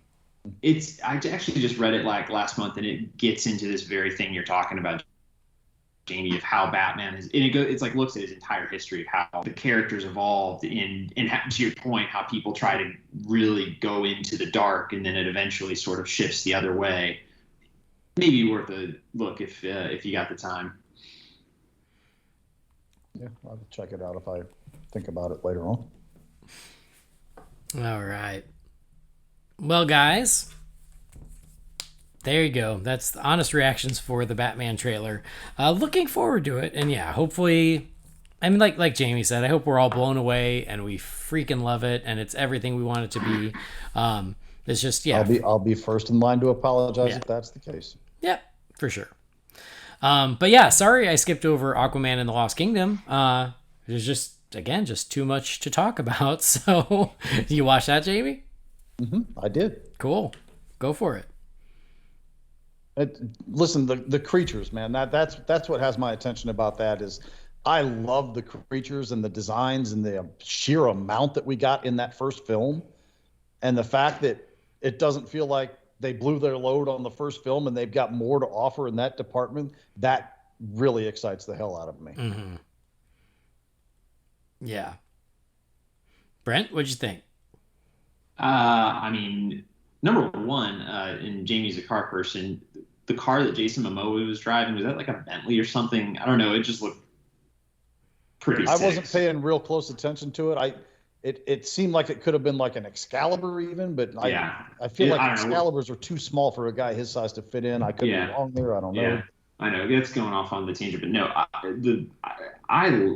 I actually just read it like last month, and it gets into this very thing you're talking about, Jamie, of how Batman is, and it's like looks at his entire history of how the characters evolved, and to your point, how people try to really go into the dark, and then it eventually sort of shifts the other way. Maybe worth a look if you got the time. Yeah, I'll check it out if I think about it later on. All right. Well, guys, there you go. That's the honest reactions for the Batman trailer. Looking forward to it, and yeah, hopefully, I mean, like Jamie said, I hope we're all blown away and we freaking love it, and it's everything we want it to be. It's just, yeah. I'll be first in line to apologize if that's the case. Yep, for sure. But yeah, sorry I skipped over Aquaman and the Lost Kingdom. There's just too much to talk about. So, you watch that, Jamie? I did. Cool. Go for it. Listen, the creatures, man. That's what has my attention about that. Is I love the creatures and the designs and the sheer amount that we got in that first film, and the fact that it doesn't feel like they blew their load on the first film and they've got more to offer in that department, that really excites the hell out of me. Mm-hmm. Yeah. Brent, what'd you think? I mean, number one, and Jamie's a car person, the car that Jason Momoa was driving, was that like a Bentley or something? I don't know. It just looked pretty sick. I wasn't paying real close attention to it. It seemed like it could have been like an Excalibur even, but I feel like Excaliburs are too small for a guy his size to fit in. I could be wrong there. I don't know. Yeah, I know. That's going off on the tangent, but no,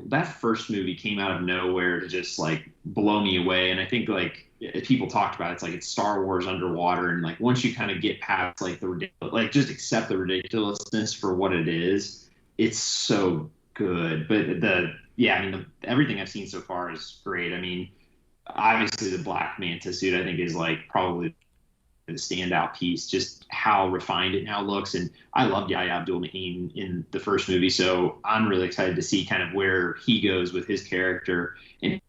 that first movie came out of nowhere to just like blow me away. And I think like people talked about it, it's like it's Star Wars underwater, and like once you kind of get past like just accept the ridiculousness for what it is, it's so good. But everything I've seen so far is great. I mean, obviously the Black Manta suit I think is like probably the standout piece, just how refined it now looks. And I loved Yahya Abdul-Mateen in the first movie, so I'm really excited to see kind of where he goes with his character. And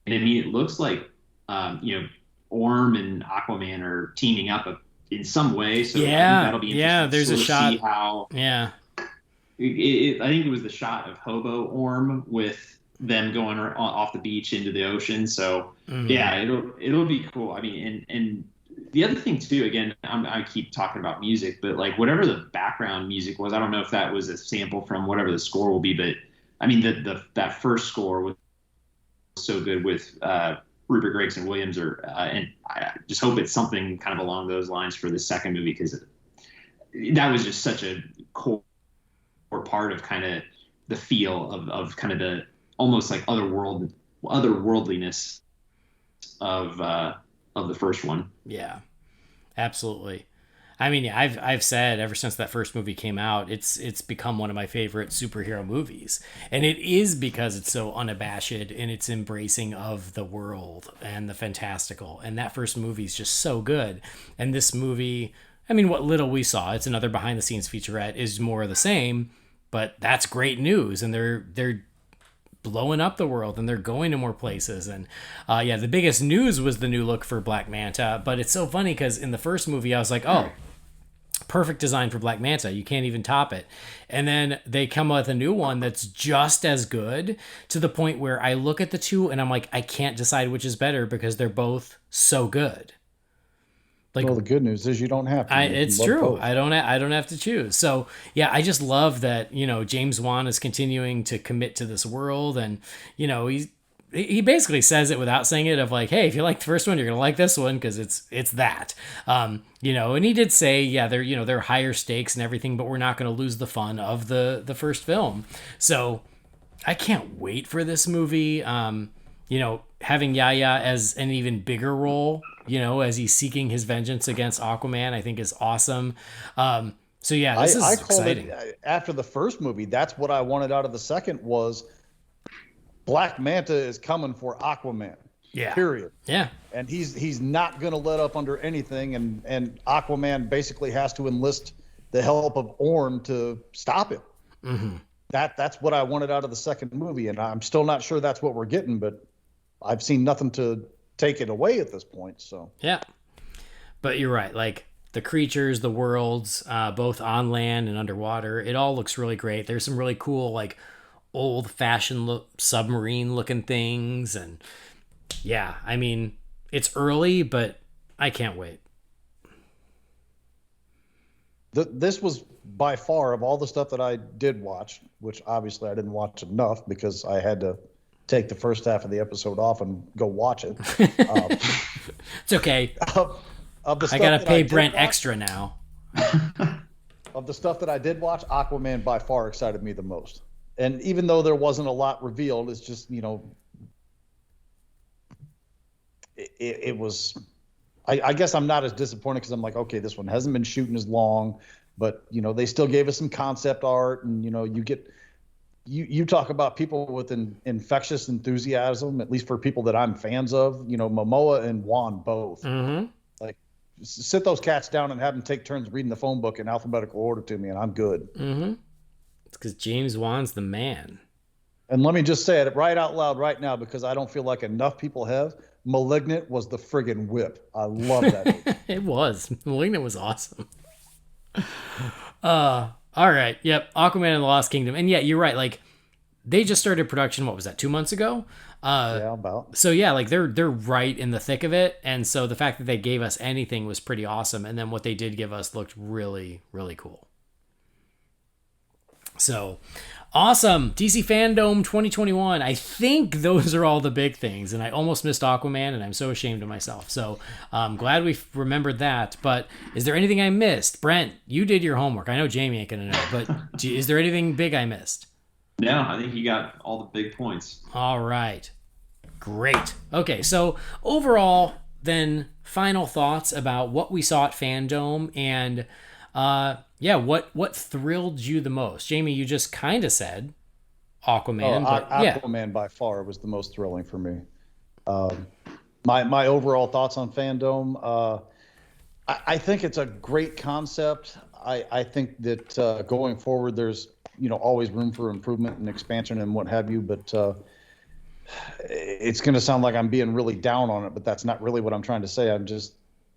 I mean, it looks like Orm and Aquaman are teaming up in some way. So I think that'll be interesting. Yeah, there's a shot. See how, yeah. I think it was the shot of Hobo Orm with them going off the beach into the ocean. So it'll be cool. I mean, and the other thing too, again, I keep talking about music, but like whatever the background music was, I don't know if that was a sample from whatever the score will be, but I mean that first score was so good with Rupert Gregson Williams, and I just hope it's something kind of along those lines for the second movie, because that was just such a core part of kind of the feel of kind of the almost like otherworldliness of the first one. Yeah, absolutely. I mean, I've said ever since that first movie came out, it's become one of my favorite superhero movies, and it is because it's so unabashed in its embracing of the world and the fantastical. And that first movie is just so good. And this movie, I mean, what little we saw, it's another behind the scenes featurette, is more of the same, but that's great news. And they're blowing up the world and they're going to more places. And the biggest news was the new look for Black Manta. But it's so funny because in the first movie I was like, oh, perfect design for Black Manta, you can't even top it. And then they come with a new one that's just as good, to the point where I look at the two and I'm like, I can't decide which is better because they're both so good. Like, well, the good news is you don't have to. It's true. Both. I don't have to choose. So yeah, I just love that, James Wan is continuing to commit to this world, and he basically says it without saying it, of like, hey, if you like the first one, you're gonna like this one because it's that. And he did say, they're higher stakes and everything, but we're not gonna lose the fun of the first film. So I can't wait for this movie. Having Yahya as an even bigger role, as he's seeking his vengeance against Aquaman, I think is awesome. This is exciting. After the first movie, that's what I wanted out of the second, was Black Manta is coming for Aquaman. Yeah. Period. Yeah. And he's not going to let up under anything, and Aquaman basically has to enlist the help of Orm to stop him. Mm-hmm. That's what I wanted out of the second movie, and I'm still not sure that's what we're getting, but I've seen nothing to take it away at this point. So yeah, but you're right. Like the creatures, the worlds, both on land and underwater, it all looks really great. There's some really cool, like old-fashioned submarine looking things, and yeah, I mean, it's early, but I can't wait. This was by far, of all the stuff that I did watch, which obviously I didn't watch enough because I had to take the first half of the episode off and go watch it. It's okay. Of the stuff I gotta pay Brent extra now. Of the stuff that I did watch, Aquaman by far excited me the most. And even though there wasn't a lot revealed, it's just, it was, I guess I'm not as disappointed because I'm like, okay, this one hasn't been shooting as long, but they still gave us some concept art, and you talk about people with an infectious enthusiasm, at least for people that I'm fans of, Momoa and Wan both. Mm-hmm. Like, sit those cats down and have them take turns reading the phone book in alphabetical order to me, and I'm good. Mm-hmm. It's because James Wan's the man. And let me just say it right out loud right now, because I don't feel like enough people have. Malignant was the friggin' whip. I love that movie. It was. Malignant was awesome. All right. Yep. Aquaman and the Lost Kingdom. And yeah, you're right. Like, they just started production, what was that, 2 months ago? Yeah, about. So yeah, like they're right in the thick of it. And so the fact that they gave us anything was pretty awesome. And then what they did give us looked really, really cool. So awesome. DC FanDome 2021. I think those are all the big things. And I almost missed Aquaman, and I'm so ashamed of myself. So I'm glad we remembered that. But is there anything I missed? Brent, you did your homework. I know Jamie ain't going to know, but is there anything big I missed? No, I think you got all the big points. All right. Great. Okay, so overall, then, final thoughts about what we saw at FanDome, and what thrilled you the most? Jamie, you just kind of said Aquaman. Aquaman by far was the most thrilling for me. My overall thoughts on FanDome, I think it's a great concept. I think that going forward, there's always room for improvement and expansion and what have you, but it's going to sound like I'm being really down on it, but that's not really what I'm trying to say.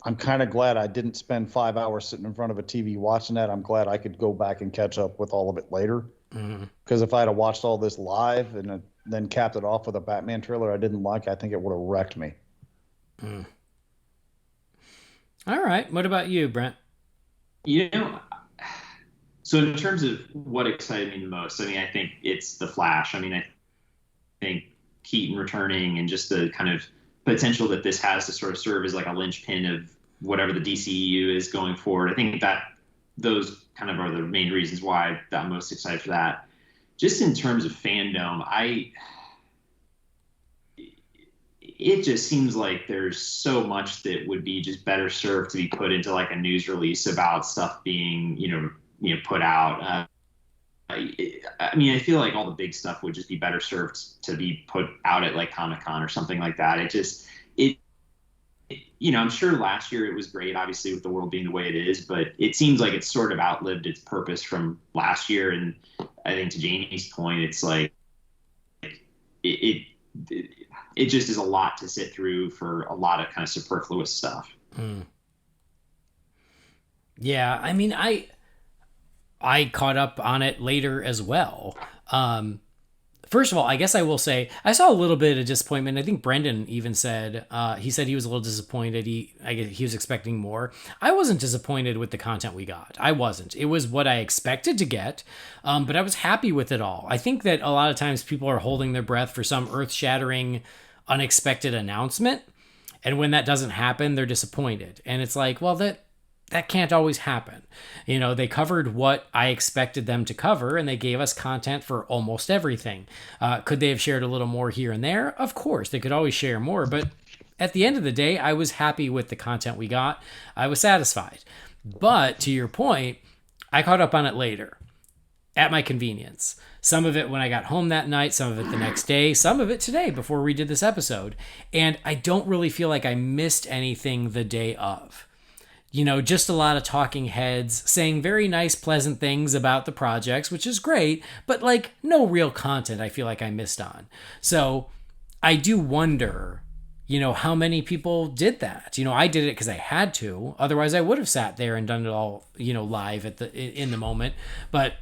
I'm kind of glad I didn't spend 5 hours sitting in front of a TV watching that. I'm glad I could go back and catch up with all of it later. Because if I had watched all this live and then capped it off with a Batman trailer I didn't like, I think it would have wrecked me. All right. What about you, Brent? So in terms of what excited me the most, I mean, I think it's The Flash. I mean, I think Keaton returning and just the kind of potential that this has to sort of serve as like a linchpin of whatever the DCEU is going forward. I think that those kind of are the main reasons why I'm most excited for that. Just in terms of FanDome, it just seems like there's so much that would be just better served to be put into like a news release about stuff being, put out. I mean, I feel like all the big stuff would just be better served to be put out at like Comic-Con or something like that. I'm sure last year it was great, obviously, with the world being the way it is, but it seems like it's sort of outlived its purpose from last year. And I think to Jamie's point, it's like it just is a lot to sit through for a lot of kind of superfluous stuff. Yeah, I mean, I caught up on it later as well. First of all, I guess I will say I saw a little bit of disappointment. I think Brendan even said he was a little disappointed. I guess he was expecting more. I wasn't disappointed with the content we got. I wasn't. It was what I expected to get, but I was happy with it all. I think that a lot of times people are holding their breath for some earth-shattering, unexpected announcement, and when that doesn't happen, they're disappointed. And it's like, well, that can't always happen. They covered what I expected them to cover, and they gave us content for almost everything. Could they have shared a little more here and there? Of course, they could always share more, but at the end of the day, I was happy with the content we got. I was satisfied. But to your point, I caught up on it later, at my convenience. Some of it when I got home that night, some of it the next day, some of it today before we did this episode. And I don't really feel like I missed anything the day of. Just a lot of talking heads saying very nice, pleasant things about the projects, which is great, but like no real content I feel like I missed on. So I do wonder, how many people did that. I did it because I had to. Otherwise, I would have sat there and done it all, live in the moment. But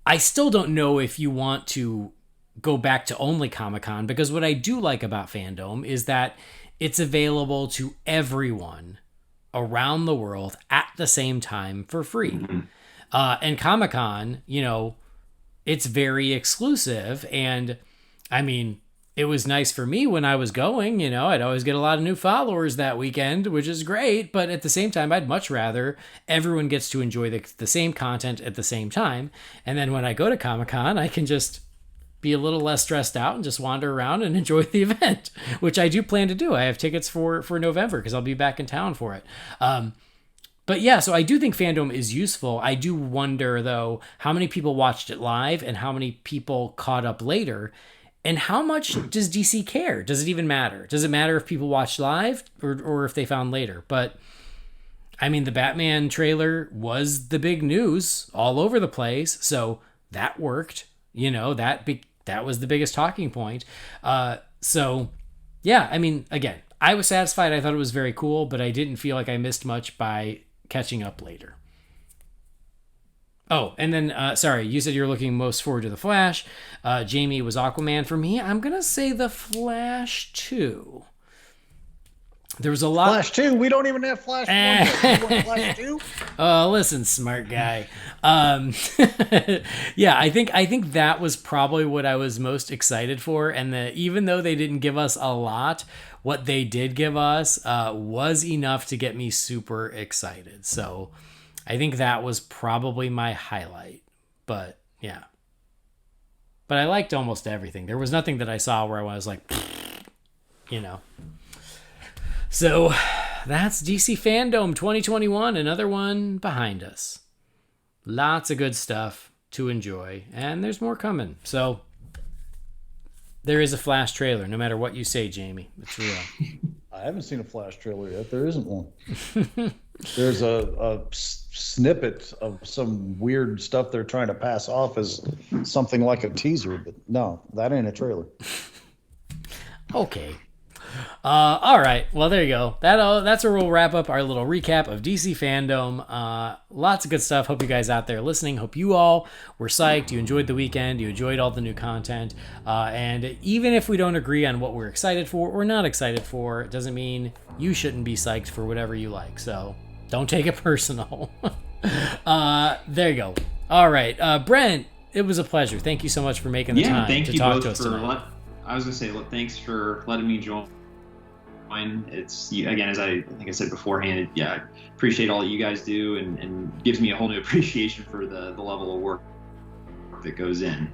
I still don't know if you want to go back to only Comic-Con, because what I do like about FanDome is that it's available to everyone around the world at the same time for free. And Comic-Con, it's very exclusive. And I mean, it was nice for me when I was going, I'd always get a lot of new followers that weekend, which is great. But at the same time, I'd much rather everyone gets to enjoy the same content at the same time. And then when I go to Comic-Con, I can just be a little less stressed out and just wander around and enjoy the event, which I do plan to do. I have tickets for November because I'll be back in town for it. But yeah, so I do think FanDome is useful. I do wonder, though, how many people watched it live and how many people caught up later, and how much does DC care? Does it even matter? Does it matter if people watched live or if they found later? But I mean, the Batman trailer was the big news all over the place, so that worked. That was the biggest talking point. So yeah, I mean, again, I was satisfied. I thought it was very cool, but I didn't feel like I missed much by catching up later. Oh, and then, sorry, you said you're looking most forward to The Flash. Jamie was Aquaman. For me, I'm going to say The Flash 2. There was a lot. Flash 2? We don't even have Flash 1 yet. You want Flash 2? Oh, listen, smart guy. Yeah, I think that was probably what I was most excited for. And even though they didn't give us a lot, what they did give us was enough to get me super excited. So I think that was probably my highlight. But yeah. But I liked almost everything. There was nothing that I saw where I was like, you know. So that's DC FanDome 2021, another one behind us. Lots of good stuff to enjoy, and there's more coming. So there is a Flash trailer, no matter what you say, Jamie. It's real. I haven't seen a Flash trailer yet. There isn't one. There's a snippet of some weird stuff they're trying to pass off as something like a teaser, but no, that ain't a trailer. Okay. All right. Well, there you go. That's where we'll wrap up our little recap of DC FanDome. Lots of good stuff. Hope you guys out there listening. Hope you all were psyched. You enjoyed the weekend. You enjoyed all the new content. And even if we don't agree on what we're excited for or not excited for, it doesn't mean you shouldn't be psyched for whatever you like. So don't take it personal. There you go. All right. Brent, it was a pleasure. Thank you so much for making the time to talk to us tonight. I was going to say, look, thanks for letting me join. It's, again, as I think I said beforehand, I appreciate all that you guys do and gives me a whole new appreciation for the level of work that goes in.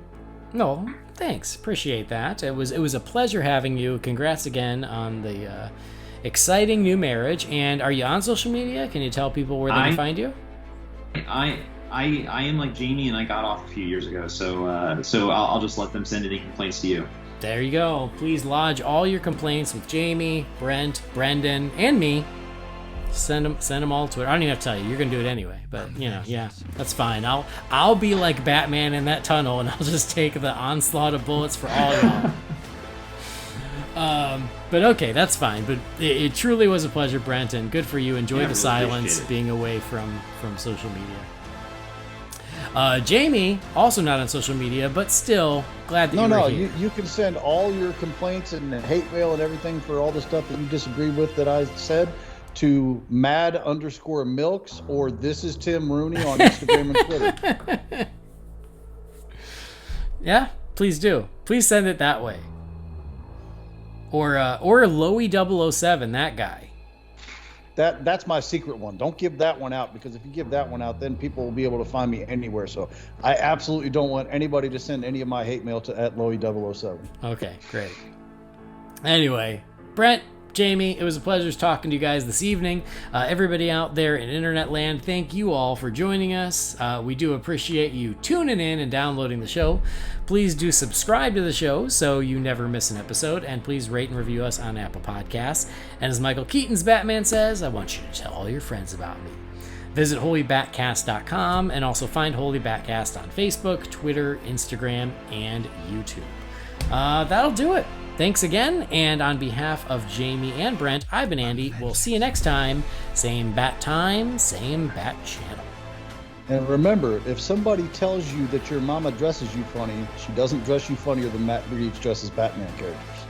No, thanks. Appreciate that. It was a pleasure having you. Congrats again on the exciting new marriage. And are you on social media? Can you tell people where they can find you? I am like Jamie, and I got off a few years ago, so I'll just let them send any complaints to you. There you go. Please lodge all your complaints with Jamie, Brent, Brendan, and me. Send them all to it. I don't even have to tell you. You're gonna do it anyway. But yeah, that's fine. I'll be like Batman in that tunnel, and I'll just take the onslaught of bullets for all y'all. But okay, that's fine. But it truly was a pleasure, Brent, and good for you. Enjoy the silence, being away from social media. Jamie, also not on social media, but still glad that you were here. You can send all your complaints and hate mail and everything for all the stuff that you disagree with that I said to mad_milks or this is Tim Rooney on Instagram and Twitter. Yeah, please do. Please send it that way. Or Loey007, that guy. That's my secret one. Don't give that one out, because if you give that one out, then people will be able to find me anywhere. So I absolutely don't want anybody to send any of my hate mail to @Loey007. Okay, great. Anyway, Brent, Jamie, it was a pleasure talking to you guys this evening. Everybody out there in internet land, thank you all for joining us. We do appreciate you tuning in and downloading the show. Please do subscribe to the show so you never miss an episode, and please rate and review us on Apple Podcasts. And as Michael Keaton's Batman says, I want you to tell all your friends about me. Visit holybatcast.com and also find Holy BatCast on Facebook, Twitter, Instagram, and YouTube. That'll do it. Thanks again, and on behalf of Jamie and Brent, I've been Andy. We'll see you next time. Same bat time, same bat channel. And remember, if somebody tells you that your mama dresses you funny, she doesn't dress you funnier than Matt Reeves dresses Batman characters.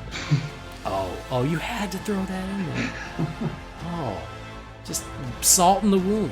Oh, you had to throw that in there. Oh, just salt in the wound.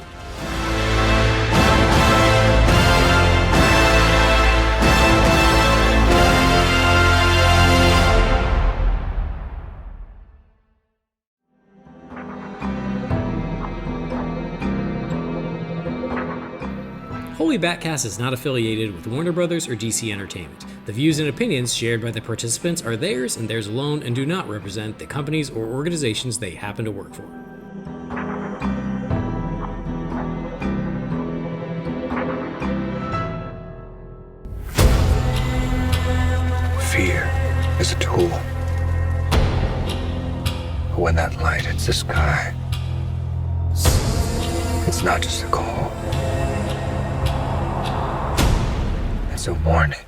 Holy BatCast is not affiliated with Warner Brothers or DC Entertainment. The views and opinions shared by the participants are theirs and theirs alone and do not represent the companies or organizations they happen to work for. Fear is a tool. But when that light hits the sky, it's not just a call. It's a warning.